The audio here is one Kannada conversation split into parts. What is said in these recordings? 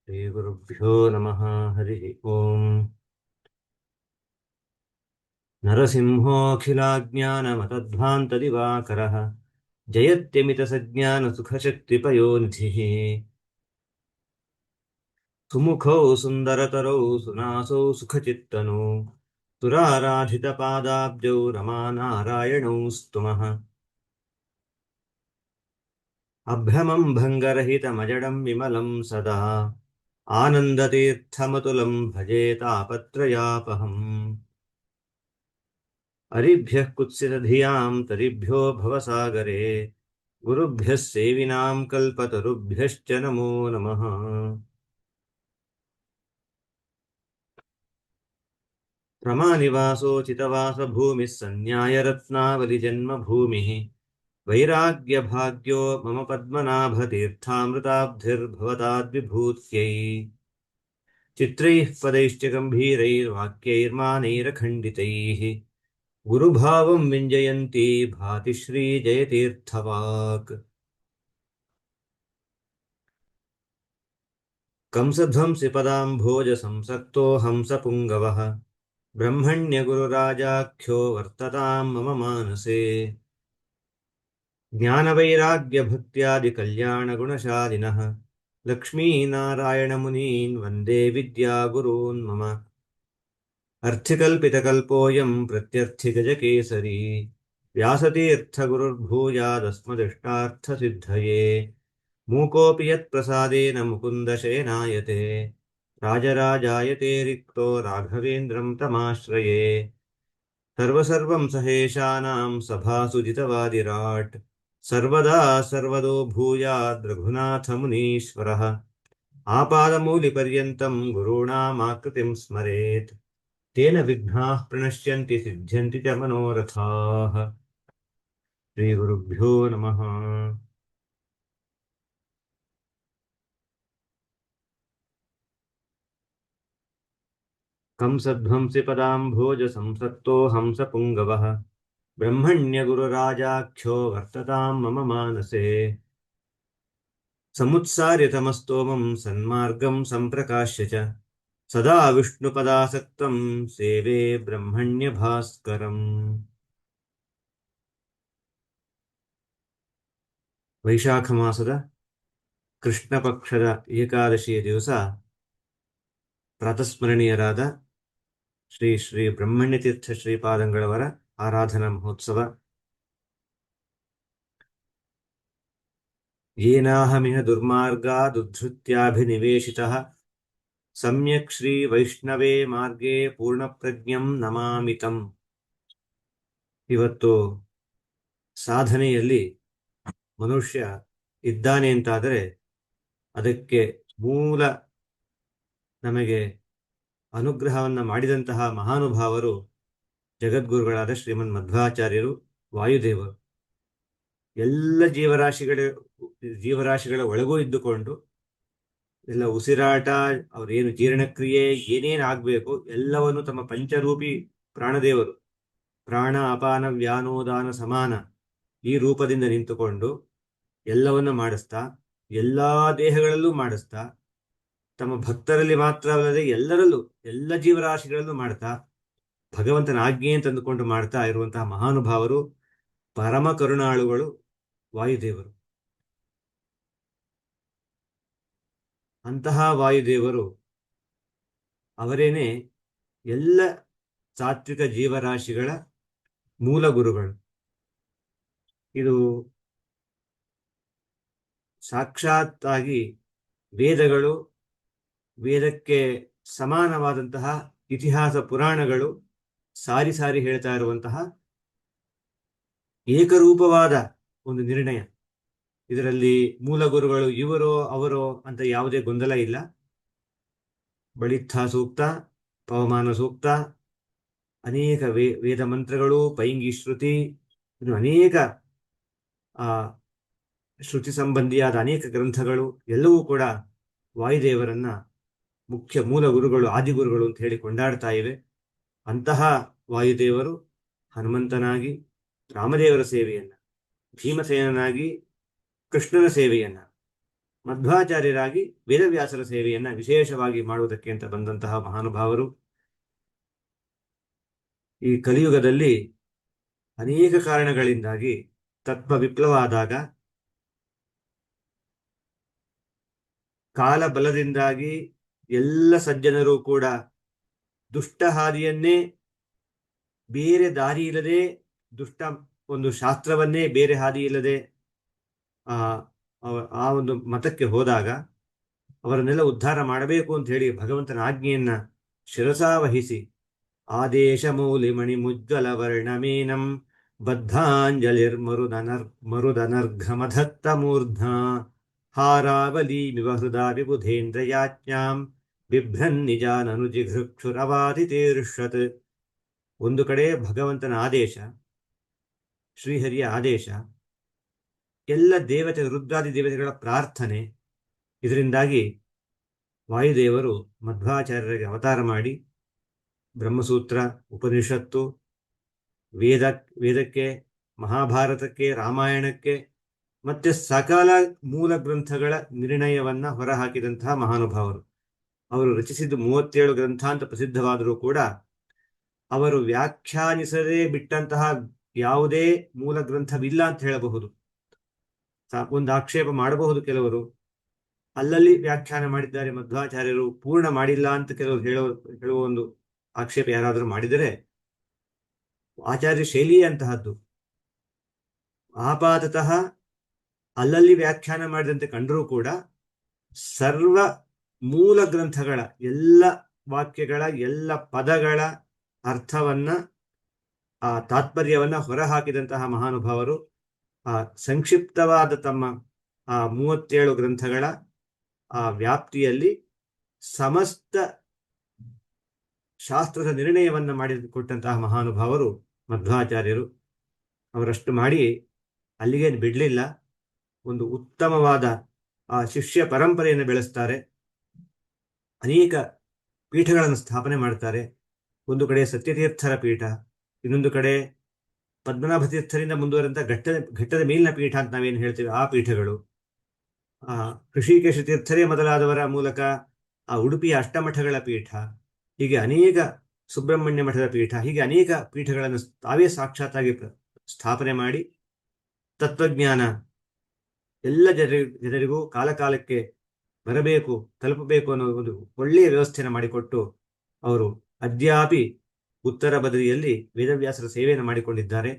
ಶ್ರೀಗುರುಭ್ಯೋ ನಮಃ. ಹರಿ ಓಂ. ನರಸಿಂಹೋऽಖಿಲಾಜ್ಞಾನಮತಧ್ವಾन्तದಿವಾಕರः ಜಯತ್ಯಮಿತಸಜ್ಞಾನಸುಖಶಕ್ತಿಪಯೋನಿಧಿः ಸುಮುಖೌ ಸುಂದರತರೌ ಸುನಾಸೌ ಸುಖಚಿತ್ತನೌ ಸುರಾರಾಧಿತಪಾದಾಬ್ಜೌ ರಮಾನಾರಾಯಣೌ ಸ್ತುಮಃ. ಅಭ್ರಮಂ ಭಂಗರಹಿತಮಜಡಂ ವಿಮಲಂ ಸದಾ ಆನಂದತೀರ್ಥಮತುಲಂ ಭಜೆ ತಾಪತ್ರಯಾಪಹಂ. ಅರಿಭ್ಯಃ ಕುತ್ಸಿತಧಿಯಾಂ ತರಿಭ್ಯೋ ಭವಸಾಗರೆ ಗುರುಭ್ಯಃ ಸೇವಿನಾಂ ಕಲ್ಪತರುಭ್ಯಶ್ಚ ನಮೋ ನಮಃ. ರಮಾನಿವಾಸೋಚಿತವಾಸಭೂಮಿಃ ಸನ್ನ್ಯಾಯರತ್ನಾವಲಿಜನ್ಮಭೂಮಿಃ ವೈರಾಗ್ಯಭಾಗ್ಯೋ ಮಮ ಪದ್ಮನಾಭತೀರ್ಥಾಮೃತಾಬ್ಧಿರ್ಭವತಾದ್ವಿಭೂತ್ಯೈ ಚಿತ್ರೈಃ ಪದೈಶ್ಚ ಗಂಭೀರೈರ್ವಾಕ್ಯೈರ್ಮಾನೈರಖಂಡಿತೈಃ ಗುರುಭಾವಂ ವಿಂಜಯಂತಿ ಭಾತಿ ಶ್ರೀ ಜಯತೀರ್ಥವಾಕ್. ಕಂಸಧ್ವಂಸಿ ಪದಾಂಭೋಜ ಸಂಸಕ್ತೋ ಹಂಸಪುಂಗವಃ ಬ್ರಹ್ಮಣ್ಯಗುರುರಾಜಾಖ್ಯೋ ವರ್ತತಾಂ ಮಮ ಮಾನಸೇ. ಜ್ಞಾನವೈರಾಗ್ಯಭಕ್ತ್ಯಾದಿಕಲ್ಯಾಣಗುಣಶಾಲಿನಃ ಲಕ್ಷ್ಮೀನಾರಾಯಣಮುನೀನ್ ವಂದೇ ವಿದ್ಯಾಗುರೂನ್ ಮಮ. ಅರ್ಥಿಕಲ್ಪಿತಕಲ್ಪೋऽಯಂ ಪ್ರತ್ಯರ್ಥಿಗಜಕೇಸರಿ ವ್ಯಾಸತೀರ್ಥಗುರುರ್ಭೂಯಾದಸ್ಮದಿಷ್ಟಾರ್ಥಸಿದ್ಧಯೇ. ಮೂಕೋऽಪಿ ಯತ್ಪ್ರಸಾದೇನ ಮುಕುಂದಶಯನಾಯತೆ ರಾಜರಾಜಾಯತೆ ರಿಕ್ತೋ ರಾಘವೇಂದ್ರಂ ತಮಾಶ್ರಯೇ. ಸರ್ವಸರ್ವಂ ಸಹೇಶಾನಾಂ ಸಭಾಸು ಜಿತವಾದಿರಾಟ್ ಸರ್ವದಾ ಸರ್ವದೋ ಭೂಯಾದ್ ರಘುನಾಥಮುನೀಶ್ವರಃ. ಆಪಾದಮೂಲಿಪರ್ಯಂತಂ ಗುರುಣಾಮಾಕೃತಿಂ ಸ್ಮರೇತ್ ತೇನ ವಿಘ್ನಾಃ ಪ್ರಣಶ್ಯಂತಿ ಸಿದ್ಧ್ಯಂತಿ ಚ ಮನೋರಥಾಃ. ಶ್ರೀಗುರುಭ್ಯೋ ನಮಃ. ಕಂಸಧ್ವಂಸಿ ಪದಾಂಭೋಜ ಸಂಸಕ್ತೋ ಹಂಸಪುಂಗವಃ ಬ್ರಹ್ಮಣ್ಯಗುರುರಾಜಾಖ್ಯೋ ವರ್ತತಾಂ ಮಮ ಮಾನಸೇ. ಸಮುತ್ಸಾರ್ಯ ತಮಸ್ತೋಮಂ ಸನ್ಮಾರ್ಗಂ ಸಂಪ್ರಕಾಶ್ಯ ಚ ಸದಾ ವಿಷ್ಣುಪದಾಸಕ್ತಂ ಸೇವೆ ಬ್ರಹ್ಮಣ್ಯಭಾಸ್ಕರಂ. ವೈಶಾಖ ಮಾಸದ ಕೃಷ್ಣ ಪಕ್ಷದ ಏಕಾದಶಿಯ ದಿವಸ ಪ್ರಾತಸ್ಮರಣೀಯರಾದ ಶ್ರೀ ಶ್ರೀ ಬ್ರಹ್ಮಣ್ಯತೀರ್ಥ ಶ್ರೀಪಾದಂಗಳವರ ಆರಾಧನಾ ಮಹೋತ್ಸವ. ಯೇನಾಹಮಿಹ ದುರ್ಮಾರ್ಗಾದುದ್ಧೃತ್ಯಾಭಿನಿವೇಶಿತಃ ಸಮ್ಯಕ್ ಶ್ರೀ ವೈಷ್ಣವೇ ಮಾರ್ಗೇ ಪೂರ್ಣಪ್ರಜ್ಞಂ ನಮಾಮಿತಂ. ಇವತ್ತು ಸಾಧನೆಯಲ್ಲಿ ಮನುಷ್ಯ ಇದ್ದಾನೆ ಅಂತಾದರೆ ಅದಕ್ಕೆ ಮೂಲ ನಮಗೆ ಅನುಗ್ರಹವನ್ನು ಮಾಡಿದಂತಹ ಮಹಾನುಭಾವರು ಜಗದ್ಗುರುಗಳಾದ ಶ್ರೀಮನ್ ಮಧ್ವಾಚಾರ್ಯರು, ವಾಯುದೇವರು. ಎಲ್ಲ ಜೀವರಾಶಿಗಳ ಒಳಗೂ ಇದ್ದುಕೊಂಡು ಎಲ್ಲ ಉಸಿರಾಟ, ಅವರೇನು ಜೀರ್ಣಕ್ರಿಯೆ ಏನೇನು ಆಗಬೇಕು ಎಲ್ಲವನ್ನು ತಮ್ಮ ಪಂಚರೂಪಿ ಪ್ರಾಣದೇವರು, ಪ್ರಾಣ ಅಪಾನ ವ್ಯಾನೋದಾನ ಸಮಾನ ಈ ರೂಪದಿಂದ ನಿಂತುಕೊಂಡು ಎಲ್ಲವನ್ನು ಮಾಡಿಸ್ತಾ, ಎಲ್ಲ ದೇಹಗಳಲ್ಲೂ ಮಾಡಿಸ್ತಾ, ತಮ್ಮ ಭಕ್ತರಲ್ಲಿ ಮಾತ್ರವಲ್ಲದೆ ಎಲ್ಲರಲ್ಲೂ, ಎಲ್ಲ ಜೀವರಾಶಿಗಳಲ್ಲೂ ಮಾಡ್ತಾ, ಭಗವಂತನ ಆಜ್ಞೆ ತಂದುಕೊಂಡು ಮಾಡ್ತಾ ಇರುವಂತಹ ಮಹಾನುಭಾವರು, ಪರಮ ಕರುಣಾಳುಗಳು ವಾಯುದೇವರು. ಅಂತಹ ವಾಯುದೇವರು ಅವರೇನೆ ಎಲ್ಲ ಸಾತ್ವಿಕ ಜೀವರಾಶಿಗಳ ಮೂಲ ಗುರುಗಳು. ಇದು ಸಾಕ್ಷಾತ್ತಾಗಿ ವೇದಗಳು, ವೇದಕ್ಕೆ ಸಮಾನವಾದಂತಹ ಇತಿಹಾಸ ಪುರಾಣಗಳು ಸಾರಿ ಸಾರಿ ಹೇಳ್ತಾ ಇರುವಂತಹ ಏಕರೂಪವಾದ ಒಂದು ನಿರ್ಣಯ. ಇದರಲ್ಲಿ ಮೂಲ ಗುರುಗಳು ಇವರೋ ಅವರೋ ಅಂತ ಯಾವುದೇ ಗೊಂದಲ ಇಲ್ಲ. ಬಳಿತ್ಥ ಸೂಕ್ತ, ಪವಮಾನ ಸೂಕ್ತ, ಅನೇಕ ವೇದ ಮಂತ್ರಗಳು, ಪೈಂಗಿ ಶ್ರುತಿ, ಇನ್ನು ಅನೇಕ ಶ್ರುತಿ ಸಂಬಂಧಿಯಾದ ಅನೇಕ ಗ್ರಂಥಗಳು ಎಲ್ಲವೂ ಕೂಡ ವಾಯುದೇವರನ್ನ ಮುಖ್ಯ ಮೂಲ ಗುರುಗಳು, ಆದಿಗುರುಗಳು ಅಂತ ಹೇಳಿ ಕೊಂಡಾಡ್ತಾ ಇವೆ. ಅಂತಹ ವಾಯುದೇವರು ಹನುಮಂತನಾಗಿ ರಾಮದೇವರ ಸೇವೆಯನ್ನ, ಭೀಮಸೇನನಾಗಿ ಕೃಷ್ಣನ ಸೇವೆಯನ್ನ, ಮಧ್ವಾಚಾರ್ಯರಾಗಿ ವೇದವ್ಯಾಸರ ಸೇವೆಯನ್ನು ವಿಶೇಷವಾಗಿ ಮಾಡುವುದಕ್ಕೆ ಅಂತ ಬಂದಂತಹ ಮಹಾನುಭಾವರು. ಈ ಕಲಿಯುಗದಲ್ಲಿ ಅನೇಕ ಕಾರಣಗಳಿಂದಾಗಿ ತತ್ವ ವಿಪ್ಲವ ಆದಾಗ, ಕಾಲ ಬಲದಿಂದಾಗಿ ಎಲ್ಲ ಸಜ್ಜನರು ಕೂಡ ದುಷ್ಟ ಹಾದಿಯನ್ನೇ, ಬೇರೆ ದಾರಿ ಇಲ್ಲದೆ, ದುಷ್ಟ ಒಂದು ಶಾಸ್ತ್ರವನ್ನೇ ಬೇರೆ ಹಾದಿ ಇಲ್ಲದೆ ಆ ಒಂದು ಮತಕ್ಕೆ ಹೋದಾಗ ಅವರನ್ನೆಲ್ಲ ಉದ್ಧಾರ ಮಾಡಬೇಕು ಅಂತ ಹೇಳಿ ಭಗವಂತನ ಆಜ್ಞೆಯನ್ನ ಶಿರಸಾವಹಿಸಿ ಆದೇಶ ಮೂಲಿ ಮಣಿ ಮುಜ್ವಲ ವರ್ಣಮೇನಂ ಬದ್ಧಾಂಜಲಿರ್ಮರುದನರ್ಘಮಧತ್ತ ಮೂರ್ಧ್ನ ಹಾರಾವಲಿ ವಿವಹೃದಾ ವಿಬುಧೇಂದ್ರಯಾಜ್ಞಾಂ ಬಿಭ್ರನ್ ನಿಜಾನನುಜಿಘೃಕ್ಷುರವಾದಿತೀರ್ಷತ್. ಒಂದು ಕಡೆ ಭಗವಂತನ ಆದೇಶ, ಶ್ರೀಹರಿಯ ಆದೇಶ, ಎಲ್ಲ ದೇವತೆ ರುದ್ರಾದಿ ದೇವತೆಗಳ ಪ್ರಾರ್ಥನೆ. ಇದರಿಂದಾಗಿ ವಾಯುದೇವರು ಮಧ್ವಾಚಾರ್ಯರಿಗೆ ಅವತಾರ ಮಾಡಿ ಬ್ರಹ್ಮಸೂತ್ರ, ಉಪನಿಷತ್ತು, ವೇದಕ್ಕೆ, ಮಹಾಭಾರತಕ್ಕೆ, ರಾಮಾಯಣಕ್ಕೆ ಮತ್ತೆ ಸಕಲ ಮೂಲ ಗ್ರಂಥಗಳ ನಿರ್ಣಯವನ್ನ ಹೊರಹಾಕಿದಂತಹ ಮಹಾನುಭಾವರು. ಅವರು ರಚಿಸಿದ್ದು 37 ಗ್ರಂಥ ಅಂತ ಪ್ರಸಿದ್ಧವಾದರೂ ಕೂಡ ಅವರು ವ್ಯಾಖ್ಯಾನಿಸದೇ ಬಿಟ್ಟಂತಹ ಯಾವುದೇ ಮೂಲ ಗ್ರಂಥವಿಲ್ಲ ಅಂತ ಹೇಳಬಹುದು. ಒಂದು ಆಕ್ಷೇಪ ಮಾಡಬಹುದು ಕೆಲವರು, ಅಲ್ಲಲ್ಲಿ ವ್ಯಾಖ್ಯಾನ ಮಾಡಿದ್ದಾರೆ ಮಧ್ವಾಚಾರ್ಯರು, ಪೂರ್ಣ ಮಾಡಿಲ್ಲ ಅಂತ ಕೆಲವರು ಹೇಳುವ ಒಂದು ಆಕ್ಷೇಪ ಯಾರಾದರೂ ಮಾಡಿದರೆ, ಆಚಾರ್ಯ ಶೈಲಿಯೇ ಅಂತಹದ್ದು. ಆಪಾತತಃ ಅಲ್ಲಲ್ಲಿ ವ್ಯಾಖ್ಯಾನ ಮಾಡಿದಂತೆ ಕಂಡರೂ ಕೂಡ ಸರ್ವ ಮೂಲ ಗ್ರಂಥಗಳ ಎಲ್ಲ ವಾಕ್ಯಗಳ ಎಲ್ಲ ಪದಗಳ ಅರ್ಥವನ್ನ, ಆ ತಾತ್ಪರ್ಯವನ್ನ ಹೊರಹಾಕಿದಂತಹ ಮಹಾನುಭಾವರು ಆ ಸಂಕ್ಷಿಪ್ತವಾದ ತಮ್ಮ ಆ 37 ಗ್ರಂಥಗಳ ಆ ವ್ಯಾಪ್ತಿಯಲ್ಲಿ ಸಮಸ್ತ ಶಾಸ್ತ್ರದ ನಿರ್ಣಯವನ್ನ ಮಾಡಿಕೊಟ್ಟಂತಹ ಮಹಾನುಭಾವರು ಮಧ್ವಾಚಾರ್ಯರು. ಅವರಷ್ಟು ಮಾಡಿ ಅಲ್ಲಿಗೆ ಬಿಡಲಿಲ್ಲ, ಒಂದು ಉತ್ತಮವಾದ ಆ ಶಿಷ್ಯ ಪರಂಪರೆಯನ್ನು ಬೆಳೆಸ್ತಾರೆ. ಅನೇಕ ಪೀಠಗಳನ್ನು ಸ್ಥಾಪನೆ ಮಾಡ್ತಾರೆ. ಒಂದು ಕಡೆ ಸತ್ಯತೀರ್ಥರ ಪೀಠ, ಇನ್ನೊಂದು ಕಡೆ ಪದ್ಮನಾಭ ತೀರ್ಥರಿಂದ ಮುಂದುವರೆದಂಥ ಘಟ್ಟದ ಮೇಲಿನ ಪೀಠ ಅಂತ ನಾವೇನು ಹೇಳ್ತೀವಿ ಆ ಪೀಠಗಳು, ಋಷಿಕೇಶ ತೀರ್ಥರೇ ಮೊದಲಾದವರ ಮೂಲಕ ಆ ಉಡುಪಿಯ ಅಷ್ಟಮಠಗಳ ಪೀಠ, ಹೀಗೆ ಅನೇಕ, ಸುಬ್ರಹ್ಮಣ್ಯ ಮಠದ ಪೀಠ, ಹೀಗೆ ಅನೇಕ ಪೀಠಗಳನ್ನು ತಾವೇ ಸಾಕ್ಷಾತ್ತಾಗಿ ಸ್ಥಾಪನೆ ಮಾಡಿ ತತ್ವಜ್ಞಾನ ಎಲ್ಲ ಜನರಿಗೂ ಕಾಲಕಾಲಕ್ಕೆ ಬರಬೇಕು, ತಲುಪಬೇಕು ಅನ್ನೋ ಒಂದು ಒಳ್ಳೆಯ ವ್ಯವಸ್ಥೆಯನ್ನು ಮಾಡಿಕೊಟ್ಟು ಅವರು ಅದ್ಯಾಪಿ ಉತ್ತರ ಬದರಿಯಲ್ಲಿ ವೇದವ್ಯಾಸರ ಸೇವೆಯನ್ನು ಮಾಡಿಕೊಂಡಿದ್ದಾರೆ.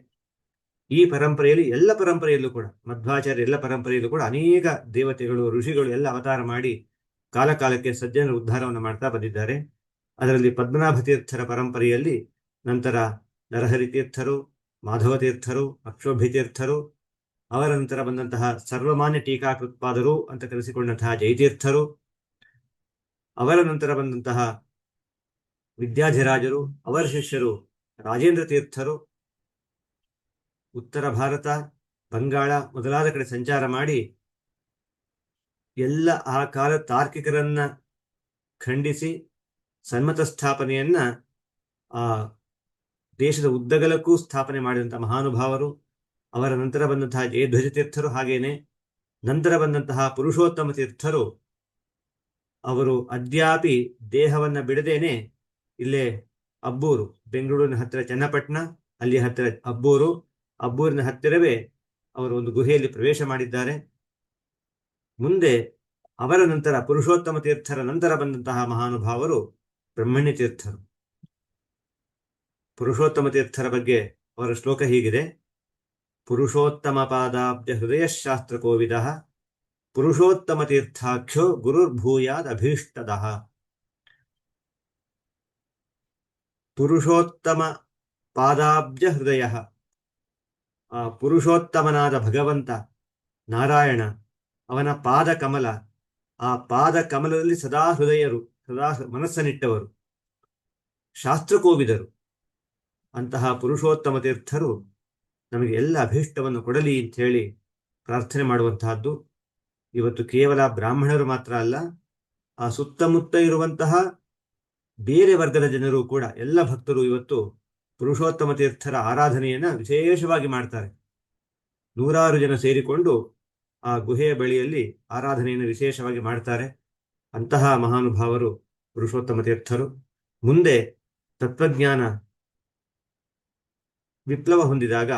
ಈ ಪರಂಪರೆಯಲ್ಲಿ, ಎಲ್ಲ ಪರಂಪರೆಯಲ್ಲೂ ಕೂಡ, ಮಧ್ವಾಚಾರ್ಯ ಎಲ್ಲ ಪರಂಪರೆಯಲ್ಲೂ ಕೂಡ ಅನೇಕ ದೇವತೆಗಳು, ಋಷಿಗಳು ಎಲ್ಲ ಅವತಾರ ಮಾಡಿ ಕಾಲಕಾಲಕ್ಕೆ ಸಜ್ಜನರ ಉದ್ಧಾರವನ್ನು ಮಾಡ್ತಾ ಬಂದಿದ್ದಾರೆ. ಅದರಲ್ಲಿ ಪದ್ಮನಾಭ ತೀರ್ಥರ ಪರಂಪರೆಯಲ್ಲಿ ನಂತರ ನರಹರಿ ತೀರ್ಥರು, ಮಾಧವ ತೀರ್ಥರು, ಅಕ್ಷೋಭ್ಯ ತೀರ್ಥರು, ಅವರ ನಂತರ ಬಂದಂತಹ ಸರ್ವಮಾನ್ಯ ಟೀಕಾಕೃತ್ಪಾದರು ಅಂತ ಕರೆಸಿಕೊಂಡಂತಹ ಜಯತೀರ್ಥರು, ಅವರ ನಂತರ ಬಂದಂತಹ ವಿದ್ಯಾಧಿರಾಜರು, ಅವರ ಶಿಷ್ಯರು ರಾಜೇಂದ್ರ ತೀರ್ಥರು ಉತ್ತರ ಭಾರತ, ಬಂಗಾಳ ಮೊದಲಾದ ಕಡೆ ಸಂಚಾರ ಮಾಡಿ ಎಲ್ಲ ಆ ಕಾಲ ತಾರ್ಕಿಕರನ್ನ ಖಂಡಿಸಿ ಸನ್ಮತ ಸ್ಥಾಪನೆಯನ್ನ ಆ ದೇಶದ ಉದ್ದಗಲಕ್ಕೂ ಸ್ಥಾಪನೆ ಮಾಡಿದಂತಹ ಮಹಾನುಭಾವರು. ಅವರ ನಂತರ ಬಂದಂತಹ ಜಯಧ್ವಜ ತೀರ್ಥರು, ಹಾಗೇನೆ ನಂತರ ಬಂದಂತಹ ಪುರುಷೋತ್ತಮ ತೀರ್ಥರು, ಅವರು ಅದ್ಯಾಪಿ ದೇಹವನ್ನ ಬಿಡದೇನೆ ಇಲ್ಲೇ ಅಬ್ಬೂರು, ಬೆಂಗಳೂರಿನ ಹತ್ತಿರ ಚನ್ನಪಟ್ಟಣ, ಅಲ್ಲಿ ಹತ್ತಿರ ಅಬ್ಬೂರಿನ ಹತ್ತಿರವೇ ಅವರು ಒಂದು ಗುಹೆಯಲ್ಲಿ ಪ್ರವೇಶ ಮಾಡಿದ್ದಾರೆ. ಮುಂದೆ ಅವರ ನಂತರ ಪುರುಷೋತ್ತಮ ತೀರ್ಥರ ನಂತರ ಬಂದಂತಹ ಮಹಾನುಭಾವರು ಬ್ರಹ್ಮಣ್ಯ ತೀರ್ಥರು. ಪುರುಷೋತ್ತಮ ತೀರ್ಥರ ಬಗ್ಗೆ ಅವರ ಶ್ಲೋಕ ಹೀಗಿದೆ: ಪುರುಷೋತ್ತಮ ಪಾದಾಬ್ಜ ಹೃದಯಶಾಸ್ತ್ರ ಕೋವಿದ ಪುರುಷೋತ್ತಮ ತೀರ್ಥಾಖ್ಯೋ ಗುರುರ್ಭೂಯಾದ್ ಅಭೀಷ್ಟದಃ. ಪುರುಷೋತ್ತಮ ಪಾದಾಬ್ಜ ಹೃದಯ, ಆ ಪುರುಷೋತ್ತಮನಾದ ಭಗವಂತ ನಾರಾಯಣ, ಅವನ ಪಾದ ಕಮಲ, ಆ ಪಾದ ಕಮಲದಲ್ಲಿ ಸದಾ ಹೃದಯರು, ಸದಾ ಮನಸ್ಸನ್ನಿಟ್ಟವರು, ಶಾಸ್ತ್ರಕೋವಿದರು. ಅಂತಹ ಪುರುಷೋತ್ತಮ ತೀರ್ಥರು ನಮಗೆ ಎಲ್ಲ ಅಭೀಷ್ಟವನ್ನು ಕೊಡಲಿ ಅಂತ ಹೇಳಿ ಪ್ರಾರ್ಥನೆ ಮಾಡುವಂತಹದ್ದು. ಇವತ್ತು ಕೇವಲ ಬ್ರಾಹ್ಮಣರು ಮಾತ್ರ ಅಲ್ಲ, ಆ ಸುತ್ತಮುತ್ತ ಇರುವಂತಹ ಬೇರೆ ವರ್ಗದ ಜನರು ಕೂಡ, ಎಲ್ಲ ಭಕ್ತರು ಇವತ್ತು ಪುರುಷೋತ್ತಮ ತೀರ್ಥರ ಆರಾಧನೆಯನ್ನ ವಿಶೇಷವಾಗಿ ಮಾಡ್ತಾರೆ. 100 ಜನ ಸೇರಿಕೊಂಡು ಆ ಗುಹೆಯ ಬಳಿಯಲ್ಲಿ ಆರಾಧನೆಯನ್ನು ವಿಶೇಷವಾಗಿ ಮಾಡ್ತಾರೆ. ಅಂತಹ ಮಹಾನುಭಾವರು ಪುರುಷೋತ್ತಮ ತೀರ್ಥರು. ಮುಂದೆ ತತ್ವಜ್ಞಾನ ವಿಪ್ಲವ ಹೊಂದಿದಾಗ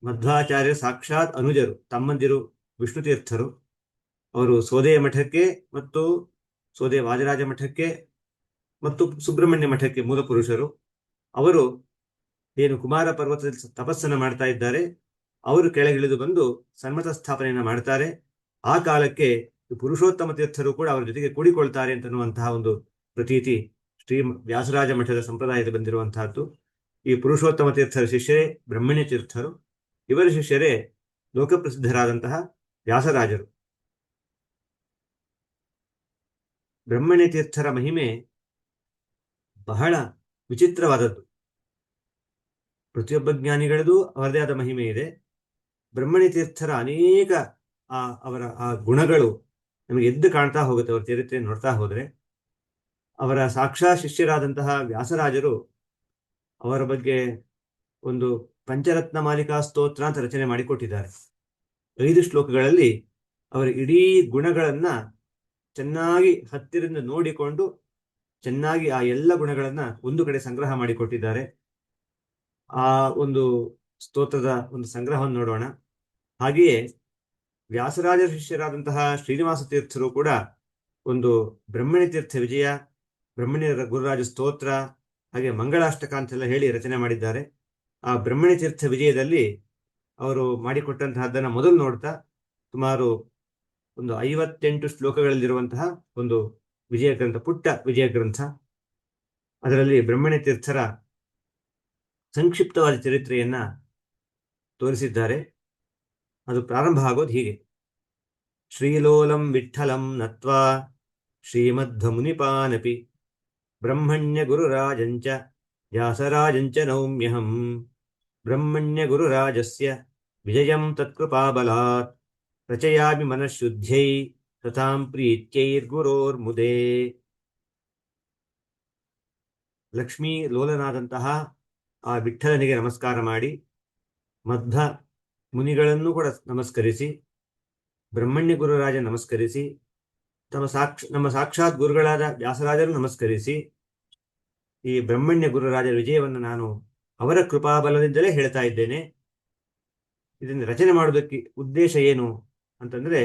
ಮಧ್ವಾಚಾರ್ಯ ಸಾಕ್ಷಾತ್ ಅನುಜರು ತಮ್ಮಂದಿರು ವಿಷ್ಣು ತೀರ್ಥರು ಅವರು ಸೋದೆಯ ಮಠಕ್ಕೆ ಮತ್ತು ಸೋದೆಯ ವಾಜರಾಜ ಮಠಕ್ಕೆ ಮತ್ತು ಸುಬ್ರಹ್ಮಣ್ಯ ಮಠಕ್ಕೆ ಮೂಲ ಪುರುಷರು. ಅವರು ಏನು ಕುಮಾರ ಪರ್ವತದಲ್ಲಿ ತಪಸ್ಸನ್ನು ಮಾಡ್ತಾ ಇದ್ದಾರೆ, ಅವರು ಕೆಳಗಿಳಿದು ಬಂದು ಸನ್ಮತ ಸ್ಥಾಪನೆಯನ್ನು ಮಾಡ್ತಾರೆ. ಆ ಕಾಲಕ್ಕೆ ಪುರುಷೋತ್ತಮ ತೀರ್ಥರು ಕೂಡ ಅವರ ಜೊತೆಗೆ ಕೂಡಿಕೊಳ್ತಾರೆ ಅಂತನ್ನುವಂತಹ ಒಂದು ಪ್ರತೀತಿ ಶ್ರೀ ವ್ಯಾಸರಾಜ ಮಠದ ಸಂಪ್ರದಾಯದ ಬಂದಿರುವಂತಹದ್ದು. ಈ ಪುರುಷೋತ್ತಮ ತೀರ್ಥರ ಶಿಷ್ಯರೇ ಬ್ರಹ್ಮಣ್ಯ ತೀರ್ಥರು. ಇವರ ಶಿಷ್ಯರೇ ಲೋಕಪ್ರಸಿದ್ಧರಾದಂತಹ ವ್ಯಾಸರಾಜರು. ಬ್ರಹ್ಮಣ್ಯ ತೀರ್ಥರ ಮಹಿಮೆ ಬಹಳ ವಿಚಿತ್ರವಾದದ್ದು. ಪ್ರತಿಯೊಬ್ಬ ಜ್ಞಾನಿಗಳದು ಅವರದೇ ಆದ ಮಹಿಮೆ ಇದೆ. ಬ್ರಹ್ಮಣ್ಯ ತೀರ್ಥರ ಅನೇಕ ಅವರ ಆ ಗುಣಗಳು ನಮಗೆ ಎದ್ದು ಕಾಣ್ತಾ ಹೋಗುತ್ತೆ ಅವರ ಚರಿತ್ರೆ ನೋಡ್ತಾ ಹೋದ್ರೆ. ಅವರ ಸಾಕ್ಷಾತ್ ಶಿಷ್ಯರಾದಂತಹ ವ್ಯಾಸರಾಜರು ಅವರ ಬಗ್ಗೆ ಒಂದು ಪಂಚರತ್ನ ಮಾಲಿಕಾ ಸ್ತೋತ್ರ ಅಂತ ರಚನೆ ಮಾಡಿಕೊಟ್ಟಿದ್ದಾರೆ. 5 ಶ್ಲೋಕಗಳಲ್ಲಿ ಅವರ ಇಡೀ ಗುಣಗಳನ್ನ ಚೆನ್ನಾಗಿ ಹತ್ತಿರದಿಂದ ನೋಡಿಕೊಂಡು ಚೆನ್ನಾಗಿ ಆ ಎಲ್ಲ ಗುಣಗಳನ್ನ ಒಂದು ಕಡೆ ಸಂಗ್ರಹ ಮಾಡಿಕೊಟ್ಟಿದ್ದಾರೆ. ಆ ಒಂದು ಸ್ತೋತ್ರದ ಒಂದು ಸಂಗ್ರಹವನ್ನು ನೋಡೋಣ. ಹಾಗೆಯೇ ವ್ಯಾಸರಾಜ ಶಿಷ್ಯರಾದಂತಹ ಶ್ರೀನಿವಾಸ ತೀರ್ಥರು ಕೂಡ ಒಂದು ಬ್ರಹ್ಮಣ್ಯ ತೀರ್ಥ ವಿಜಯ, ಬ್ರಹ್ಮಣ್ಯ ಗುರುರಾಜ ಸ್ತೋತ್ರ, ಹಾಗೆ ಮಂಗಳಾಷ್ಟಕ ಅಂತೆಲ್ಲ ಹೇಳಿ ರಚನೆ ಮಾಡಿದ್ದಾರೆ. ಆ ಬ್ರಹ್ಮಣ್ಯ ತೀರ್ಥ ವಿಜಯದಲ್ಲಿ ಅವರು ಮಾಡಿಕೊಟ್ಟಂತಹದ್ದನ್ನು ಮೊದಲು ನೋಡ್ತಾ ಸುಮಾರು ಒಂದು 58 ಶ್ಲೋಕಗಳಲ್ಲಿರುವಂತಹ ಒಂದು ವಿಜಯ ಗ್ರಂಥ, ಪುಟ್ಟ ವಿಜಯ ಗ್ರಂಥ. ಅದರಲ್ಲಿ ಬ್ರಹ್ಮಣ್ಯ ತೀರ್ಥರ ಸಂಕ್ಷಿಪ್ತವಾದ ಚರಿತ್ರೆಯನ್ನ ತೋರಿಸಿದ್ದಾರೆ. ಅದು ಪ್ರಾರಂಭ ಆಗೋದು ಹೀಗೆ: ಶ್ರೀಲೋಲಂ ವಿಠ್ಠಲಂ ನತ್ವಾ ಶ್ರೀಮಧ್ವಮುನಿಪಾನಪಿ ಬ್ರಹ್ಮಣ್ಯ ಗುರುರಾಜಂಚ ವ್ಯಾಸರಾಜಂಚ ನೌಮ್ಯಹಂ ಬ್ರಹ್ಮಣ್ಯ ಗುರುರಾಜಸ್ಯ ವಿಜಯಂ ತತ್ಕೃಪಾಬಲಾತ್ ರಚಯಾಮಿ ಮನಃಶುದ್ಧ್ಯೈ ತಥಾಂ ಪ್ರೀತ್ಯೈರ್ಗುರೋರ್ಮುದೇ. ಲಕ್ಷ್ಮೀ ಲೋಲನಾದಂತಹ ಆ ವಿಠ್ಠಲನಿಗೆ ನಮಸ್ಕಾರ ಮಾಡಿ, ಮಧ್ವ ಮುನಿಗಳನ್ನು ಕೂಡ ನಮಸ್ಕರಿಸಿ, ಬ್ರಹ್ಮಣ್ಯ ಗುರುರಾಜ ನಮಸ್ಕರಿಸಿ, ನಮ್ಮ ಸಾಕ್ಷಾತ್ ಗುರುಗಳಾದ ವ್ಯಾಸರಾಜರು ನಮಸ್ಕರಿಸಿ, ಈ ಬ್ರಹ್ಮಣ್ಯ ಗುರುರಾಜರ ವಿಜಯವನ್ನು ನಾನು ಅವರ ಕೃಪಾಬಲದಿಂದಲೇ ಹೇಳ್ತಾ ಇದ್ದೇನೆ. ಇದನ್ನು ರಚನೆ ಮಾಡೋದಕ್ಕೆ ಉದ್ದೇಶ ಏನು ಅಂತಂದ್ರೆ,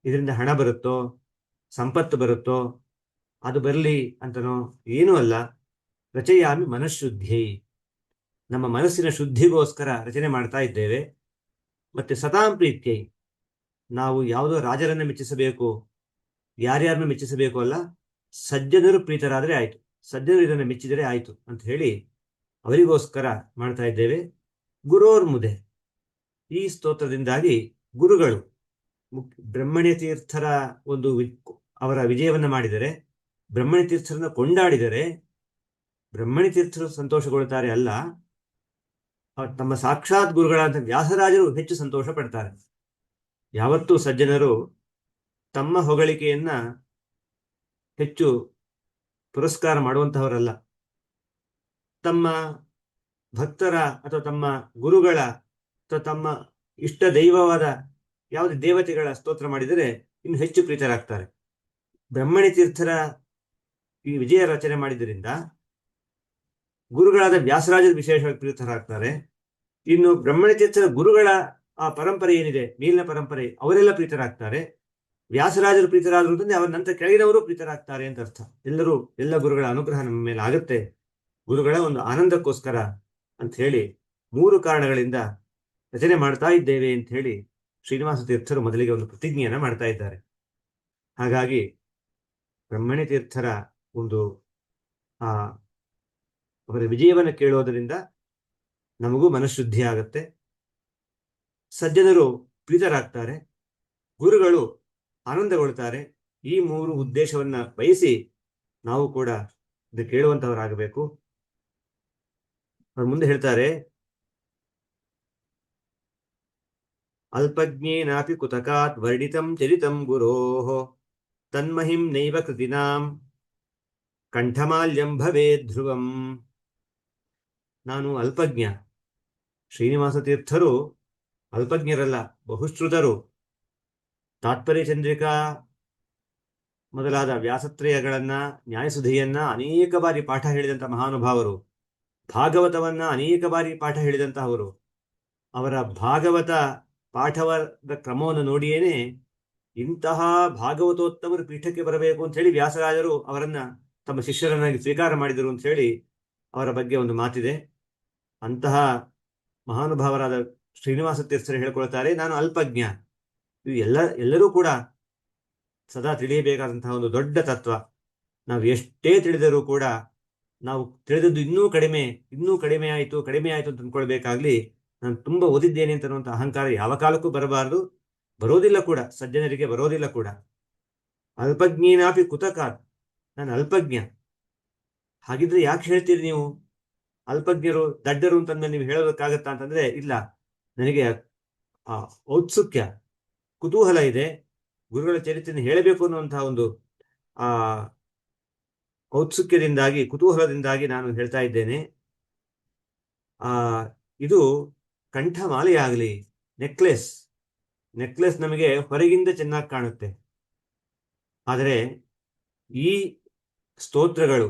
ಇದರಿಂದ ಹಣ ಬರುತ್ತೋ, ಸಂಪತ್ತು ಬರುತ್ತೋ, ಅದು ಬರಲಿ ಅಂತನೋ ಏನೂ ಅಲ್ಲ. ರಚಯಾಮಿ ಮನಃಶುದ್ಧಿ, ನಮ್ಮ ಮನಸ್ಸಿನ ಶುದ್ಧಿಗೋಸ್ಕರ ರಚನೆ ಮಾಡ್ತಾ ಇದ್ದೇವೆ. ಮತ್ತೆ ಸತಾಂ ಪ್ರೀತ್ಯೈ, ನಾವು ಯಾವುದೋ ರಾಜರನ್ನು ಮೆಚ್ಚಿಸಬೇಕು, ಯಾರ್ಯಾರನ್ನು ಮೆಚ್ಚಿಸಬೇಕು ಅಲ್ಲ, ಸಜ್ಜನರು ಪ್ರೀತರಾದರೆ ಆಯ್ತು, ಸಜ್ಜನರು ಇದನ್ನು ಮೆಚ್ಚಿದರೆ ಆಯ್ತು ಅಂತ ಹೇಳಿ ಅವರಿಗೋಸ್ಕರ ಮಾಡ್ತಾ ಇದ್ದೇವೆ. ಗುರೋರ್ಮುದೆ, ಈ ಸ್ತೋತ್ರದಿಂದಾಗಿ ಗುರುಗಳು ಬ್ರಹ್ಮಣ್ಯ ತೀರ್ಥರ ಒಂದು ಅವರ ವಿಜಯವನ್ನು ಮಾಡಿದರೆ, ಬ್ರಹ್ಮಣ್ಯ ತೀರ್ಥರನ್ನು ಕೊಂಡಾಡಿದರೆ ಬ್ರಹ್ಮಣ್ಯ ತೀರ್ಥರು ಸಂತೋಷಗೊಳ್ಳುತ್ತಾರೆ ಅಲ್ಲ, ತಮ್ಮ ಸಾಕ್ಷಾತ್ ಗುರುಗಳಾದ ವ್ಯಾಸರಾಜರು ಹೆಚ್ಚು ಸಂತೋಷ ಪಡ್ತಾರೆ. ಯಾವತ್ತೂ ಸಜ್ಜನರು ತಮ್ಮ ಹೊಗಳಿಕೆಯನ್ನ ಹೆಚ್ಚು ಪುರಸ್ಕಾರ ಮಾಡುವಂತಹವರಲ್ಲ. ತಮ್ಮ ಭಕ್ತರ ಅಥವಾ ತಮ್ಮ ಗುರುಗಳ ಅಥವಾ ತಮ್ಮ ಇಷ್ಟ ದೈವವಾದ ಯಾವುದೇ ದೇವತೆಗಳ ಸ್ತೋತ್ರ ಮಾಡಿದರೆ ಇನ್ನು ಹೆಚ್ಚು ಪ್ರೀತರಾಗ್ತಾರೆ. ಬ್ರಹ್ಮಣ್ಯ ತೀರ್ಥರ ಈ ವಿಜಯ ರಚನೆ ಮಾಡಿದ್ದರಿಂದ ಗುರುಗಳಾದ ವ್ಯಾಸರಾಜರು ವಿಶೇಷವಾಗಿ ಪ್ರೀತರಾಗ್ತಾರೆ. ಇನ್ನು ಬ್ರಹ್ಮಣ್ಯ ತೀರ್ಥರ ಗುರುಗಳ ಆ ಪರಂಪರೆ ಏನಿದೆ, ಮೇಲಿನ ಪರಂಪರೆ, ಅವರೆಲ್ಲ ಪ್ರೀತರಾಗ್ತಾರೆ. ವ್ಯಾಸರಾಜರು ಪ್ರೀತರಾದ್ರು ಅಂತಂದ್ರೆ ಅವರ ನಂತರ ಕೆಳಗಿನವರು ಪ್ರೀತರಾಗ್ತಾರೆ ಅಂತ ಅರ್ಥ. ಎಲ್ಲ ಗುರುಗಳ ಅನುಗ್ರಹ ನಮ್ಮ ಮೇಲೆ ಆಗುತ್ತೆ, ಗುರುಗಳ ಒಂದು ಆನಂದಕ್ಕೋಸ್ಕರ ಅಂತ ಹೇಳಿ 3 ಕಾರಣಗಳಿಂದ ರಚನೆ ಮಾಡ್ತಾ ಇದ್ದೇವೆ ಅಂತ ಹೇಳಿ ಶ್ರೀನಿವಾಸ ತೀರ್ಥರು ಮೊದಲಿಗೆ ಒಂದು ಪ್ರತಿಜ್ಞೆಯನ್ನ ಮಾಡ್ತಾ ಇದ್ದಾರೆ. ಹಾಗಾಗಿ ಬ್ರಹ್ಮಣ್ಯ ತೀರ್ಥರ ಒಂದು ಅವರ ವಿಜಯವನ್ನು ಕೇಳೋದರಿಂದ ನಮಗೂ ಮನಃಶುದ್ಧಿ ಆಗತ್ತೆ, ಸಜ್ಜನರು ಪ್ರೀತರಾಗ್ತಾರೆ, ಗುರುಗಳು ಆನಂದಗೊಳ್ತಾರೆ. ಈ 3 ಉದ್ದೇಶವನ್ನ ಬಯಸಿ ನಾವು ಕೂಡ ಇದು ಕೇಳುವಂತವರಾಗಬೇಕು. ಅವ್ರು ಮುಂದೆ ಹೇಳ್ತಾರೆ, ಅಲ್ಪಜ್ಞೇನಾಪಿ ಕುತಕಾತ್ ವರ್ಣಿತಂ ಚರಿತಂ ಗುರೋಃ ತನ್ಮಹಿಂ ನೈವ ಕೃತಿನಾಂ ಕಂಠಮಾಲ್ಯಂ ಭವೇದ್ ಧ್ರುವಂ. ನಾನು ಅಲ್ಪಜ್ಞ, ಶ್ರೀನಿವಾಸ ತೀರ್ಥರು ಅಲ್ಪಜ್ಞರಲ್ಲ, ಬಹುಶ್ರುತರು. ತಾತ್ಪರ್ಯ ಚಂದ್ರಿಕಾ ಮೊದಲಾದ ವ್ಯಾಸತ್ರಯಗಳನ್ನ, ನ್ಯಾಯಸುಧಿಯನ್ನ ಅನೇಕ ಬಾರಿ ಪಾಠ ಹೇಳಿದಂಥ ಮಹಾನುಭಾವರು, ಭಾಗವತವನ್ನ ಅನೇಕ ಬಾರಿ ಪಾಠ ಹೇಳಿದಂತಹವರು. ಅವರ ಭಾಗವತ ಪಾಠದ ಕ್ರಮವನ್ನು ನೋಡಿಯೇನೆ ಇಂತಹ ಭಾಗವತೋತ್ತಮರು ಪೀಠಕ್ಕೆ ಬರಬೇಕು ಅಂತ ಹೇಳಿ ವ್ಯಾಸರಾಜರು ಅವರನ್ನ ತಮ್ಮ ಶಿಷ್ಯರನ್ನಾಗಿ ಸ್ವೀಕಾರ ಮಾಡಿದರು ಅಂತ ಹೇಳಿ ಅವರ ಬಗ್ಗೆ ಒಂದು ಮಾತಿದೆ. ಅಂತಹ ಮಹಾನುಭಾವರಾದ ಶ್ರೀನಿವಾಸ ತೀರ್ಥರು ಹೇಳ್ಕೊಳ್ತಾರೆ, ನಾನು ಅಲ್ಪಜ್ಞ. ಇದು ಎಲ್ಲರೂ ಕೂಡ ಸದಾ ತಿಳಿಯಬೇಕಾದಂತಹ ಒಂದು ದೊಡ್ಡ ತತ್ವ. ನಾವು ಎಷ್ಟೇ ತಿಳಿದರೂ ಕೂಡ ನಾವು ತಿಳಿದದ್ದು ಇನ್ನೂ ಕಡಿಮೆ ಆಯಿತು ಅಂತ ಅಂದ್ಕೊಳ್ಬೇಕಾಗ್ಲಿ. ನಾನು ತುಂಬ ಓದಿದ್ದೇನೆ ಅಂತನ್ನುವಂಥ ಅಹಂಕಾರ ಯಾವ ಕಾಲಕ್ಕೂ ಬರಬಾರದು, ಬರೋದಿಲ್ಲ ಕೂಡ, ಸಜ್ಜನರಿಗೆ ಬರೋದಿಲ್ಲ ಕೂಡ. ಅಲ್ಪಜ್ಞೇನಾಪಿ ಕುತಕಾತ್, ನಾನು ಅಲ್ಪಜ್ಞ. ಹಾಗಿದ್ರೆ ಯಾಕೆ ಹೇಳ್ತೀರಿ ನೀವು ಅಲ್ಪಜ್ಞರು ದಡ್ಡರು ಅಂತಂದ್ರೆ ನೀವು ಹೇಳೋದಕ್ಕಾಗತ್ತಾ ಅಂತಂದ್ರೆ ಇಲ್ಲ, ನನಗೆ ಔತ್ಸುಕ್ಯ, ಕುತೂಹಲ ಇದೆ, ಗುರುಗಳ ಚರಿತ್ರೆಯನ್ನು ಹೇಳಬೇಕು ಅನ್ನುವಂತಹ ಒಂದು ಔತ್ಸುಕ್ಯದಿಂದಾಗಿ, ಕುತೂಹಲದಿಂದಾಗಿ ನಾನು ಹೇಳ್ತಾ ಇದ್ದೇನೆ. ಇದು ಕಂಠಮಾಲೆಯಾಗಲಿ, ನೆಕ್ಲೆಸ್ ನಮಗೆ ಹೊರಗಿಂದ ಚೆನ್ನಾಗಿ ಕಾಣುತ್ತೆ. ಆದರೆ ಈ ಸ್ತೋತ್ರಗಳು,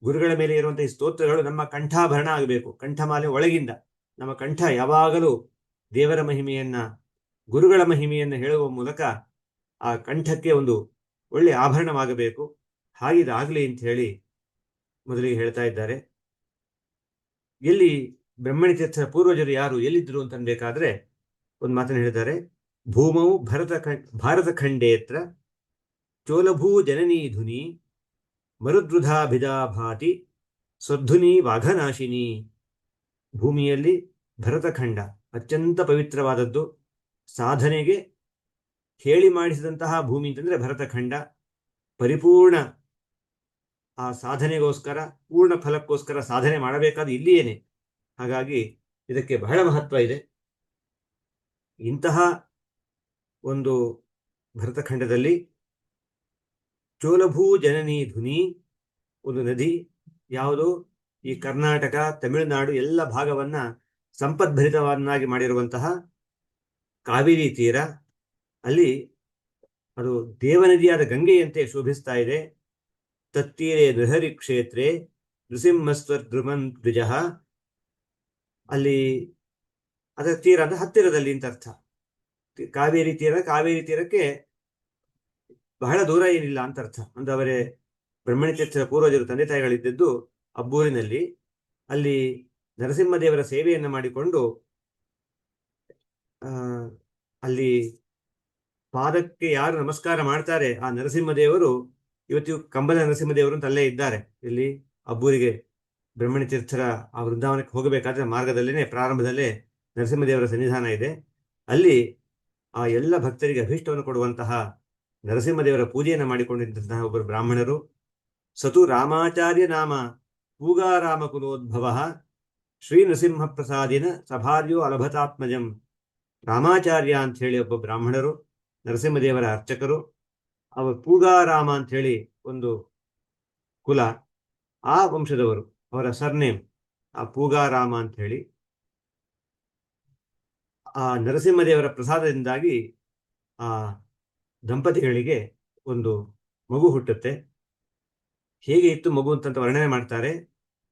ಗುರುಗಳ ಮೇಲೆ ಇರುವಂತಹ ಈ ಸ್ತೋತ್ರಗಳು ನಮ್ಮ ಕಂಠಾಭರಣ ಆಗಬೇಕು. ಕಂಠಮಾಲೆ ಒಳಗಿಂದ ನಮ್ಮ ಕಂಠ ಯಾವಾಗಲೂ ದೇವರ ಮಹಿಮೆಯನ್ನ, ಗುರುಗಳ ಮಹಿಮೆಯನ್ನು ಹೇಳುವ ಮೂಲಕ ಆ ಕಂಠಕ್ಕೆ ಒಂದು ಒಳ್ಳೆ ಆಭರಣವಾಗಬೇಕು. ಹಾಗಿದಾಗಲಿ ಅಂತ ಹೇಳಿ ಮೊದಲಿಗೆ ಹೇಳ್ತಾ ಇದ್ದಾರೆ. ಎಲ್ಲಿ ಬ್ರಹ್ಮಣಿ ತೀರ್ಥರ ಪೂರ್ವಜರು ಯಾರು, ಎಲ್ಲಿದ್ರು ಅಂತ ಅನ್ಬೇಕಾದ್ರೆ ಒಂದು ಮಾತನ್ನು ಹೇಳಿದ್ದಾರೆ. ಭೂಮೌ ಭಾರತ ಖಂಡೇತ್ರ ಚೋಲಭೂ ಜನನೀ ಧುನಿ ಮರುದ್ರುಧಾಭಿಧಾ ಭಾತಿ ಸ್ವಧ್ಧುನಿ ವಾಘನಾಶಿನಿ. ಭೂಮಿಯಲ್ಲಿ ಭರತಖಂಡ ಅತ್ಯಂತ ಪವಿತ್ರವಾದದ್ದು, ಸಾಧನೆಗೆ ಹೇಳಿ ಮಾಡಿಸಿದಂತಹ ಭೂಮಿ ಅಂತಂದ್ರೆ ಭರತಖಂಡ. ಪರಿಪೂರ್ಣ ಆ ಸಾಧನೆಗೋಸ್ಕರ, ಪೂರ್ಣ ಫಲಕ್ಕೋಸ್ಕರ ಸಾಧನೆ ಮಾಡಬೇಕಾದ ಇಲ್ಲಿಯೇನೆ. ಹಾಗಾಗಿ ಇದಕ್ಕೆ ಬಹಳ ಮಹತ್ವ ಇದೆ. ಇಂತಹ ಒಂದು ಭರತಖಂಡದಲ್ಲಿ ಚೋಲಭೂ ಜನನೀ ಧುನಿ, ಒಂದು ನದಿ, ಯಾವುದು ಈ ಕರ್ನಾಟಕ, ತಮಿಳುನಾಡು ಎಲ್ಲ ಭಾಗವನ್ನ ಸಂಪದ್ಭರಿತವನ್ನಾಗಿ ಮಾಡಿರುವಂತಹ ಕಾವೇರಿ ತೀರ. ಅಲ್ಲಿ ಅದು ದೇವನದಿಯಾದ ಗಂಗೆಯಂತೆ ಶೋಭಿಸ್ತಾ ಇದೆ. ತತ್ತೀರೆ ನೃಹರಿ ಕ್ಷೇತ್ರೆ ನೃಸಿಂಹಸ್ವರ್ಧೃಮನ್ ದ್ವಿಜ. ಅಲ್ಲಿ ಅದರ ತೀರ ಅಂದ್ರೆ ಹತ್ತಿರದಲ್ಲಿ ಅಂತ ಅರ್ಥ. ಕಾವೇರಿ ತೀರಕ್ಕೆ ಬಹಳ ದೂರ ಏನಿಲ್ಲ ಅಂತ ಅರ್ಥ. ಅಂದ್ರೆ ಅವರೇ ಬ್ರಹ್ಮಣಿ ತೀರ್ಥರ ಪೂರ್ವಜರು, ತಂದೆ ತಾಯಿಗಳಿದ್ದದ್ದು ಅಬ್ಬೂರಿನಲ್ಲಿ. ಅಲ್ಲಿ ನರಸಿಂಹದೇವರ ಸೇವೆಯನ್ನು ಮಾಡಿಕೊಂಡು ಅಲ್ಲಿ ಪಾದಕ್ಕೆ ಯಾರು ನಮಸ್ಕಾರ ಮಾಡ್ತಾರೆ ಆ ನರಸಿಂಹದೇವರು ಇವತ್ತು ಕಂಬದ ನರಸಿಂಹದೇವರು ಅಂತ ಅಲ್ಲೇ ಇದ್ದಾರೆ. ಇಲ್ಲಿ ಅಬ್ಬೂರಿಗೆ ಬ್ರಹ್ಮಣಿ ತೀರ್ಥರ ಆ ವೃಂದಾವನಕ್ಕೆ ಹೋಗಬೇಕಾದ್ರೆ ಮಾರ್ಗದಲ್ಲೇನೆ, ಪ್ರಾರಂಭದಲ್ಲೇ ನರಸಿಂಹದೇವರ ಸನ್ನಿಧಾನ ಇದೆ. ಅಲ್ಲಿ ಆ ಎಲ್ಲ ಭಕ್ತರಿಗೆ ಅಭೀಷ್ಟವನ್ನು ಕೊಡುವಂತಹ ನರಸಿಂಹದೇವರ ಪೂಜೆಯನ್ನು ಮಾಡಿಕೊಂಡಿದ್ದಂತಹ ಒಬ್ಬರು ಬ್ರಾಹ್ಮಣರು. ಸತು ರಾಮಾಚಾರ್ಯ ನಾಮ ಪೂಗಾರಾಮ ಕುಲೋದ್ಭವ ಶ್ರೀ ನೃಸಿಂಹ ಪ್ರಸಾದಿನ ಸಭಾರ್ಯೋ ಅಲಭತಾತ್ಮಜಂ. ರಾಮಾಚಾರ್ಯ ಅಂತ ಹೇಳಿ ಒಬ್ಬ ಬ್ರಾಹ್ಮಣರು, ನರಸಿಂಹದೇವರ ಅರ್ಚಕರು. ಅವರು ಪೂಗಾರಾಮ ಅಂತ ಹೇಳಿ ಒಂದು ಕುಲ, ಆ ವಂಶದವರು, ಅವರ ಸರ್ನೇಮ್ ಆ ಪೂಗಾರಾಮ ಅಂತ ಹೇಳಿ. ಆ ನರಸಿಂಹದೇವರ ಪ್ರಸಾದದಿಂದಾಗಿ ಆ ದಂಪತಿಗಳಿಗೆ ಒಂದು ಮಗು ಹುಟ್ಟುತ್ತೆ. ಹೇಗೆ ಇತ್ತು ಮಗು ಅಂತ ವರ್ಣನೆ ಮಾಡ್ತಾರೆ.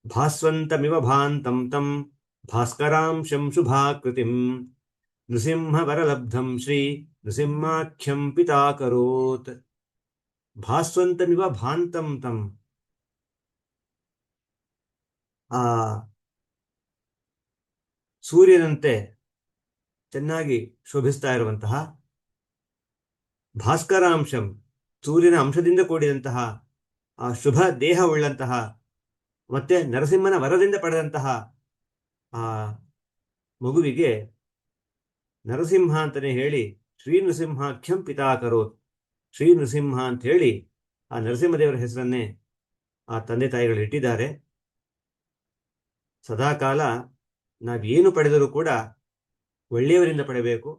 ಭಾಸ್ವಂತಮಿವ ಭಾಂತಂ ತಂ ಭಾಸ್ಕರಾಂಶಂ ಶುಭಾಕೃತಿಂ ನೃಸಿಂಹ ವರಲಬ್ಧಂ ಶ್ರೀ ನೃಸಿಂಹಾಖ್ಯಂ ಪಿತಾಕರೋತ್. ಭಾಸ್ವಂತಮಿವ ಭಾಂತಂ ತಂ, ಆ ಸೂರ್ಯನಂತೆ ಚೆನ್ನಾಗಿ ಶೋಭಿಸ್ತಾ ಇರುವಂತಹ, ಭಾಸ್ಕರಾಂಶಂ ಸೂರ್ಯನ ಅಂಶದಿಂದ ಕೂಡಿದಂತಹ, ಆ ಶುಭ ದೇಹವುಳ್ಳಂತಹ, ಮತ್ತೆ ನರಸಿಂಹನ ವರದಿಂದ ಪಡೆದಂತಹ ಆ ಮಗುವಿಗೆ ನರಸಿಂಹ ಅಂತಲೇ ಹೇಳಿ ಶ್ರೀ ನೃಸಿಂಹಾಖ್ಯಂ ಪಿತಾಕರೋತ್, ಶ್ರೀ ನೃಸಿಂಹ ಅಂತ ಹೇಳಿ ಆ ನರಸಿಂಹದೇವರ ಹೆಸರನ್ನೇ ಆ ತಂದೆ ತಾಯಿಗಳು ಇಟ್ಟಿದ್ದಾರೆ. ಸದಾಕಾಲ ನಾವೇನು ಪಡೆದರೂ ಕೂಡ ಒಳ್ಳೆಯವರಿಂದ ಪಡೆಯಬೇಕು,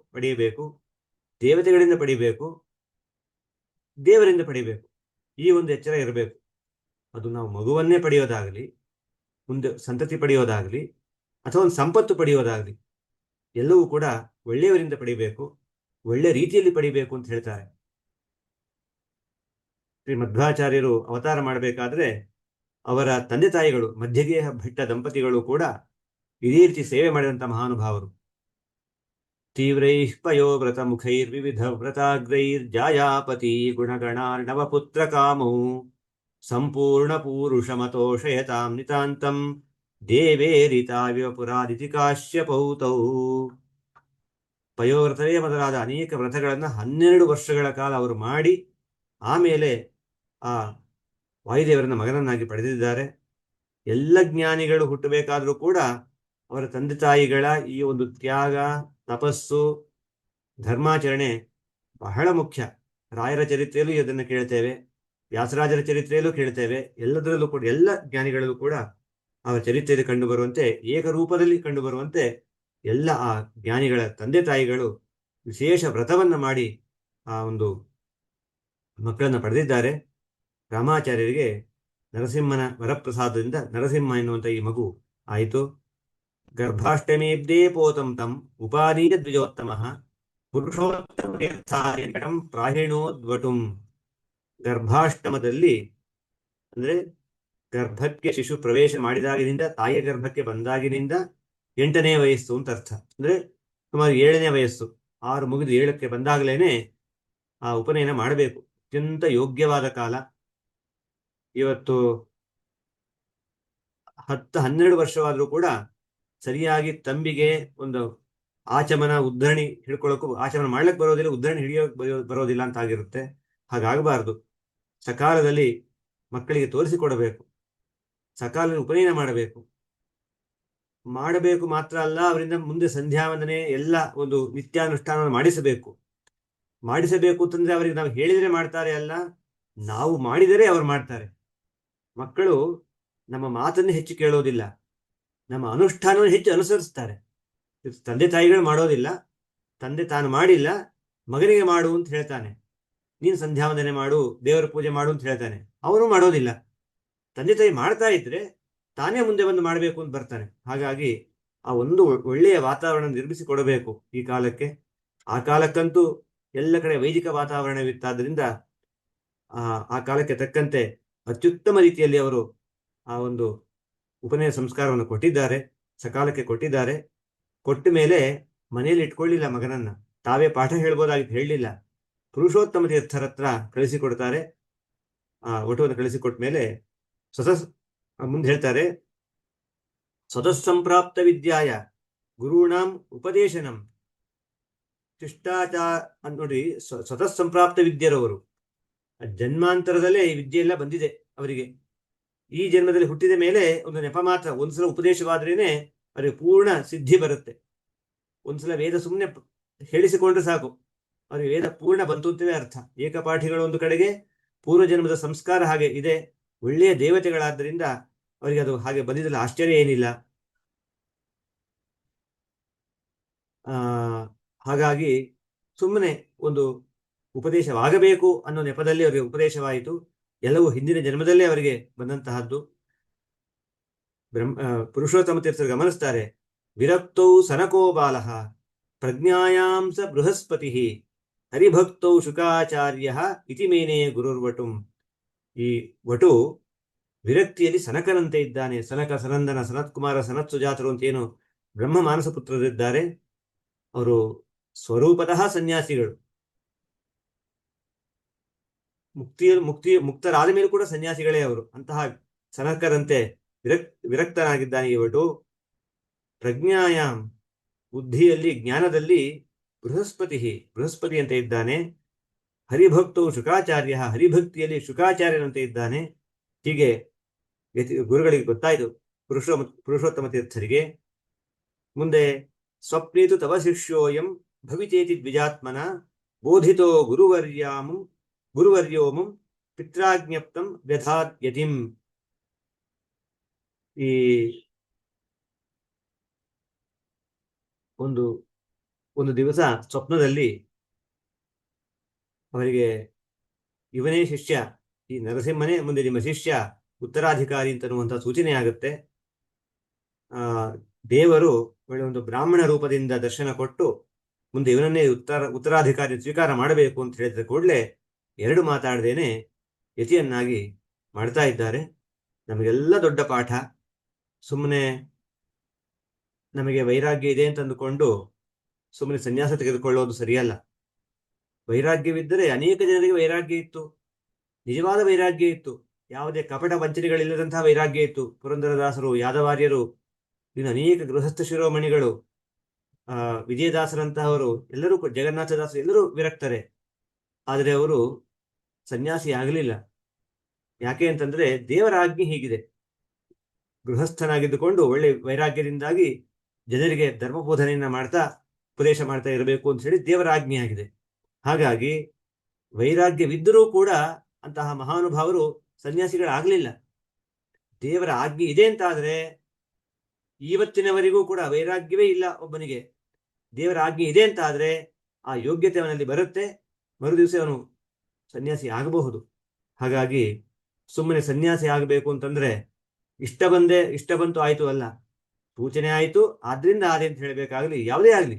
ದೇವತೆಗಳಿಂದ ಪಡಿಬೇಕು, ದೇವರಿಂದ ಪಡಿಬೇಕು. ಈ ಒಂದು ಎಚ್ಚರ ಇರಬೇಕು. ಅದು ನಾವು ಮಗುವನ್ನೇ ಪಡೆಯೋದಾಗಲಿ, ಮುಂದೆ ಸಂತತಿ ಪಡೆಯೋದಾಗಲಿ, ಅಥವಾ ಒಂದು ಸಂಪತ್ತು ಪಡೆಯೋದಾಗಲಿ, ಎಲ್ಲವೂ ಕೂಡ ಒಳ್ಳೆಯವರಿಂದ ಪಡಿಬೇಕು, ಒಳ್ಳೆ ರೀತಿಯಲ್ಲಿ ಪಡಿಬೇಕು ಅಂತ ಹೇಳ್ತಾರೆ. ಶ್ರೀ ಮಧ್ವಾಚಾರ್ಯರು ಅವತಾರ ಮಾಡಬೇಕಾದ್ರೆ ಅವರ ತಂದೆ ತಾಯಿಗಳು ಮಧ್ಯಗೇಹ ಭಟ್ಟ ದಂಪತಿಗಳು ಕೂಡ ಇದೇ ರೀತಿ ಸೇವೆ ಮಾಡಿದಂಥ ಮಹಾನುಭಾವರು. ತೀವ್ರೈಃ ಪಯೋವ್ರತ ಮುಖೈರ್ವಿವಿಧ ವ್ರತಾಗ್ರೈರ್ಜಾಯಾಪತಿ ಗುಣಗಣಾರ್ಣವಪುತ್ರ ಕಾಮೌ ಸಂಪೂರ್ಣ ಪೂರುಷಮತೋಷಯತಾಂ ನಿತಾಂತಂ ದೇವೇರಿತಾವಿವ ಪುರಾದಿತಿ ಕಾಶ್ಯಪೌತೌ. ಪಯೋವ್ರತವೇ ಮೊದಲಾದ ಅನೇಕ ವ್ರತಗಳನ್ನು 12 ವರ್ಷಗಳ ಕಾಲ ಅವರು ಮಾಡಿ ಆಮೇಲೆ ಆ ವಾಯುದೇವರನ್ನ ಮಗನನ್ನಾಗಿ ಪಡೆದಿದ್ದಾರೆ. ಎಲ್ಲ ಜ್ಞಾನಿಗಳು ಹುಟ್ಟಬೇಕಾದ್ರೂ ಕೂಡ ಅವರ ತಂದೆ ತಾಯಿಗಳ ಈ ಒಂದು ತ್ಯಾಗ, ತಪಸ್ಸು, ಧರ್ಮಾಚರಣೆ ಬಹಳ ಮುಖ್ಯ. ರಾಯರ ಚರಿತ್ರೆಯಲ್ಲೂ ಇದನ್ನು ಕೇಳ್ತೇವೆ, ವ್ಯಾಸರಾಜರ ಚರಿತ್ರೆಯಲ್ಲೂ ಕೇಳ್ತೇವೆ. ಎಲ್ಲದರಲ್ಲೂ ಕೂಡ, ಎಲ್ಲ ಜ್ಞಾನಿಗಳಲ್ಲೂ ಕೂಡ ಅವರ ಚರಿತ್ರೆಯಲ್ಲಿ ಕಂಡುಬರುವಂತೆ, ಏಕರೂಪದಲ್ಲಿ ಕಂಡುಬರುವಂತೆ ಎಲ್ಲ ಆ ಜ್ಞಾನಿಗಳ ತಂದೆ ತಾಯಿಗಳು ವಿಶೇಷ ವ್ರತವನ್ನು ಮಾಡಿ ಆ ಒಂದು ಮಕ್ಕಳನ್ನು ಪಡೆದಿದ್ದಾರೆ. ರಾಮಾಚಾರ್ಯರಿಗೆ ನರಸಿಂಹನ ವರಪ್ರಸಾದದಿಂದ ನರಸಿಂಹ ಎನ್ನುವಂಥ ಈ ಮಗು ಆಯಿತು. ಗರ್ಭಾಷ್ಟಮೇಬ್ದೇ ಪೋತಂ ತಂ ಉಪಾದೀಯ ದ್ವಿಜೋತ್ತಮ ಪುರುಷೋತ್ತಮ ಪ್ರಾಹಿಣೋದ್ವಟುಂ. ಗರ್ಭಾಷ್ಟಮದಲ್ಲಿ ಅಂದ್ರೆ ಗರ್ಭಕ್ಕೆ ಶಿಶು ಪ್ರವೇಶ ಮಾಡಿದಾಗಿನಿಂದ, ತಾಯಿಯ ಗರ್ಭಕ್ಕೆ ಬಂದಾಗಿನಿಂದ 8ನೇ ವಯಸ್ಸು ಅಂತ ಅರ್ಥ. ಅಂದ್ರೆ ಸುಮಾರು 7ನೇ ವಯಸ್ಸು, 6 ಮುಗಿದು 7ಕ್ಕೆ ಬಂದಾಗಲೇನೆ ಆ ಉಪನಯನ ಮಾಡಬೇಕು. ಅತ್ಯಂತ ಯೋಗ್ಯವಾದ ಕಾಲ. ಇವತ್ತು 10-12 ವರ್ಷವಾದರೂ ಕೂಡ ಸರಿಯಾಗಿ ತಂಬಿಗೆ ಒಂದು ಆಚಮನ ಉದ್ಧರಣಿ ಹಿಡ್ಕೊಳ್ಳೋಕ್ಕೂ, ಆಚಮನ ಮಾಡ್ಲಿಕ್ಕೆ ಬರೋದಿಲ್ಲ, ಉದ್ಧರಣಿ ಹಿಡಿಯೋಕೆ ಬರೋದಿಲ್ಲ ಅಂತ ಆಗಿರುತ್ತೆ. ಹಾಗಾಗಬಾರ್ದು. ಸಕಾಲದಲ್ಲಿ ಮಕ್ಕಳಿಗೆ ತೋರಿಸಿಕೊಡಬೇಕು, ಸಕಾಲದಲ್ಲಿ ಉಪನಯನ ಮಾಡಬೇಕು ಮಾತ್ರ ಅಲ್ಲ, ಅವರಿಂದ ಮುಂದೆ ಸಂಧ್ಯಾವಂದನೆ ಎಲ್ಲ ಒಂದು ನಿತ್ಯಾನುಷ್ಠಾನವನ್ನು ಮಾಡಿಸಬೇಕು ಅಂತಂದ್ರೆ ಅವರಿಗೆ ನಾವು ಹೇಳಿದರೆ ಮಾಡ್ತಾರೆ ಅಲ್ಲ, ನಾವು ಮಾಡಿದರೆ ಅವರು ಮಾಡ್ತಾರೆ. ಮಕ್ಕಳು ನಮ್ಮ ಮಾತನ್ನು ಹೆಚ್ಚು ಕೇಳೋದಿಲ್ಲ, ನಮ್ಮ ಅನುಷ್ಠಾನವನ್ನು ಹೆಚ್ಚು ಅನುಸರಿಸ್ತಾರೆ. ತಂದೆ ತಾಯಿಗಳು ಮಾಡೋದಿಲ್ಲ, ತಂದೆ ತಾನು ಮಾಡಿಲ್ಲ, ಮಗನಿಗೆ ಮಾಡು ಅಂತ ಹೇಳ್ತಾನೆ, ನೀನು ಸಂಧ್ಯಾವಂದನೆ ಮಾಡು, ದೇವರ ಪೂಜೆ ಮಾಡು ಅಂತ ಹೇಳ್ತಾನೆ. ಅವನು ಮಾಡೋದಿಲ್ಲ. ತಂದೆ ತಾಯಿ ಮಾಡ್ತಾ ಇದ್ರೆ ತಾನೇ ಮುಂದೆ ಬಂದು ಮಾಡಬೇಕು ಅಂತ ಬರ್ತಾನೆ. ಹಾಗಾಗಿ ಆ ಒಂದು ಒಳ್ಳೆಯ ವಾತಾವರಣ ನಿರ್ಮಿಸಿಕೊಡಬೇಕು ಈ ಕಾಲಕ್ಕೆ. ಆ ಕಾಲಕ್ಕಂತೂ ಎಲ್ಲ ಕಡೆ ವೈದಿಕ ವಾತಾವರಣವಿತ್ತಾದ್ರಿಂದ ಆ ಕಾಲಕ್ಕೆ ತಕ್ಕಂತೆ ಅತ್ಯುತ್ತಮ ರೀತಿಯಲ್ಲಿ ಅವರು ಆ ಒಂದು ಉಪನಯನ ಸಂಸ್ಕಾರವನ್ನು ಕೊಟ್ಟಿದ್ದಾರೆ, ಸಕಾಲಕ್ಕೆ ಕೊಟ್ಟಿದ್ದಾರೆ. ಕೊಟ್ಟ ಮೇಲೆ ಮನೆಯಲ್ಲಿ ಇಟ್ಕೊಳ್ಳಿಲ್ಲ ಮಗನನ್ನ, ತಾವೇ ಪಾಠ ಹೇಳ್ಬೋದಾಗಿತ್ತು, ಹೇಳಲಿಲ್ಲ. ಪುರುಷೋತ್ತಮ ತೀರ್ಥರ ಹತ್ರ ಕಳಿಸಿಕೊಡ್ತಾರೆ. ಆ ವಟುವನ್ನು ಕಳಿಸಿಕೊಟ್ಟ ಮೇಲೆ ಮುಂದೆ ಹೇಳ್ತಾರೆ, ಸ್ವತಃಸಂಪ್ರಾಪ್ತ ವಿದ್ಯಾಯ ಗುರುಣಾಂ ಉಪದೇಶನಂ ಶಿಷ್ಟಾಚಾರ ನೋಡಿ. ಸ್ವತಃಸಂಪ್ರಾಪ್ತ ವಿದ್ಯರವರು ಜನ್ಮಾಂತರದಲ್ಲೇ ಈ ವಿದ್ಯೆ ಎಲ್ಲ ಬಂದಿದೆ ಅವರಿಗೆ. ಈ ಜನ್ಮದಲ್ಲಿ ಹುಟ್ಟಿದ ಮೇಲೆ ಒಂದು ನೆಪ ಮಾತ್ರ, ಒಂದ್ಸಲ ಉಪದೇಶವಾದ್ರೇನೆ ಅವರಿಗೆ ಪೂರ್ಣ ಸಿದ್ಧಿ ಬರುತ್ತೆ. ಒಂದ್ಸಲ ವೇದ ಸುಮ್ಮನೆ ಹೇಳಿಸಿಕೊಂಡ್ರೆ ಸಾಕು, ಅವರಿಗೆ ವೇದ ಪೂರ್ಣ ಬಂತು ಅಂತವೇ ಅರ್ಥ. ಏಕಪಾಠಿಗಳು ಒಂದು ಕಡೆಗೆ, ಪೂರ್ವ ಜನ್ಮದ ಸಂಸ್ಕಾರ ಹಾಗೆ ಇದೆ, ಒಳ್ಳೆಯ ದೇವತೆಗಳಾದ್ದರಿಂದ ಅವರಿಗೆ ಅದು ಹಾಗೆ ಬಂದಿದ್ದಲ್ಲ, ಆಶ್ಚರ್ಯ ಏನಿಲ್ಲ. ಹಾಗಾಗಿ ಸುಮ್ಮನೆ ಒಂದು ಉಪದೇಶವಾಗಬೇಕು ಅನ್ನೋ ನೆಪದಲ್ಲಿ ಅವರಿಗೆ ಉಪದೇಶವಾಯಿತು. ಎಲ್ಲವೂ ಹಿಂದಿನ ಜನ್ಮದಲ್ಲೇ ಅವರಿಗೆ ಬಂದಂತಹದ್ದು. ಪುರುಷೋತ್ತಮ ತೀರ್ಥರು ಗಮನಿಸ್ತಾರೆ, ವಿರಕ್ತೌ ಸನಕೋ ಬಾಲಃ ಪ್ರಜ್ಞಾಯಾಂ ಸ ಬೃಹಸ್ಪತಿ ಹರಿಭಕ್ತೌ ಶುಕಾಚಾರ್ಯ ಇತಿ ಮೇನೆ ಗುರುರ್ವಟುಂ. ಈ ವಟು ವಿರಕ್ತಿಯಲ್ಲಿ ಸನಕನಂತೆ ಇದ್ದಾನೆ. ಸನಕ, ಸನಂದನ, ಸನತ್ಕುಮಾರ, ಸನತ್ ಸುಜಾತರು ಅಂತ ಏನು ಬ್ರಹ್ಮ ಮಾನಸ ಪುತ್ರರಿದ್ದಾರೆ, ಅವರು ಸ್ವರೂಪತಃ ಸನ್ಯಾಸಿಗಳು. ಮುಕ್ತರಾದ ಮೇಲೂ ಕೂಡ ಸನ್ಯಾಸಿಗಳೇ ಅವರು. ಅಂತಹ ಸನಕರಂತೆ ವಿರಕ್ತನಾಗಿದ್ದಾನೆ ಈ ವಟು. ಪ್ರಜ್ಞಾಯಾಂ ಬುದ್ಧಿಯಲ್ಲಿ, ಜ್ಞಾನದಲ್ಲಿ ಬೃಹಸ್ಪತಿ ಅಂತ ಇದ್ದಾನೆ. ಹರಿಭಕ್ತವು ಶುಕಾಚಾರ್ಯ, ಹರಿಭಕ್ತಿಯಲ್ಲಿ ಶುಕಾಚಾರ್ಯನಂತೆ ಇದ್ದಾನೆ. ಹೀಗೆ ಗುರುಗಳಿಗೆ ಗೊತ್ತಾಯಿತು, ಪುರುಷೋತ್ತಮ ತೀರ್ಥರಿಗೆ. ಮುಂದೆ ಸ್ವಪ್ನೇತು ತವ ಶಿಷ್ಯೋಯಂ ಭವಿತೇತಿ ದ್ವಿಜಾತ್ಮನ ಬೋಧಿತೋ ಗುರುವರ್ಯೋಮಂ ಪಿತ್ರಾಜ್ಞಪ್ತಂ ವ್ಯಥಾತ್ ಯತಿಂ. ಈ ಒಂದು ದಿವಸ ಸ್ವಪ್ನದಲ್ಲಿ ಅವರಿಗೆ ಇವನೇ ಶಿಷ್ಯ, ಈ ನರಸಿಂಹನೇ ಮುಂದೆ ನಿಮ್ಮ ಶಿಷ್ಯ, ಉತ್ತರಾಧಿಕಾರಿ ಅಂತನ್ನುವಂಥ ಸೂಚನೆ ಆಗುತ್ತೆ. ದೇವರು ಒಳ್ಳೆ ಒಂದು ಬ್ರಾಹ್ಮಣ ರೂಪದಿಂದ ದರ್ಶನ ಕೊಟ್ಟು ಮುಂದೆ ಇವನನ್ನೇ ಉತ್ತರಾಧಿಕಾರಿ ಸ್ವೀಕಾರ ಮಾಡಬೇಕು ಅಂತ ಹೇಳಿದ ಕೂಡಲೇ ಎರಡು ಮಾತಾಡದೇನೆ ಯತಿಯನ್ನಾಗಿ ಮಾಡ್ತಾ ಇದ್ದಾರೆ. ನಮಗೆಲ್ಲ ದೊಡ್ಡ ಪಾಠ. ಸುಮ್ಮನೆ ನಮಗೆ ವೈರಾಗ್ಯ ಇದೆ ಅಂತ ಅಂದುಕೊಂಡು ಸುಮ್ಮನೆ ಸನ್ಯಾಸ ತೆಗೆದುಕೊಳ್ಳೋದು ಸರಿಯಲ್ಲ. ವೈರಾಗ್ಯವಿದ್ದರೆ ಅನೇಕ ಜನರಿಗೆ ವೈರಾಗ್ಯ ಇತ್ತು, ನಿಜವಾದ ವೈರಾಗ್ಯ ಇತ್ತು, ಯಾವುದೇ ಕಪಟ ವಂಚನೆಗಳಿಲ್ಲದಂತಹ ವೈರಾಗ್ಯ ಇತ್ತು. ಪುರಂದರದಾಸರು, ಯಾದವಾರ್ಯರು, ಇನ್ನು ಅನೇಕ ಗೃಹಸ್ಥ ಶಿರೋಮಣಿಗಳು, ವಿಜಯದಾಸರಂತಹವರು ಎಲ್ಲರೂ, ಜಗನ್ನಾಥದಾಸರು ಎಲ್ಲರೂ ವಿರಕ್ತರೆ. ಆದರೆ ಅವರು ಸನ್ಯಾಸಿ ಆಗಲಿಲ್ಲ. ಯಾಕೆ ಅಂತಂದ್ರೆ ದೇವರ ಆಜ್ಞೆ ಹೀಗಿದೆ. ಗೃಹಸ್ಥನಾಗಿದ್ದುಕೊಂಡು ಒಳ್ಳೆ ವೈರಾಗ್ಯದಿಂದಾಗಿ ಜನರಿಗೆ ಧರ್ಮಬೋಧನೆಯನ್ನ ಮಾಡ್ತಾ ಉಪದೇಶ ಮಾಡ್ತಾ ಇರಬೇಕು ಅಂತ ಹೇಳಿ ದೇವರ ಆಜ್ಞೆ ಆಗಿದೆ. ಹಾಗಾಗಿ ವೈರಾಗ್ಯವಿದ್ದರೂ ಕೂಡ ಅಂತಹ ಮಹಾನುಭಾವರು ಸನ್ಯಾಸಿಗಳಾಗಲಿಲ್ಲ. ದೇವರ ಆಜ್ಞೆ ಇದೆ ಅಂತ ಆದ್ರೆ ಇವತ್ತಿನವರೆಗೂ ಕೂಡ ವೈರಾಗ್ಯವೇ ಇಲ್ಲ ಒಬ್ಬನಿಗೆ. ದೇವರ ಆಜ್ಞೆ ಇದೆ ಅಂತ ಆದ್ರೆ ಆ ಯೋಗ್ಯತೆ ಅವನಲ್ಲಿ ಬರುತ್ತೆ, ಮರುದಿವಸ ಅವನು ಸನ್ಯಾಸಿ ಆಗಬಹುದು. ಹಾಗಾಗಿ ಸುಮ್ಮನೆ ಸನ್ಯಾಸಿ ಆಗಬೇಕು ಅಂತಂದ್ರೆ ಇಷ್ಟ ಬಂತು ಆಯ್ತು ಅಲ್ಲ, ಸೂಚನೆ ಆಯ್ತು ಆದ್ರಿಂದ ಆದೆ ಅಂತ ಹೇಳಬೇಕಾಗ್ಲಿ, ಯಾವುದೇ ಆಗ್ಲಿ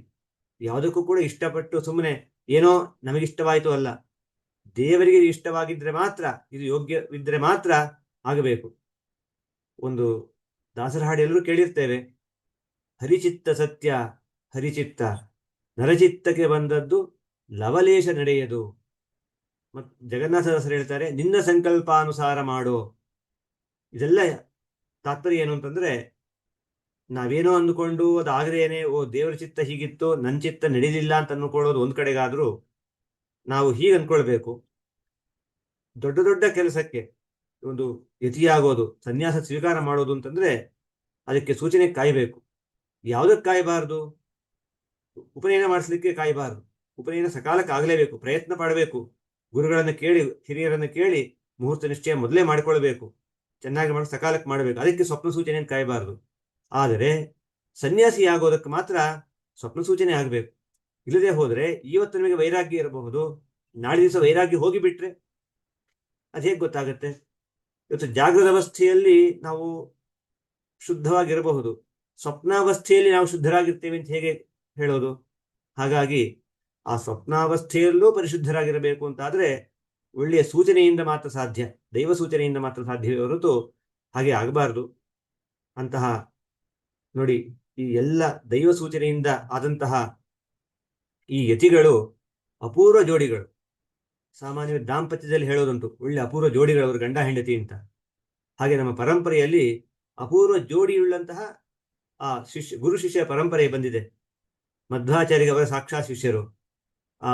ಯಾವುದಕ್ಕೂ ಕೂಡ ಇಷ್ಟಪಟ್ಟು ಸುಮ್ಮನೆ ಏನೋ ನಮಗಿಷ್ಟವಾಯ್ತು ಅಲ್ಲ. ದೇವರಿಗೆ ಇಷ್ಟವಾಗಿದ್ರೆ ಮಾತ್ರ, ಇದು ಯೋಗ್ಯವಿದ್ರೆ ಮಾತ್ರ ಆಗಬೇಕು. ಒಂದು ದಾಸರ ಹಾಡು ಎಲ್ಲರೂ ಕೇಳಿರ್ತೇವೆ, ಹರಿಚಿತ್ತ ಸತ್ಯ ಹರಿಚಿತ್ತ, ನರಚಿತ್ತಕ್ಕೆ ಬಂದದ್ದು ಲವಲೇಶ ನಡೆಯದು. ಮತ್ತು ಜಗನ್ನಾಥದಾಸರು ಹೇಳ್ತಾರೆ, ನಿನ್ನ ಸಂಕಲ್ಪಾನುಸಾರ ಮಾಡೋ. ಇದೆಲ್ಲ ತಾತ್ಪರ್ಯ ಏನು ಅಂತಂದ್ರೆ, ನಾವೇನೋ ಅಂದುಕೊಂಡು ಅದಾಗದೇನೆ ಓ ದೇವರ ಚಿತ್ತ ಹೀಗಿತ್ತು, ನನ್ನ ಚಿತ್ತ ನಡೆದಿಲ್ಲ ಅಂತ ಅನ್ಕೊಳ್ಳೋದು ಒಂದ್ ಕಡೆಗಾದ್ರೂ ನಾವು ಹೀಗೆ ಅನ್ಕೊಳ್ಬೇಕು. ದೊಡ್ಡ ದೊಡ್ಡ ಕೆಲಸಕ್ಕೆ ಒಂದು ಯತಿಯಾಗೋದು, ಸನ್ಯಾಸ ಸ್ವೀಕಾರ ಮಾಡೋದು ಅಂತಂದ್ರೆ ಅದಕ್ಕೆ ಸೂಚನೆ ಕಾಯಬೇಕು. ಯಾವುದಕ್ಕೆ ಕಾಯಬಾರದು? ಉಪನಯನ ಮಾಡಿಸ್ಲಿಕ್ಕೆ ಕಾಯಬಾರದು. ಉಪನಯನ ಸಕಾಲಕ್ಕೆ ಆಗಲೇಬೇಕು, ಪ್ರಯತ್ನ ಪಡಬೇಕು. ಗುರುಗಳನ್ನು ಕೇಳಿ, ಹಿರಿಯರನ್ನು ಕೇಳಿ ಮುಹೂರ್ತ ನಿಶ್ಚಯ ಮೊದಲೇ ಮಾಡಿಕೊಳ್ಬೇಕು, ಚೆನ್ನಾಗಿ ಮಾಡಿ ಸಕಾಲಕ್ಕೆ ಮಾಡಬೇಕು. ಅದಕ್ಕೆ ಸ್ವಪ್ನ ಸೂಚನೆಯನ್ನು ಕಾಯಬಾರದು. ಆದರೆ ಸನ್ಯಾಸಿ ಆಗೋದಕ್ಕೆ ಮಾತ್ರ ಸ್ವಪ್ನ ಸೂಚನೆ ಆಗಬೇಕು. ಇಲ್ಲದೆ ಹೋದ್ರೆ ಇವತ್ತು ನಮಗೆ ವೈರಾಗ್ಯ ಇರಬಹುದು, ನಾಳೆ ದಿವಸ ವೈರಾಗ್ಯ ಹೋಗಿಬಿಟ್ರೆ ಅದು ಹೇಗೆ ಗೊತ್ತಾಗುತ್ತೆ? ಇವತ್ತು ಜಾಗೃತ ಅವಸ್ಥೆಯಲ್ಲಿ ನಾವು ಶುದ್ಧವಾಗಿರಬಹುದು, ಸ್ವಪ್ನಾವಸ್ಥೆಯಲ್ಲಿ ನಾವು ಶುದ್ಧರಾಗಿರ್ತೇವೆ ಅಂತ ಹೇಗೆ ಹೇಳೋದು? ಹಾಗಾಗಿ ಆ ಸ್ವಪ್ನಾವಸ್ಥೆಯಲ್ಲೂ ಪರಿಶುದ್ಧರಾಗಿರಬೇಕು ಅಂತಾದ್ರೆ ಒಳ್ಳೆಯ ಸೂಚನೆಯಿಂದ ಮಾತ್ರ ಸಾಧ್ಯ, ದೈವ ಸೂಚನೆಯಿಂದ ಮಾತ್ರ ಸಾಧ್ಯವೇ ಹೊರತು ಹಾಗೆ ಆಗಬಾರದು. ಅಂತಹ ನೋಡಿ, ಈ ಎಲ್ಲ ದೈವ ಸೂಚನೆಯಿಂದ ಆದಂತಹ ಈ ಯತಿಗಳು ಅಪೂರ್ವ ಜೋಡಿಗಳು. ಸಾಮಾನ್ಯ ದಾಂಪತ್ಯದಲ್ಲಿ ಹೇಳೋದುಂಟು, ಒಳ್ಳೆ ಅಪೂರ್ವ ಜೋಡಿಗಳು ಅವರು, ಗಂಡ ಹೆಂಡತಿ ಅಂತ. ಹಾಗೆ ನಮ್ಮ ಪರಂಪರೆಯಲ್ಲಿ ಅಪೂರ್ವ ಜೋಡಿಯುಳ್ಳಂತಹ ಆ ಗುರು ಶಿಷ್ಯ ಪರಂಪರೆ ಬಂದಿದೆ. ಮಧ್ವಾಚಾರ್ಯರಿಗೆ ಅವರ ಸಾಕ್ಷಾತ್ ಶಿಷ್ಯರು, ಆ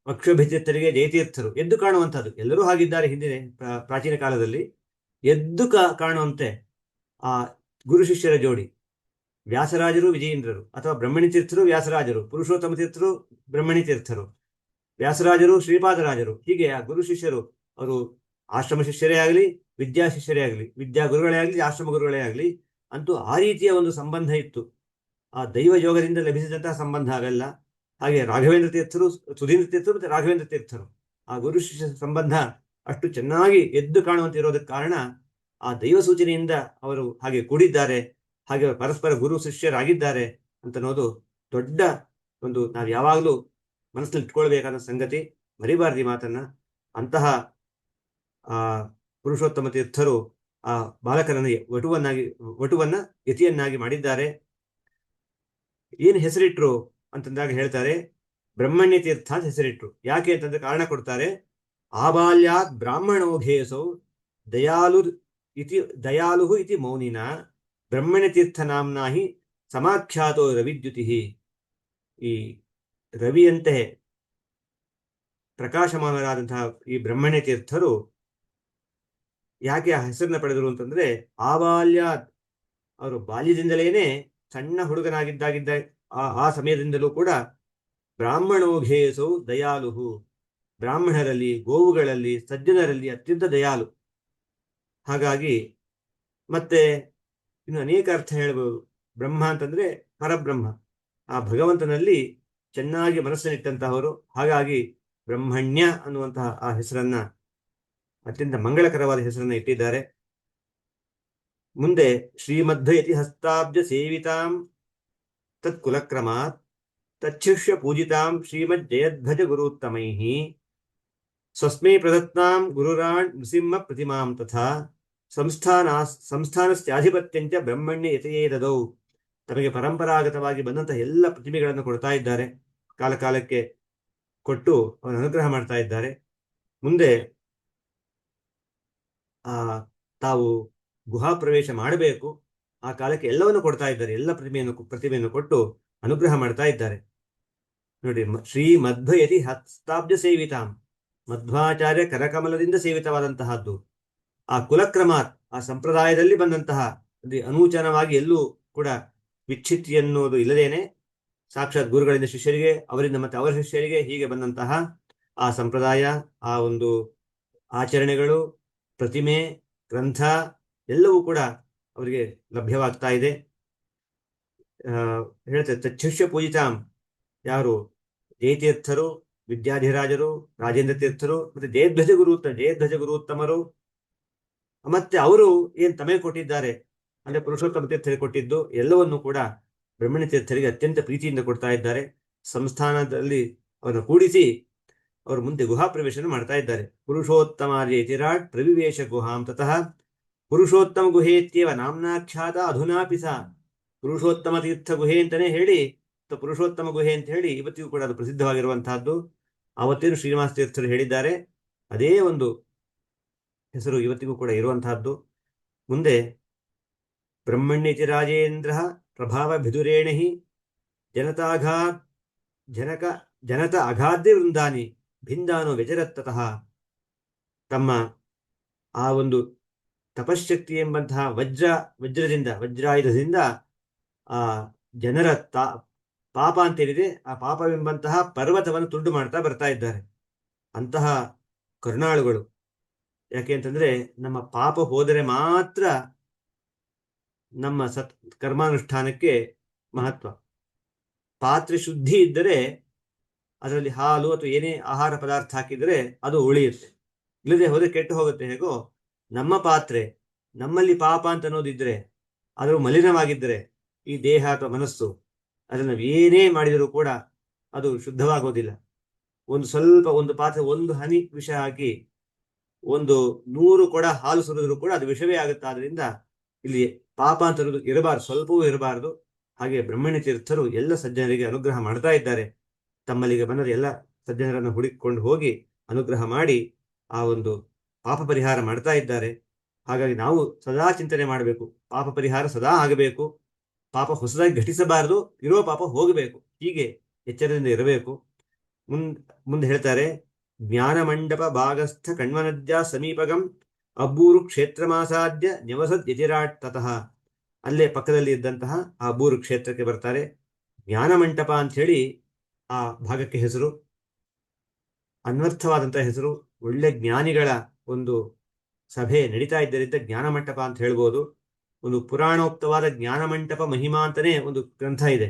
ಅಕ್ಷಭಿತೀರ್ಥರಿಗೆ ಜಯತೀರ್ಥರು, ಎದ್ದು ಕಾಣುವಂಥದ್ದು. ಎಲ್ಲರೂ ಹಾಗಿದ್ದಾರೆ ಹಿಂದಿನ ಪ್ರಾಚೀನ ಕಾಲದಲ್ಲಿ. ಎದ್ದು ಕಾಣುವಂತೆ ಆ ಗುರು ಶಿಷ್ಯರ ಜೋಡಿ, ವ್ಯಾಸರಾಜರು ವಿಜಯೇಂದ್ರರು, ಅಥವಾ ಬ್ರಹ್ಮಣಿ ತೀರ್ಥರು ವ್ಯಾಸರಾಜರು, ಪುರುಷೋತ್ತಮ ತೀರ್ಥರು ಬ್ರಹ್ಮಣಿ ತೀರ್ಥರು, ವ್ಯಾಸರಾಜರು ಶ್ರೀಪಾದರಾಜರು. ಹೀಗೆ ಆ ಗುರು ಶಿಷ್ಯರು, ಅವರು ಆಶ್ರಮ ಶಿಷ್ಯರೇ ಆಗಲಿ, ವಿದ್ಯಾ ಶಿಷ್ಯರೇ ಆಗಲಿ, ವಿದ್ಯಾ ಗುರುಗಳೇ ಆಗಲಿ, ಆಶ್ರಮ ಗುರುಗಳೇ ಆಗಲಿ, ಅಂತೂ ಆ ರೀತಿಯ ಒಂದು ಸಂಬಂಧ ಇತ್ತು. ಆ ದೈವ ಯೋಗದಿಂದ ಲಭಿಸಿದಂತಹ ಸಂಬಂಧ ಅವೆಲ್ಲ. ಹಾಗೆ ರಾಘವೇಂದ್ರ ತೀರ್ಥರು, ಸುಧೀಂದ್ರ ತೀರ್ಥರು ಮತ್ತು ರಾಘವೇಂದ್ರ ತೀರ್ಥರು, ಆ ಗುರು ಶಿಷ್ಯ ಸಂಬಂಧ ಅಷ್ಟು ಚೆನ್ನಾಗಿ ಎದ್ದು ಕಾಣುವಂತೆ ಇರೋದಕ್ಕೆ ಕಾರಣ ಆ ದೈವ ಸೂಚನೆಯಿಂದ ಅವರು ಹಾಗೆ ಕೂಡಿದ್ದಾರೆ, ಹಾಗೆ ಪರಸ್ಪರ ಗುರು ಶಿಷ್ಯರಾಗಿದ್ದಾರೆ ಅಂತ ಅನ್ನೋದು ದೊಡ್ಡ ಒಂದು, ನಾವು ಯಾವಾಗಲೂ ಮನಸ್ಸಲ್ಲಿ ಇಟ್ಕೊಳ್ಬೇಕಾದ ಸಂಗತಿ. ಮರಿಬಾರ್ದು ಈ ಮಾತನ್ನ. ಅಂತಹ ಆ ಪುರುಷೋತ್ತಮ ತೀರ್ಥರು ಆ ಬಾಲಕರನ್ನು ವಟುವನ್ನ ಯತಿಯನ್ನಾಗಿ ಮಾಡಿದ್ದಾರೆ. ಏನು ಹೆಸರಿಟ್ರು ಅಂತಂದಾಗ ಹೇಳ್ತಾರೆ, ಬ್ರಹ್ಮಣ್ಯ ತೀರ್ಥ ಅಂತ ಹೆಸರಿಟ್ರು. ಯಾಕೆ ಅಂತಂದ್ರೆ ಕಾರಣ ಕೊಡ್ತಾರೆ. ಆಬಾಲ್ಯಾತ್ ಬ್ರಾಹ್ಮಣೋಘೇಸೌ ದಯಾಲು ಇತಿ ಮೌನಿನ ಬ್ರಹ್ಮಣ್ಯ ತೀರ್ಥ ನಾಮ್ನಾ ಹಿ ಸಮಾಖ್ಯಾತೋ ರವಿದ್ಯುತಿ. ಈ ರವಿಯಂತೆ ಪ್ರಕಾಶಮಾನರಾದಂತಹ ಈ ಬ್ರಹ್ಮಣ್ಯ ತೀರ್ಥರು ಯಾಕೆ ಆ ಹೆಸರನ್ನ ಪಡೆದರು ಅಂತಂದ್ರೆ, ಆಬಾಲ್ಯಾತ್, ಅವರು ಬಾಲ್ಯದಿಂದಲೇನೆ ಸಣ್ಣ ಹುಡುಗನಾಗಿದ್ದಾಗಿದ್ದ ಆ ಸಮಯದಿಂದಲೂ ಕೂಡ ಬ್ರಾಹ್ಮಣೋಘೇಸೌ ದಯಾಲು, ಬ್ರಾಹ್ಮಣರಲ್ಲಿ, ಗೋವುಗಳಲ್ಲಿ, ಸಜ್ಜನರಲ್ಲಿ ಅತ್ಯಂತ ದಯಾಲು. ಹಾಗಾಗಿ ಮತ್ತೆ ಇನ್ನು ಅನೇಕ ಅರ್ಥ ಹೇಳ್ಬೋದು. ಬ್ರಹ್ಮ ಅಂತಂದ್ರೆ ಪರಬ್ರಹ್ಮ, ಆ ಭಗವಂತನಲ್ಲಿ ಚೆನ್ನಾಗಿ ಮನಸ್ಸನ್ನಿಟ್ಟಂತಹವರು. ಹಾಗಾಗಿ ಬ್ರಹ್ಮಣ್ಯ ಅನ್ನುವಂತಹ ಆ ಹೆಸರನ್ನ, ಅತ್ಯಂತ ಮಂಗಳಕರವಾದ ಹೆಸರನ್ನ ಇಟ್ಟಿದ್ದಾರೆ. ಮುಂದೆ ಶ್ರೀಮಧ್ವಯತಿ ಹಸ್ತಾಬ್ಜ ಸೇವಿತಾಂ ತತ್ ಕುಲಕ್ರಮಾತ್ ತಚ್ಛಿಷ್ಯ ಪೂಜಿತಾಂ ಶ್ರೀಮದ್ ಜಯಧ್ವಜ ಗುರುತ್ತಮೈಃ ಸ್ವಸ್ಮೈ ಪ್ರದತ್ತಾಂ ಗುರುರಾಣ್ ನೃಸಿಂಹ ಪ್ರತಿಮಾಂ ತಥಾ ಸಂಸ್ಥಾನಸ್ಯಾಧಿಪತ್ಯಂಚ ಬ್ರಹ್ಮಣ್ಯ ಯತೆಯೇ ದದೌ. ತಮಗೆ ಪರಂಪರಾಗತವಾಗಿ ಬಂದಂತಹ ಎಲ್ಲ ಪ್ರತಿಮೆಗಳನ್ನು ಕೊಡ್ತಾ ಇದ್ದಾರೆ. ಕಾಲ ಕಾಲಕ್ಕೆ ಕೊಟ್ಟು ಅವನ ಅನುಗ್ರಹ ಮಾಡ್ತಾ ಇದ್ದಾರೆ. ಮುಂದೆ ತಾವು ಗುಹಾ ಪ್ರವೇಶ ಮಾಡಬೇಕು. ಆ ಕಾಲಕ್ಕೆ ಎಲ್ಲವನ್ನು ಕೊಡ್ತಾ ಇದ್ದಾರೆ. ಎಲ್ಲ ಪ್ರತಿಮೆಯನ್ನು ಕೊಟ್ಟು ಅನುಗ್ರಹ ಮಾಡ್ತಾ ಇದ್ದಾರೆ. ನೋಡಿ, ಶ್ರೀ ಮಧ್ವಯತಿ ಹಸ್ತಾಬ್ಜ ಸೇವಿತಾಂ, ಮಧ್ವಾಚಾರ್ಯ ಕರಕಮಲದಿಂದ ಸೇವಿತವಾದಂತಹದ್ದು. ಆ ಕುಲಕ್ರಮಾತ್, ಆ ಸಂಪ್ರದಾಯದಲ್ಲಿ ಬಂದಂತಹ ಅನೂಚನವಾಗಿ ಎಲ್ಲೂ ಕೂಡ ವಿಚ್ಛಿತ್ತಿ ಎನ್ನುವುದು ಇಲ್ಲದೇನೆ ಸಾಕ್ಷಾತ್ ಗುರುಗಳಿಂದ ಶಿಷ್ಯರಿಗೆ, ಅವರಿಂದ ಮತ್ತೆ ಅವರ ಶಿಷ್ಯರಿಗೆ ಹೀಗೆ ಬಂದಂತಹ ಆ ಸಂಪ್ರದಾಯ, ಆ ಒಂದು ಆಚರಣೆಗಳು, ಪ್ರತಿಮೆ, ಗ್ರಂಥ ಎಲ್ಲವೂ ಕೂಡ ಅವರಿಗೆ ಲಭ್ಯವಾಗ್ತಾ ಇದೆ. ಹೇಳ್ತಾರೆ ತಚ್ಛಿಷ್ಯ ಪೂಜಿತಾಂ, ಯಾರು ಜಯತೀರ್ಥರು, ವಿದ್ಯಾಧಿರಾಜರು, ರಾಜೇಂದ್ರ ತೀರ್ಥರು ಮತ್ತೆ ಜಯಧ್ವಜ ಗುರುತ್ತಮರು, ಮತ್ತೆ ಅವರು ಏನ್ ತಮಗೆ ಕೊಟ್ಟಿದ್ದಾರೆ ಅಂದ್ರೆ ಪುರುಷೋತ್ತಮ ತೀರ್ಥರಿಗೆ ಕೊಟ್ಟಿದ್ದು ಎಲ್ಲವನ್ನು ಕೂಡ ಬ್ರಹ್ಮಣ್ಯ ತೀರ್ಥರಿಗೆ ಅತ್ಯಂತ ಪ್ರೀತಿಯಿಂದ ಕೊಡ್ತಾ ಇದ್ದಾರೆ. ಸಂಸ್ಥಾನದಲ್ಲಿ ಅವರನ್ನು ಕೂಡಿಸಿ ಅವರು ಮುಂದೆ ಗುಹಾ ಪ್ರವೇಶ ಮಾಡ್ತಾ ಇದ್ದಾರೆ. ಪುರುಷೋತ್ತಮಾರ್ಯತಿರಾಟ್ ಪ್ರವಿವೇಶ ಗುಹಾಂ ತತಃ ಪುರುಷೋತ್ತಮ ಗುಹೇತ್ಯವ ನಾಮ್ನಾಖ್ಯಾತ ಅಧುನಾಪಿ ಸಹ. ಪುರುಷೋತ್ತಮ ತೀರ್ಥ ಗುಹೆ ಅಂತಾನೆ ಹೇಳಿ, ಪುರುಷೋತ್ತಮ ಗುಹೆ ಅಂತ ಹೇಳಿ ಇವತ್ತಿಗೂ ಕೂಡ ಅದು ಪ್ರಸಿದ್ಧವಾಗಿರುವಂತಹದ್ದು. ಆವತ್ತೇನು ಶ್ರೀನಿವಾಸ ತೀರ್ಥರು ಹೇಳಿದ್ದಾರೆ, ಅದೇ ಒಂದು ಹೆಸರು ಇವತ್ತಿಗೂ ಕೂಡ ಇರುವಂತಹದ್ದು. ಮುಂದೆ ಬ್ರಹ್ಮಣ್ಯತಿ ರಾಜೇಂದ್ರ ಪ್ರಭಾವ ಭಿದುರೇಣಿ ಜನತ ಅಗಾಧ್ಯ ವೃಂದಾನಿ ಭಿಂದಾನು ವ್ಯಚರತ್ತತಃ. ತಮ್ಮ ಆ ಒಂದು ತಪಶಕ್ತಿ ಎಂಬಂತಹ ವಜ್ರಾಯುಧದಿಂದ ಆ ಜನರ ಪಾಪ ಅಂತೇನಿದೆ, ಆ ಪಾಪವೆಂಬಂತಹ ಪರ್ವತವನ್ನು ತುಂಡು ಮಾಡ್ತಾ ಬರ್ತಾ ಇದ್ದಾರೆ. ಅಂತಹ ಕರುಣಾಳುಗಳು. ಯಾಕೆ ಅಂತಂದ್ರೆ ನಮ್ಮ ಪಾಪ ಹೋದರೆ ಮಾತ್ರ ನಮ್ಮ ಕರ್ಮಾನುಷ್ಠಾನಕ್ಕೆ ಮಹತ್ವ. ಪಾತ್ರೆ ಶುದ್ಧಿ ಇದ್ದರೆ ಅದರಲ್ಲಿ ಹಾಲು ಅಥವಾ ಏನೇ ಆಹಾರ ಪದಾರ್ಥ ಹಾಕಿದರೆ ಅದು ಉಳಿಯುತ್ತೆ. ಇಲ್ಲದೆ ಹೋದ್ರೆ ಕೆಟ್ಟು ಹೋಗುತ್ತೆ. ಹೇಗೋ ನಮ್ಮ ಪಾತ್ರೆ, ನಮ್ಮಲ್ಲಿ ಪಾಪ ಅಂತ ಅನ್ನೋದಿದ್ರೆ, ಅದು ಮಲಿನವಾಗಿದ್ದರೆ ಈ ದೇಹ ಅಥವಾ ಮನಸ್ಸು, ಅದನ್ನು ಏನೇ ಮಾಡಿದರೂ ಕೂಡ ಅದು ಶುದ್ಧವಾಗೋದಿಲ್ಲ. ಒಂದು ಪಾತ್ರೆ ಒಂದು ಹನಿ ವಿಷ ಹಾಕಿ 100 ಕೊಡ ಹಾಲು ಸುರಿದ್ರು ಕೂಡ ಅದು ವಿಷವೇ ಆಗುತ್ತೆ. ಆದ್ರಿಂದ ಇಲ್ಲಿ ಪಾಪ ಅಂತ ಅನ್ನೋದು ಇರಬಾರ್ದು, ಸ್ವಲ್ಪವೂ ಇರಬಾರದು. ಹಾಗೆ ಬ್ರಹ್ಮಣ್ಯ ತೀರ್ಥರು ಎಲ್ಲ ಸಜ್ಜನರಿಗೆ ಅನುಗ್ರಹ ಮಾಡ್ತಾ ಇದ್ದಾರೆ. ತಮ್ಮಲ್ಲಿಗೆ ಬಂದ ಎಲ್ಲ ಸಜ್ಜನರನ್ನು ಹುಡುಕಿಕೊಂಡು ಹೋಗಿ ಅನುಗ್ರಹ ಮಾಡಿ ಆ ಒಂದು ಪಾಪ ಪರಿಹಾರ ಮಾಡ್ತಾ ಇದ್ದಾರೆ. ಹಾಗಾಗಿ ನಾವು ಸದಾ ಚಿಂತನೆ ಮಾಡಬೇಕು. ಪಾಪ ಪರಿಹಾರ ಸದಾ ಆಗಬೇಕು. ಪಾಪ ಹೊಸದಾಗಿ ಘಟಿಸಬಾರದು, ಇರುವ ಪಾಪ ಹೋಗಬೇಕು. ಹೀಗೆ ಎಚ್ಚರದಿಂದ ಇರಬೇಕು. ಮುಂದೆ ಹೇಳ್ತಾರೆ, ಜ್ಞಾನ ಮಂಡಪ ಭಾಗಸ್ಥ ಕಣ್ವನದ್ಯ ಸಮೀಪಗಂ ಅಬ್ಬೂರು ಕ್ಷೇತ್ರಮಾಸಾದ್ಯ ನ್ಯವಸದ್ ಯತಿರಾಟ್ ತತಃ. ಅಲ್ಲೇ ಪಕ್ಕದಲ್ಲಿ ಇದ್ದಂತಹ ಆ ಅಬ್ಬೂರು ಕ್ಷೇತ್ರಕ್ಕೆ ಬರ್ತಾರೆ. ಜ್ಞಾನ ಮಂಟಪ ಅಂತ ಹೇಳಿ ಆ ಭಾಗಕ್ಕೆ ಹೆಸರು. ಅನ್ವರ್ಥವಾದಂತಹ ಹೆಸರು. ಒಳ್ಳೆ ಜ್ಞಾನಿಗಳ ಒಂದು ಸಭೆ ನಡೀತಾ ಇದ್ದರಿಂದ ಜ್ಞಾನ ಮಂಟಪ ಅಂತ ಹೇಳ್ಬೋದು. ಒಂದು ಪುರಾಣೋಕ್ತವಾದ ಜ್ಞಾನ ಮಂಟಪ ಮಹಿಮಾ ಅಂತಾನೆ ಒಂದು ಗ್ರಂಥ ಇದೆ.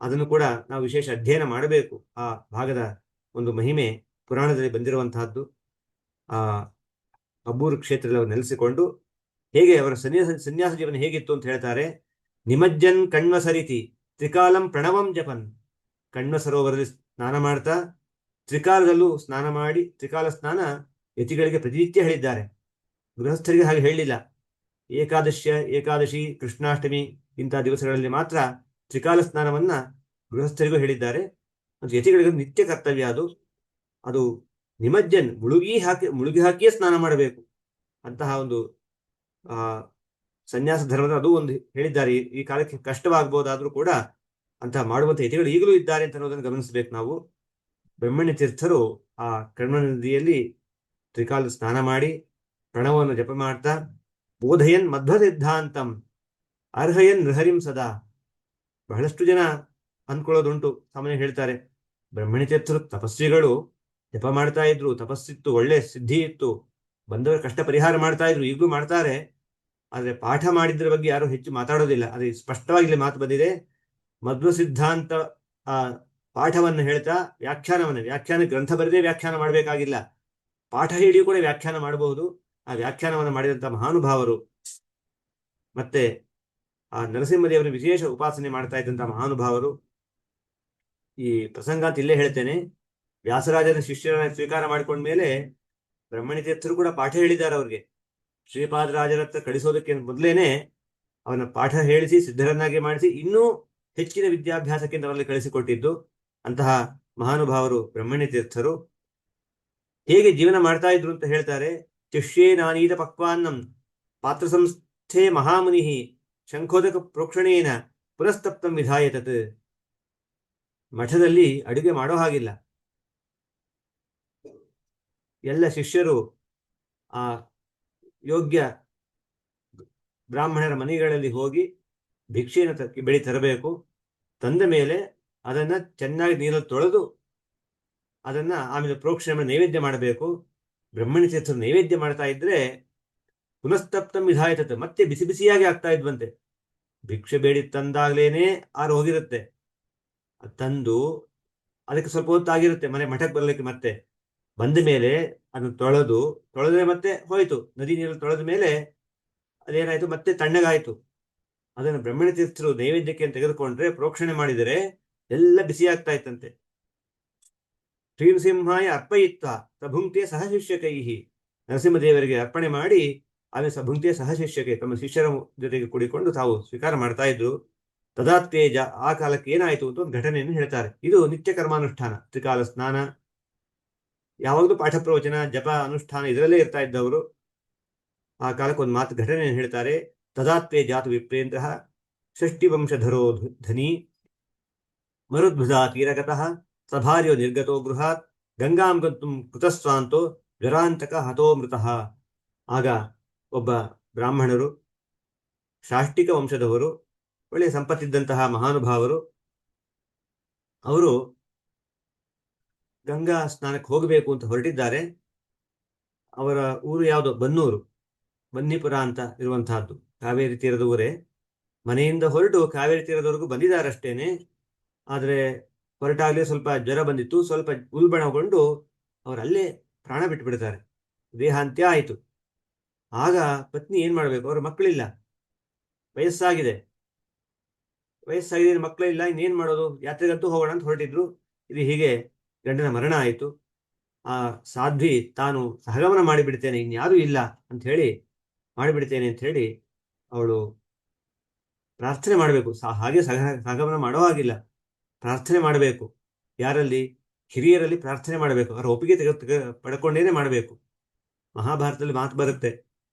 ಅದನ್ನು ಕೂಡ ನಾವು ವಿಶೇಷ ಅಧ್ಯಯನ ಮಾಡಬೇಕು. ಆ ಭಾಗದ ಒಂದು ಮಹಿಮೆ ಪುರಾಣದಲ್ಲಿ ಬಂದಿರುವಂತಹದ್ದು. ಆ ಅಬ್ಬೂರು ಕ್ಷೇತ್ರದಲ್ಲಿ ನೆಲೆಸಿಕೊಂಡು ಹೇಗೆ ಅವರ ಸನ್ಯಾಸ ಜೀವನ ಹೇಗಿತ್ತು ಅಂತ ಹೇಳ್ತಾರೆ. ನಿಮಜ್ಜನ್ ಕಣ್ವ ಸರಿತಿ ತ್ರಿಕಾಲಂ ಪ್ರಣವಂ ಜಪನ್. ಕಣ್ವ ಸರೋವರದಲ್ಲಿ ಸ್ನಾನ ಮಾಡ್ತಾ ತ್ರಿಕಾಲದಲ್ಲೂ ಸ್ನಾನ ಮಾಡಿ, ತ್ರಿಕಾಲ ಸ್ನಾನ ಯತಿಗಳಿಗೆ ಪ್ರತಿನಿತ್ಯ ಹೇಳಿದ್ದಾರೆ. ಗೃಹಸ್ಥರಿಗೆ ಹಾಗೆ ಹೇಳಲಿಲ್ಲ. ಏಕಾದಶಿ, ಕೃಷ್ಣಾಷ್ಟಮಿ ಇಂತಹ ದಿವಸಗಳಲ್ಲಿ ಮಾತ್ರ ತ್ರಿಕಾಲ ಸ್ನಾನವನ್ನ ಗೃಹಸ್ಥರಿಗೂ ಹೇಳಿದ್ದಾರೆ. ಯತಿಗಳಿಗೆ ನಿತ್ಯ ಕರ್ತವ್ಯ ಅದು ನಿಮಜ್ಜನ್ ಮುಳುಗಿ ಹಾಕಿಯೇ ಸ್ನಾನ ಮಾಡಬೇಕು. ಅಂತಹ ಒಂದು ಸನ್ಯಾಸ ಧರ್ಮದ ಅದು ಒಂದು ಹೇಳಿದ್ದಾರೆ. ಈ ಕಾಲಕ್ಕೆ ಕಷ್ಟವಾಗಬಹುದಾದ್ರೂ ಕೂಡ ಅಂತಹ ಮಾಡುವಂತ ಯತಿಗಳು ಈಗಲೂ ಇದ್ದಾರೆ ಅಂತ ಅನ್ನೋದನ್ನು ಗಮನಿಸಬೇಕು ನಾವು. ಬ್ರಹ್ಮಣ್ಯ ತೀರ್ಥರು ಆ ಕರ್ಮ ನದಿಯಲ್ಲಿ ತ್ರಿಕಾಲ ಸ್ನಾನ ಮಾಡಿ ಪ್ರಣವವನ್ನು ಜಪ ಮಾಡ್ತಾ ಬೋಧಯನ್ ಮಧ್ವ ಸಿದ್ಧಾಂತಂ ಅರ್ಹಯನ್ ನೃಹರಿಂ ಸದಾ. ಬಹಳಷ್ಟು ಜನ ಅಂದ್ಕೊಳ್ಳೋದುಂಟು, ಸಾಮಾನ್ಯ ಹೇಳ್ತಾರೆ, ಬ್ರಹ್ಮಣ್ಯ ತೀರ್ಥರು ತಪಸ್ವಿಗಳು, ಜಪ ಮಾಡ್ತಾ ಇದ್ರು, ತಪಸ್ಸಿತ್ತು, ಒಳ್ಳೆ ಸಿದ್ಧಿ ಇತ್ತು, ಬಂದವರ ಕಷ್ಟ ಪರಿಹಾರ ಮಾಡ್ತಾ ಇದ್ರು, ಈಗಲೂ ಮಾಡ್ತಾರೆ. ಆದ್ರೆ ಪಾಠ ಮಾಡಿದ್ರ ಬಗ್ಗೆ ಯಾರು ಹೆಚ್ಚು ಮಾತಾಡೋದಿಲ್ಲ. ಅದು ಸ್ಪಷ್ಟವಾಗಿ ಮಾತು ಬಂದಿದೆ. ಮಧ್ವ ಸಿದ್ಧಾಂತ ಆ ಪಾಠವನ್ನು ಹೇಳ್ತಾ ವ್ಯಾಖ್ಯಾನ ಗ್ರಂಥ ಬರೆದೇ ವ್ಯಾಖ್ಯಾನ ಮಾಡಬೇಕಾಗಿಲ್ಲ. ಪಾಠ ಹೇಳಿಯೂ ಕೂಡ ವ್ಯಾಖ್ಯಾನ ಮಾಡಬಹುದು. ಆ ವ್ಯಾಖ್ಯಾನವನ್ನು ಮಾಡಿದಂತಹ ಮಹಾನುಭಾವರು. ಮತ್ತೆ ಆ ನರಸಿಂಹದೇವರ ವಿಶೇಷ ಉಪಾಸನೆ ಮಾಡ್ತಾ ಇದ್ದಂತಹ ಮಹಾನುಭಾವರು. ಈ ಪ್ರಸಂಗ ಅಂತ ಇಲ್ಲೇ ಹೇಳ್ತೇನೆ. ವ್ಯಾಸರಾಜನ ಶಿಷ್ಯರನ್ನ ಸ್ವೀಕಾರ ಮಾಡಿಕೊಂಡ ಮೇಲೆ ಬ್ರಹ್ಮಣಿ ತೀರ್ಥರು ಕೂಡ ಪಾಠ ಹೇಳಿದ್ದಾರೆ ಅವ್ರಿಗೆ. ಶ್ರೀಪಾದರಾಜರ ಹತ್ರ ಕಳಿಸೋದಕ್ಕೆ ಮೊದಲೇನೆ ಅವನ ಪಾಠ ಹೇಳಿಸಿ ಸಿದ್ಧರನ್ನಾಗಿ ಮಾಡಿಸಿ ಇನ್ನೂ ಹೆಚ್ಚಿನ ವಿದ್ಯಾಭ್ಯಾಸಕ್ಕೆ ಅವರಲ್ಲಿ ಕಳಿಸಿಕೊಟ್ಟಿದ್ದು ಅಂತಹ ಮಹಾನುಭಾವರು ಬ್ರಹ್ಮಣ್ಯ ತೀರ್ಥರು. ಹೇಗೆ ಜೀವನ ಮಾಡ್ತಾ ಇದ್ರು ಅಂತ ಹೇಳ್ತಾರೆ. ಶಿಷ್ಯೇ ನಾನೀತ ಪಕ್ವಾನ್ನಂ ಪಾತ್ರ ಸಂಸ್ಥೆ ಮಹಾಮುನಿ ಶಂಖೋದಕ ಪ್ರೋಕ್ಷಣೇನ ಪುನಸ್ತಪ್ತಂ ವಿಧಾಯ ತತ್. ಮಠದಲ್ಲಿ ಅಡುಗೆ ಮಾಡೋ ಹಾಗಿಲ್ಲ. ಎಲ್ಲ ಶಿಷ್ಯರು ಆ ಯೋಗ್ಯ ಬ್ರಾಹ್ಮಣರ ಮನೆಗಳಲ್ಲಿ ಹೋಗಿ ಭಿಕ್ಷೆಯನ್ನು ಬೆಳಿ ತರಬೇಕು. ತಂದ ಮೇಲೆ ಅದನ್ನ ಚೆನ್ನಾಗಿ ನೀರಲ್ಲಿ ತೊಳೆದು ಅದನ್ನ ಆಮೇಲೆ ಪ್ರೋಕ್ಷಣೆ ನೈವೇದ್ಯ ಮಾಡಬೇಕು. ಬ್ರಹ್ಮಣ್ಯ ತೀರ್ಥರು ನೈವೇದ್ಯ ಮಾಡ್ತಾ ಇದ್ರೆ ಪುನಸ್ತಪ್ತಂ ವಿಧಾಯತತ್, ಮತ್ತೆ ಬಿಸಿ ಬಿಸಿಯಾಗಿ ಆಗ್ತಾ ಇದ್ವಂತೆ. ಭಿಕ್ಷೆ ಬೇಡಿ ತಂದಾಗ್ಲೇನೆ ಆರು ಹೋಗಿರುತ್ತೆ. ತಂದು ಅದಕ್ಕೆ ಸ್ವಲ್ಪ ಹೊತ್ತಾಗಿರುತ್ತೆ ಮನೆ ಮಠಕ್ಕೆ ಬರ್ಲಿಕ್ಕೆ. ಮತ್ತೆ ಬಂದ ಮೇಲೆ ಅದನ್ನು ತೊಳೆದ್ರೆ ಮತ್ತೆ ಹೋಯ್ತು. ನದಿ ನೀರಲ್ಲಿ ತೊಳೆದ ಮೇಲೆ ಅದೇನಾಯ್ತು, ಮತ್ತೆ ತಣ್ಣಗಾಯ್ತು. ಅದನ್ನು ಬ್ರಹ್ಮಣ್ಯ ತೀರ್ಥರು ನೈವೇದ್ಯಕ್ಕೆ ತೆಗೆದುಕೊಂಡ್ರೆ ಪ್ರೋಕ್ಷಣೆ ಮಾಡಿದರೆ ಎಲ್ಲ ಬಿಸಿ ಆಗ್ತಾ ಇತ್ತಂತೆ. ಶ್ರೀನೃಸಿಂಹಾಯ ಅರ್ಪಯಿತ್ವ ಸಭುಂಕ್ತೆ ಸಹ ಶಿಷ್ಯಕೈಹಿ. ನರಸಿಂಹದೇವರಿಗೆ ಅರ್ಪಣೆ ಮಾಡಿ ಆಮೇಲೆ ಸಭುಂಕ್ತೆ ಸಹ ಶಿಷ್ಯಕ್ಕೆ, ತಮ್ಮ ಶಿಷ್ಯರ ಜೊತೆಗೆ ಕೂಡಿಕೊಂಡು ತಾವು ಸ್ವೀಕಾರ ಮಾಡ್ತಾ ಇದ್ರು. ತದಾತ್ತೇಜ, ಆ ಕಾಲಕ್ಕೆ ಏನಾಯಿತು ಅಂತ ಒಂದು ಘಟನೆಯನ್ನು ಹೇಳ್ತಾರೆ. ಇದು ನಿತ್ಯ ಕರ್ಮಾನುಷ್ಠಾನ, ತ್ರಿಕಾಲ ಸ್ನಾನ, ಯಾವಾಗಲೂ ಪಾಠ ಪ್ರವಚನ ಜಪ ಅನುಷ್ಠಾನ ಇದರಲ್ಲೇ ಇರ್ತಾ ಇದ್ದವರು. ಆ ಕಾಲಕ್ಕೆ ಒಂದು ಮಾತು ಘಟನೆಯನ್ನು ಹೇಳ್ತಾರೆ. ತದಾತ್ವೇ ಜಾತು ವಿಪ್ರೇಂದ್ರ ಷಷ್ಠಿ ವಂಶಧರೋ ಧನಿ ಮರುದ್ಭುಜಾ ತೀರಗತಃ ಸಭಾರ್ಯೋ ನಿರ್ಗತೋ ಗೃಹಾತ್ ಗಂಗಾಂ ಗಂತುಂ ಕೃತಸ್ವಾಂತೋ ಜ್ವರಾಂತಕ ಹತೋ ಮೃತಃ. ಆಗ ಒಬ್ಬ ಬ್ರಾಹ್ಮಣರು, ಶಾಷ್ಟಿಕ ವಂಶದವರು, ಒಳ್ಳೆಯ ಸಂಪತ್ತಿದ್ದಂತಹ ಮಹಾನುಭಾವರು, ಅವರು ಗಂಗಾ ಸ್ನಾನಕ್ಕೆ ಹೋಗಬೇಕು ಅಂತ ಹೊರಟಿದ್ದಾರೆ. ಅವರ ಊರು ಯಾವುದೋ ಬನ್ನೂರು, ಬನ್ನಿಪುರ ಅಂತ ಇರುವಂತಹದ್ದು, ಕಾವೇರಿ ತೀರದ ಊರೇ. ಮನೆಯಿಂದ ಹೊರಟು ಕಾವೇರಿ ತೀರದವರೆಗೂ ಬಂದಿದ್ದಾರಷ್ಟೇನೆ. ಆದರೆ ಹೊರಟಾಗಲೇ ಸ್ವಲ್ಪ ಜ್ವರ ಬಂದಿತ್ತು, ಸ್ವಲ್ಪ ಉಲ್ಬಣಗೊಂಡು ಅವರಲ್ಲೇ ಪ್ರಾಣ ಬಿಟ್ಟು ಬಿಡ್ತಾರೆ. ದೇಹಾಂತ್ಯ ಆಯಿತು. ಆಗ ಪತ್ನಿ ಏನ್ ಮಾಡಬೇಕು? ಅವರ ಮಕ್ಕಳಿಲ್ಲ, ವಯಸ್ಸಾಗಿದೆ, ಮಕ್ಕಳಿಲ್ಲ, ಇನ್ನೇನ್ ಮಾಡೋದು? ಯಾತ್ರೆಗಂತೂ ಹೋಗೋಣ ಅಂತ ಹೊರಟಿದ್ರು. ಇದು ಹೀಗೆ ಗಂಡನ ಮರಣ ಆಯಿತು. ಆ ಸಾಧ್ವಿ ತಾನು ಸಹಗಮನ ಮಾಡಿಬಿಡ್ತೇನೆ, ಇನ್ಯಾರೂ ಇಲ್ಲ ಅಂತ ಹೇಳಿ ಮಾಡಿಬಿಡ್ತೇನೆ ಅಂತ ಹೇಳಿ ಅವಳು ಪ್ರಾರ್ಥನೆ ಮಾಡಬೇಕು. ಹಾಗೆ ಸಹಗಮನ ಮಾಡೋ ಹಾಗಿಲ್ಲ, ಪ್ರಾರ್ಥನೆ ಮಾಡಬೇಕು. ಯಾರಲ್ಲಿ? ಹಿರಿಯರಲ್ಲಿ ಪ್ರಾರ್ಥನೆ ಮಾಡಬೇಕು. ಅವರ ಒಪ್ಪಿಗೆ ಪಡ್ಕೊಂಡೇನೆ ಮಾಡಬೇಕು. ಮಹಾಭಾರತದಲ್ಲಿ ಮಾತು ಬರುತ್ತೆ,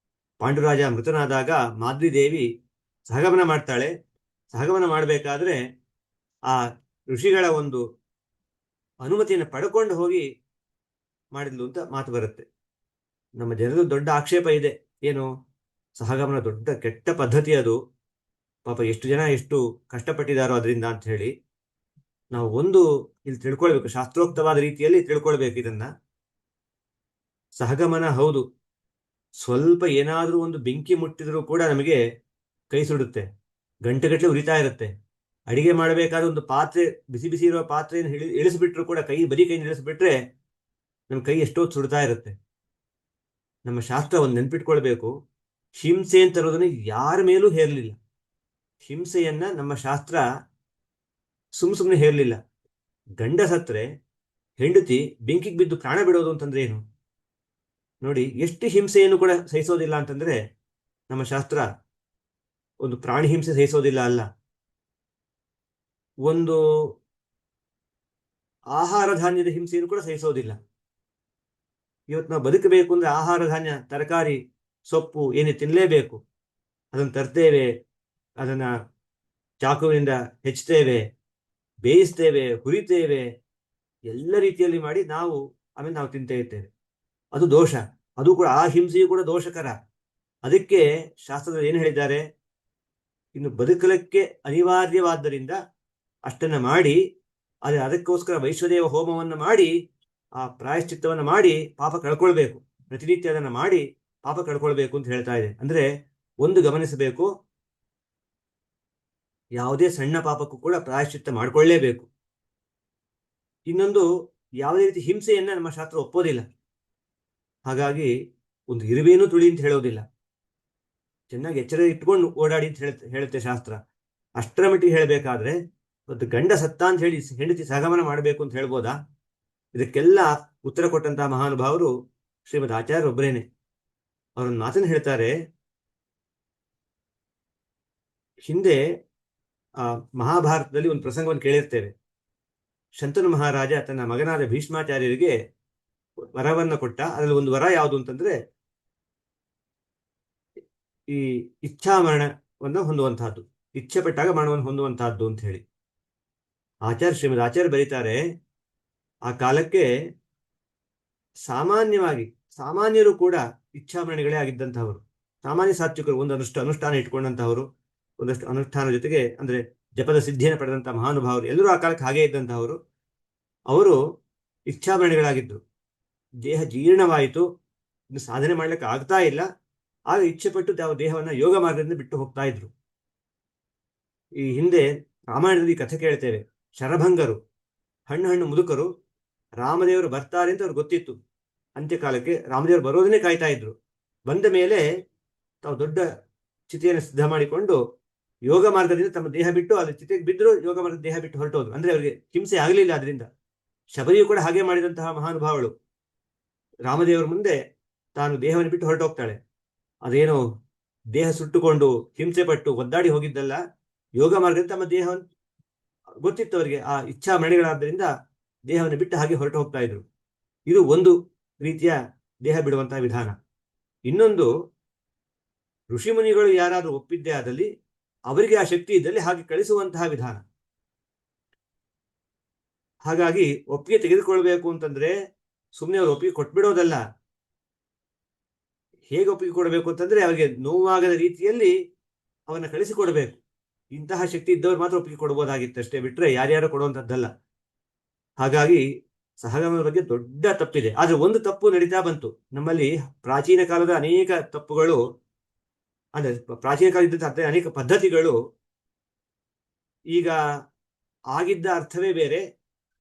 ಪಾಂಡುರಾಜ ಮೃತನಾದಾಗ ಮಾದ್ರಿ ದೇವಿ ಸಹಗಮನ ಮಾಡ್ತಾಳೆ. ಸಹಗಮನ ಮಾಡಬೇಕಾದ್ರೆ ಆ ಋಷಿಗಳ ಒಂದು ಅನುಮತಿಯನ್ನು ಪಡ್ಕೊಂಡು ಹೋಗಿ ಮಾಡಿದ್ಲು ಅಂತ ಮಾತು ಬರುತ್ತೆ. ನಮ್ಮ ಜನರು ದೊಡ್ಡ ಆಕ್ಷೇಪ ಇದೆ, ಏನು? ಸಹಗಮನ ದೊಡ್ಡ ಕೆಟ್ಟ ಪದ್ಧತಿ ಅದು. ಪಾಪ ಎಷ್ಟು ಜನ ಎಷ್ಟು ಕಷ್ಟಪಟ್ಟಿದಾರೋ ಅದರಿಂದ ಅಂತ ಹೇಳಿ ನಾವು ಒಂದು ಇಲ್ಲಿ ತಿಳ್ಕೊಳ್ಬೇಕು, ಶಾಸ್ತ್ರೋಕ್ತವಾದ ರೀತಿಯಲ್ಲಿ ತಿಳ್ಕೊಳ್ಬೇಕು ಇದನ್ನ. ಸಹಗಮನ ಹೌದು, ಸ್ವಲ್ಪ ಏನಾದ್ರೂ ಒಂದು ಬೆಂಕಿ ಮುಟ್ಟಿದ್ರೂ ಕೂಡ ನಮಗೆ ಕೈ ಸುಡುತ್ತೆ, ಗಂಟೆಗಟ್ಟಲೆ ಉರಿತಾ ಇರುತ್ತೆ. ಅಡಿಗೆ ಮಾಡಬೇಕಾದ ಒಂದು ಪಾತ್ರೆ, ಬಿಸಿ ಬಿಸಿ ಇರುವ ಪಾತ್ರೆಯನ್ನು ಇಳಿಸ್ಬಿಟ್ರು ಕೂಡ, ಬರೀ ಕೈ ಇಳಿಸ್ಬಿಟ್ರೆ ನಮ್ಮ ಕೈ ಎಷ್ಟೋ ಸುಡ್ತಾ ಇರುತ್ತೆ. ನಮ್ಮ ಶಾಸ್ತ್ರ ಒಂದು ನೆನ್ಪಿಟ್ಕೊಳ್ಬೇಕು, ಹಿಂಸೆ ಅಂತ ಇರೋದನ್ನ ಯಾರ ಮೇಲೂ ಹೇರಲಿಲ್ಲ. ಹಿಂಸೆಯನ್ನ ನಮ್ಮ ಶಾಸ್ತ್ರ ಸುಮ್ಮನೆ ಹೇರಲಿಲ್ಲ. ಗಂಡ ಸತ್ರೆ ಹೆಂಡತಿ ಬೆಂಕಿಗೆ ಬಿದ್ದು ಪ್ರಾಣ ಬಿಡೋದು ಅಂತಂದ್ರೆ ಏನು ನೋಡಿ. ಎಷ್ಟು ಹಿಂಸೆಯನ್ನು ಕೂಡ ಸಹಿಸೋದಿಲ್ಲ ಅಂತಂದ್ರೆ ನಮ್ಮ ಶಾಸ್ತ್ರ ಒಂದು ಪ್ರಾಣಿ ಹಿಂಸೆ ಸಹಿಸೋದಿಲ್ಲ ಅಲ್ಲ, ಒಂದು ಆಹಾರ ಧಾನ್ಯದ ಹಿಂಸೆಯನ್ನು ಕೂಡ ಸಹಿಸೋದಿಲ್ಲ. ಇವತ್ತು ನಾವು ಬದುಕಬೇಕು ಅಂದ್ರೆ ಆಹಾರ ಧಾನ್ಯ, ತರಕಾರಿ, ಸೊಪ್ಪು ಏನೇ ತಿನ್ನಲೇಬೇಕು. ಅದನ್ನು ತರ್ತೇವೆ, ಅದನ್ನ ಚಾಕುವಿನಿಂದ ಹೆಚ್ಚುತ್ತೇವೆ, ಬೇಯಿಸ್ತೇವೆ, ಹುರಿತೇವೆ, ಎಲ್ಲ ರೀತಿಯಲ್ಲಿ ಮಾಡಿ ಆಮೇಲೆ ನಾವು ತಿಂತೇ ಇರ್ತೇವೆ. ಅದು ದೋಷ. ಅದು ಕೂಡ, ಆ ಹಿಂಸೆಯು ಕೂಡ ದೋಷಕರ. ಅದಕ್ಕೆ ಶಾಸ್ತ್ರದಲ್ಲಿ ಏನು ಹೇಳಿದ್ದಾರೆ? ಇನ್ನು ಬದುಕಲಿಕ್ಕೆ ಅನಿವಾರ್ಯವಾದ್ದರಿಂದ ಅಷ್ಟನ್ನ ಮಾಡಿ, ಅದಕ್ಕೋಸ್ಕರ ವೈಶ್ವದೇವ ಹೋಮವನ್ನು ಮಾಡಿ, ಆ ಪ್ರಾಯಶ್ಚಿತ್ತವನ್ನು ಮಾಡಿ ಪಾಪ ಕಳ್ಕೊಳ್ಬೇಕು. ಪ್ರತಿನಿತ್ಯ ಅದನ್ನು ಮಾಡಿ ಪಾಪ ಕಳ್ಕೊಳ್ಬೇಕು ಅಂತ ಹೇಳ್ತಾ ಇದೆ. ಅಂದ್ರೆ ಒಂದು ಗಮನಿಸಬೇಕು, ಯಾವುದೇ ಸಣ್ಣ ಪಾಪಕ್ಕೂ ಕೂಡ ಪ್ರಾಯಶ್ಚಿತ್ತ ಮಾಡ್ಕೊಳ್ಳೇಬೇಕು. ಇನ್ನೊಂದು, ಯಾವುದೇ ರೀತಿ ಹಿಂಸೆಯನ್ನ ನಮ್ಮ ಶಾಸ್ತ್ರ ಒಪ್ಪೋದಿಲ್ಲ. ಹಾಗಾಗಿ ಒಂದು ಇರುವೇನು ತುಳಿ ಅಂತ ಹೇಳೋದಿಲ್ಲ. ಚೆನ್ನಾಗಿ ಎಚ್ಚರ ಇಟ್ಕೊಂಡು ಓಡಾಡಿ ಅಂತ ಹೇಳುತ್ತೆ ಶಾಸ್ತ್ರ. ಅಷ್ಟರ ಮಟ್ಟಿಗೆ ಹೇಳಬೇಕಾದ್ರೆ ಒಂದು ಗಂಡ ಸತ್ತ ಅಂತ ಹೇಳಿ ಹೆಂಡತಿ ಸಹಗಮನ ಮಾಡಬೇಕು ಅಂತ ಹೇಳ್ಬೋದಾ? ಇದಕ್ಕೆಲ್ಲ ಉತ್ತರ ಕೊಟ್ಟಂತಹ ಮಹಾನುಭಾವರು ಶ್ರೀಮದ್ ಆಚಾರ್ಯ ಒಬ್ಬರೇನೆ. ಅವರೊಂದು ಮಾತನ್ನು ಹೇಳ್ತಾರೆ. ಹಿಂದೆ ಮಹಾಭಾರತದಲ್ಲಿ ಒಂದು ಪ್ರಸಂಗವನ್ನು ಕೇಳಿರ್ತೇವೆ. ಶಂತನು ಮಹಾರಾಜ ತನ್ನ ಮಗನಾದ ಭೀಷ್ಮಾಚಾರ್ಯರಿಗೆ ವರವನ್ನ ಕೊಟ್ಟ. ಅದರಲ್ಲಿ ಒಂದು ವರ ಯಾವುದು ಅಂತಂದ್ರೆ ಈ ಇಚ್ಛಾಮರಣವನ್ನು ಹೊಂದುವಂತಹದ್ದು, ಇಚ್ಛೆ ಪಟ್ಟಾಗ ಮರಣವನ್ನು ಹೊಂದುವಂತಹದ್ದು ಅಂತ ಹೇಳಿ. ಶ್ರೀಮದ್ ಆಚಾರ್ಯ ಬರೀತಾರೆ, ಆ ಕಾಲಕ್ಕೆ ಸಾಮಾನ್ಯರು ಕೂಡ ಇಚ್ಛಾಮರಣಿಗಳೇ ಆಗಿದ್ದಂತಹವರು. ಸಾಮಾನ್ಯ ಸಾತ್ವಿಕರು ಒಂದಷ್ಟು ಅನುಷ್ಠಾನ ಇಟ್ಕೊಂಡಂತಹವರು, ಒಂದಷ್ಟು ಅನುಷ್ಠಾನ ಜೊತೆಗೆ ಅಂದ್ರೆ ಜಪದ ಸಿದ್ಧಿಯನ್ನು ಪಡೆದಂತಹ ಮಹಾನುಭಾವರು ಎಲ್ಲರೂ ಆ ಕಾಲಕ್ಕೆ ಹಾಗೆ ಇದ್ದಂತಹವರು. ಅವರು ಇಚ್ಛಾಮರಣಿಗಳಾಗಿದ್ರು. ದೇಹ ಜೀರ್ಣವಾಯಿತು, ಇನ್ನು ಸಾಧನೆ ಮಾಡ್ಲಿಕ್ಕೆ ಆಗ್ತಾ ಇಲ್ಲ. ಆಗ ಇಚ್ಛೆ ಪಟ್ಟು ತಾವು ದೇಹವನ್ನ ಯೋಗ ಮಾರ್ಗದಿಂದ ಬಿಟ್ಟು ಹೋಗ್ತಾ ಇದ್ರು. ಈ ಹಿಂದೆ ರಾಮಾಯಣದಲ್ಲಿ ಕಥೆ ಕೇಳ್ತೇವೆ. ಶರಭಂಗರು ಹಣ್ಣು ಮುದುಕರು ರಾಮದೇವರು ಬರ್ತಾರೆ ಅಂತ ಅವ್ರಿಗೆ ಗೊತ್ತಿತ್ತು. ಅಂತ್ಯಕಾಲಕ್ಕೆ ರಾಮದೇವರು ಬರೋದನ್ನೇ ಕಾಯ್ತಾ ಇದ್ರು. ಬಂದ ಮೇಲೆ ತಾವು ದೊಡ್ಡ ಚಿತೆಯನ್ನು ಸಿದ್ಧ ಮಾಡಿಕೊಂಡು ಯೋಗ ಮಾರ್ಗದಿಂದ ತಮ್ಮ ದೇಹ ಬಿಟ್ಟು ಅಲ್ಲಿ ಚಿತೆಗೆ ಬಿದ್ದರು, ಯೋಗ ಮಾರ್ಗದ ದೇಹ ಬಿಟ್ಟು ಹೊರಟೋದ್ರು. ಅಂದ್ರೆ ಅವರಿಗೆ ಹಿಂಸೆ ಆಗಲಿಲ್ಲ. ಅದರಿಂದ ಶಬರಿಯು ಕೂಡ ಹಾಗೆ ಮಾಡಿದಂತಹ ಮಹಾನುಭಾವಳು ರಾಮದೇವರ ಮುಂದೆ ತಾನು ದೇಹವನ್ನು ಬಿಟ್ಟು ಹೊರಟೋಗ್ತಾಳೆ. ಅದೇನೋ ದೇಹ ಸುಟ್ಟುಕೊಂಡು ಹಿಂಸೆ ಪಟ್ಟು ಒದ್ದಾಡಿ ಹೋಗಿದ್ದಲ್ಲ, ಯೋಗ ಮಾರ್ಗದ ತಮ್ಮ ದೇಹವನ್ನು ಗೊತ್ತಿತ್ತು ಅವರಿಗೆ. ಆ ಇಚ್ಛಾ ಮಣಿಗಳಾದ್ದರಿಂದ ದೇಹವನ್ನು ಬಿಟ್ಟು ಹಾಗೆ ಹೊರಟು ಹೋಗ್ತಾ ಇದ್ರು. ಇದು ಒಂದು ರೀತಿಯ ದೇಹ ಬಿಡುವಂತಹ ವಿಧಾನ. ಇನ್ನೊಂದು, ಋಷಿಮುನಿಗಳು ಯಾರಾದ್ರೂ ಒಪ್ಪಿದ್ದೇ ಆದಲ್ಲಿ ಅವರಿಗೆ ಆ ಶಕ್ತಿ ಇದ್ದಲ್ಲಿ ಹಾಗೆ ಕಳಿಸುವಂತಹ ವಿಧಾನ. ಹಾಗಾಗಿ ಒಪ್ಪಿಗೆ ತೆಗೆದುಕೊಳ್ಬೇಕು ಅಂತಂದ್ರೆ ಸುಮ್ಮನೆ ಅವರು ಒಪ್ಪಿಗೆ ಕೊಟ್ಬಿಡೋದಲ್ಲ. ಹೇಗೆ ಒಪ್ಪಿಗೆ ಕೊಡಬೇಕು ಅಂತಂದ್ರೆ ಅವರಿಗೆ ನೋವಾಗದ ರೀತಿಯಲ್ಲಿ ಅವನ್ನ ಕಳಿಸಿಕೊಡ್ಬೇಕು. ಇಂತಹ ಶಕ್ತಿ ಇದ್ದವ್ರು ಮಾತ್ರ ಒಪ್ಪಿಗೆ ಕೊಡ್ಬೋದಾಗಿತ್ತು, ಅಷ್ಟೇ ಬಿಟ್ರೆ ಯಾರ್ಯಾರು ಕೊಡುವಂಥದ್ದಲ್ಲ. ಹಾಗಾಗಿ ಸಹಗಮನದ ಬಗ್ಗೆ ದೊಡ್ಡ ತಪ್ಪಿದೆ. ಆದ್ರೆ ಒಂದು ತಪ್ಪು ನಡೀತಾ ಬಂತು ನಮ್ಮಲ್ಲಿ. ಪ್ರಾಚೀನ ಕಾಲದ ಅನೇಕ ತಪ್ಪುಗಳು, ಅಂದ್ರೆ ಪ್ರಾಚೀನ ಕಾಲ ಇದ್ದಂಥ ಅನೇಕ ಪದ್ಧತಿಗಳು ಈಗ ಆಗಿದ್ದ ಅರ್ಥವೇ ಬೇರೆ,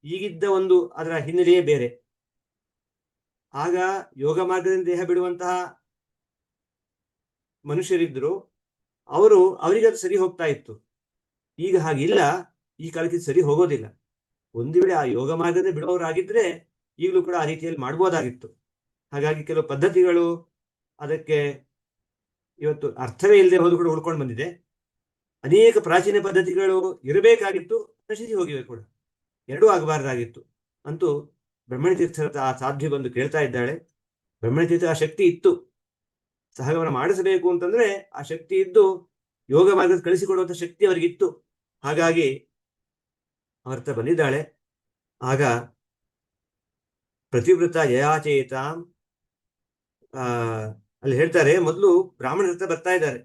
ಈಗಿದ್ದ ಒಂದು ಅದರ ಹಿನ್ನೆಲೆಯೇ ಬೇರೆ. ಆಗ ಯೋಗ ಮಾರ್ಗದಿಂದ ದೇಹ ಬಿಡುವಂತಹ ಮನುಷ್ಯರಿದ್ರು, ಅವರಿಗೆ ಅದು ಸರಿ ಹೋಗ್ತಾ ಇತ್ತು. ಈಗ ಹಾಗಿಲ್ಲ, ಈ ಕಾಲಕ್ಕೆ ಸರಿ ಹೋಗೋದಿಲ್ಲ. ಒಂದು ವೇಳೆ ಆ ಯೋಗ ಮಾರ್ಗದಿಂದ ಬಿಡುವವರಾಗಿದ್ರೆ ಈಗಲೂ ಕೂಡ ಆ ರೀತಿಯಲ್ಲಿ ಮಾಡ್ಬೋದಾಗಿತ್ತು. ಹಾಗಾಗಿ ಕೆಲವು ಪದ್ಧತಿಗಳು ಅದಕ್ಕೆ ಇವತ್ತು ಅರ್ಥವೇ ಇಲ್ಲದೆ ಹೋದ್ರು ಕೂಡ ಉಳ್ಕೊಂಡು ಬಂದಿದೆ. ಅನೇಕ ಪ್ರಾಚೀನ ಪದ್ಧತಿಗಳು ಇರಬೇಕಾಗಿತ್ತು, ನಶಿಸಿ ಹೋಗಿವೆ ಕೂಡ. ಎರಡೂ ಆಗಬಾರ್ದಾಗಿತ್ತು. ಅಂತೂ ಬ್ರಹ್ಮಣ ತೀರ್ಥರ ಆ ಸಾಧ್ವಿ ಬಂದು ಕೇಳ್ತಾ ಇದ್ದಾಳೆ. ಬ್ರಹ್ಮಣ ತೀರ್ಥ ಆ ಶಕ್ತಿ ಇತ್ತು, ಸಹಗಮನ ಮಾಡಿಸಬೇಕು ಅಂತಂದ್ರೆ ಆ ಶಕ್ತಿ ಇದ್ದು ಯೋಗ ಮಾರ್ಗದ ಕಳಿಸಿಕೊಡುವಂತ ಶಕ್ತಿ ಅವರಿಗಿತ್ತು. ಹಾಗಾಗಿ ಅವರ್ತ ಬಂದಿದ್ದಾಳೆ. ಆಗ ಪ್ರತಿವೃತ ಯಯಾಚೇತಾಂ ಅಲ್ಲಿ ಹೇಳ್ತಾರೆ, ಮೊದಲು ಬ್ರಾಹ್ಮಣರ ಹತ್ರ ಬರ್ತಾ ಇದ್ದಾರೆ.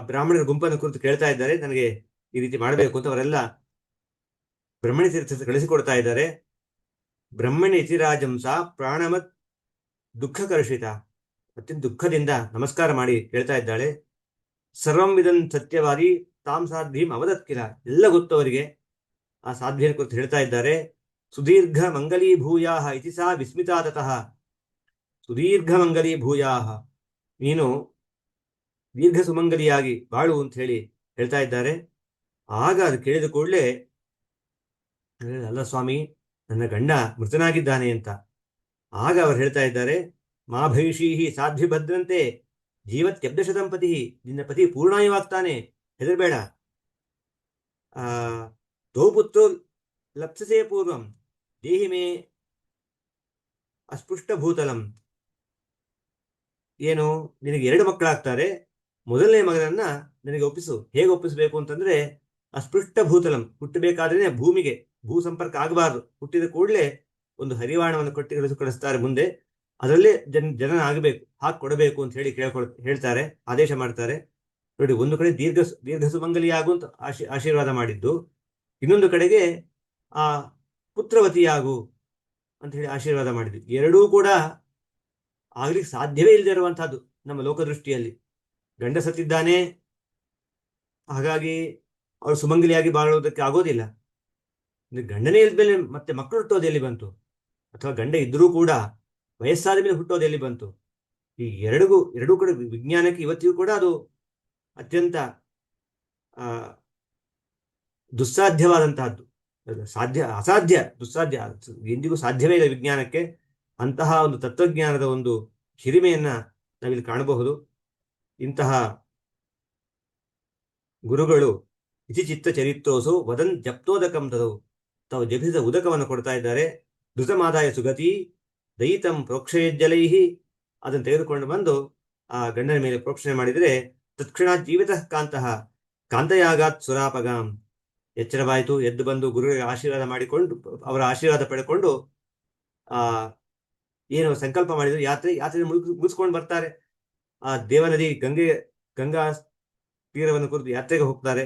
ಬ್ರಾಹ್ಮಣರ ಗುಂಪನ್ನು ಕುರಿತು ಕೇಳ್ತಾ ಇದ್ದಾರೆ, ನನಗೆ ಈ ರೀತಿ ಮಾಡಬೇಕು ಅಂತ. ಅವರೆಲ್ಲ ಬ್ರಹ್ಮಣ ತೀರ್ಥ ಕಳಿಸಿಕೊಡ್ತಾ ಇದ್ದಾರೆ. ಬ್ರಹ್ಮಣ ಇತಿರಾಜಂಸ ಪ್ರಾಣಮತ್ ದುಃಖ ಕರ್ಷಿತ, ಅತ್ಯಂತ ದುಃಖದಿಂದ ನಮಸ್ಕಾರ ಮಾಡಿ ಹೇಳ್ತಾ ಇದ್ದಾಳೆ. ಸರ್ವಂ ವಿದನ್ ಸತ್ಯವಾದಿ ತಾಮ್ ಸಾಧ್ವೀಂ ಅವದತ್ಕಿಲ, ಎಲ್ಲ ಗೊತ್ತು ಅವರಿಗೆ. ಆ ಸಾಧ್ವಿಯನ್ನು ಕುರಿತು ಹೇಳ್ತಾ ಇದ್ದಾರೆ. ಸುದೀರ್ಘ ಮಂಗಲೀ ಭೂಯಾಹ ಇತಿ ಸಾ ವಿಸ್ಮಿತಾದತಃ, ಸುದೀರ್ಘ ಮಂಗಲೀ ಭೂಯಾಹ, ನೀನು ದೀರ್ಘ ಸುಮಂಗಲಿಯಾಗಿ ಬಾಳು ಅಂತ ಹೇಳಿ ಹೇಳ್ತಾ ಇದ್ದಾರೆ. ಆಗ ಅದು ಕೇಳಿದ ಕೂಡಲೇ, ಅಲ್ಲ ಸ್ವಾಮಿ, ನನ್ನ ಗಂಡ ಮೃತನಾಗಿದ್ದಾನೆ ಅಂತ. ಆಗ ಅವರು ಹೇಳ್ತಾ ಇದ್ದಾರೆ, ಮಾ ಭೈಷೀಹಿ ಸಾಧ್ವಿ ಭದ್ರಂತೆ ಜೀವತ್ಯಬ್ದಶತಂ ಪತಿ, ನಿನ್ನ ಪತಿ ಪೂರ್ಣಾಯವಾಗ್ತಾನೆ, ಹೆದರ್ಬೇಡ. ದೋ ಪುತ್ರೋ ಲಪ್ಸಸೇ ಪೂರ್ವಂ ದೇಹಿ ಮೇ ಅಸ್ಪೃಷ್ಟ ಭೂತಲಂ, ಏನು ನಿನಗೆ 2 ಮಕ್ಕಳಾಗ್ತಾರೆ, ಮೊದಲನೇ ಮಗನನ್ನ ನನಗೆ ಒಪ್ಪಿಸು. ಹೇಗೆ ಒಪ್ಪಿಸಬೇಕು ಅಂತಂದ್ರೆ ಅಸ್ಪೃಷ್ಟ ಭೂತಲಂ, ಹುಟ್ಟಬೇಕಾದ್ರೆ ಭೂಮಿಗೆ ಭೂ ಸಂಪರ್ಕ ಆಗಬಾರ್ದು. ಹುಟ್ಟಿದ ಕೂಡಲೇ ಒಂದು ಹರಿವಾಣವನ್ನು ಕೊಟ್ಟು ಕಳಿಸ್ತಾರೆ ಮುಂದೆ, ಅದರಲ್ಲೇ ಜನನ ಆಗಬೇಕು, ಹಾಕಿ ಕೊಡಬೇಕು ಅಂತ ಹೇಳಿ ಹೇಳ್ತಾರೆ, ಆದೇಶ ಮಾಡ್ತಾರೆ. ನೋಡಿ, ಒಂದು ಕಡೆ ದೀರ್ಘ ಸುಮಂಗಲಿಯಾಗು ಅಂತ ಆಶೀರ್ವಾದ ಮಾಡಿದ್ದು, ಇನ್ನೊಂದು ಕಡೆಗೆ ಆ ಪುತ್ರವತಿಯಾಗು ಅಂತ ಹೇಳಿ ಆಶೀರ್ವಾದ ಮಾಡಿದ್ದು. ಎರಡೂ ಕೂಡ ಆಗ್ಲಿಕ್ಕೆ ಸಾಧ್ಯವೇ ಇಲ್ಲದೆ ಇರುವಂತಹದ್ದು ನಮ್ಮ ಲೋಕದೃಷ್ಟಿಯಲ್ಲಿ. ಗಂಡ ಸತ್ತಿದ್ದಾನೆ, ಹಾಗಾಗಿ ಅವಳು ಸುಮಂಗಲಿಯಾಗಿ ಬಾಳುವುದಕ್ಕೆ ಆಗೋದಿಲ್ಲ. ಗಂಡನೇ ಇಲ್ದ್ಮೇಲೆ ಮತ್ತೆ ಮಕ್ಕಳು ಹುಟ್ಟೋದು ಎಲ್ಲಿ ಬಂತು? ಅಥವಾ ಗಂಡ ಇದ್ರೂ ಕೂಡ ವಯಸ್ಸಾದ ಮೇಲೆ ಹುಟ್ಟೋದು ಎಲ್ಲಿ ಬಂತು? ಈ ಎರಡೂ ಕಡೆ ವಿಜ್ಞಾನಕ್ಕೆ ಇವತ್ತಿಗೂ ಕೂಡ ಅದು ಅತ್ಯಂತ ಆ ದುಸ್ಸಾಧ್ಯವಾದಂತಹದ್ದು. ಅಸಾಧ್ಯ, ದುಸ್ಸಾಧ್ಯ, ಎಂದಿಗೂ ಸಾಧ್ಯವೇ ಇಲ್ಲ ವಿಜ್ಞಾನಕ್ಕೆ. ಅಂತಹ ಒಂದು ತತ್ವಜ್ಞಾನದ ಒಂದು ಹಿರಿಮೆಯನ್ನ ನಾವಿಲ್ಲಿ ಕಾಣಬಹುದು. ಇಂತಹ ಗುರುಗಳು ಇತಿ ಚಿತ್ತ ಚರಿತ್ರೋಸು ವದನ್ ಜಪ್ತೋದಕಂ ತದವು, ತಾವು ಜಪಿಸಿದ ಉದಕವನ್ನು ಕೊಡ್ತಾ ಇದ್ದಾರೆ. ಧೃತಮಾದಾಯ ಸುಗತಿ ದಯಿತಂ ಪ್ರೋಕ್ಷಯಜ್ಜಲೈಹಿ, ಅದನ್ನು ತೆಗೆದುಕೊಂಡು ಬಂದು ಆ ಗಂಡನ ಮೇಲೆ ಪ್ರೋಕ್ಷಣೆ ಮಾಡಿದರೆ ತತ್ಕ್ಷಣ ಜೀವಿತ ಕಾಂತಃ ಕಾಂತಯಾಗಾತ್ ಸುರಾಪಗಾಂ, ಎಚ್ಚರವಾಯಿತು, ಎದ್ದು ಬಂದು ಗುರುವಿಗೆ ಆಶೀರ್ವಾದ ಮಾಡಿಕೊಂಡು ಅವರ ಆಶೀರ್ವಾದ ಪಡೆದುಕೊಂಡು ಏನು ಸಂಕಲ್ಪ ಮಾಡಿದ್ರು ಯಾತ್ರೆ ಮುಗಿಸ್ಕೊಂಡು ಬರ್ತಾರೆ. ಆ ದೇವನದಿ ಗಂಗಾ ತೀರವನ್ನು ಕುರಿತು ಯಾತ್ರೆಗೆ ಹೋಗ್ತಾರೆ.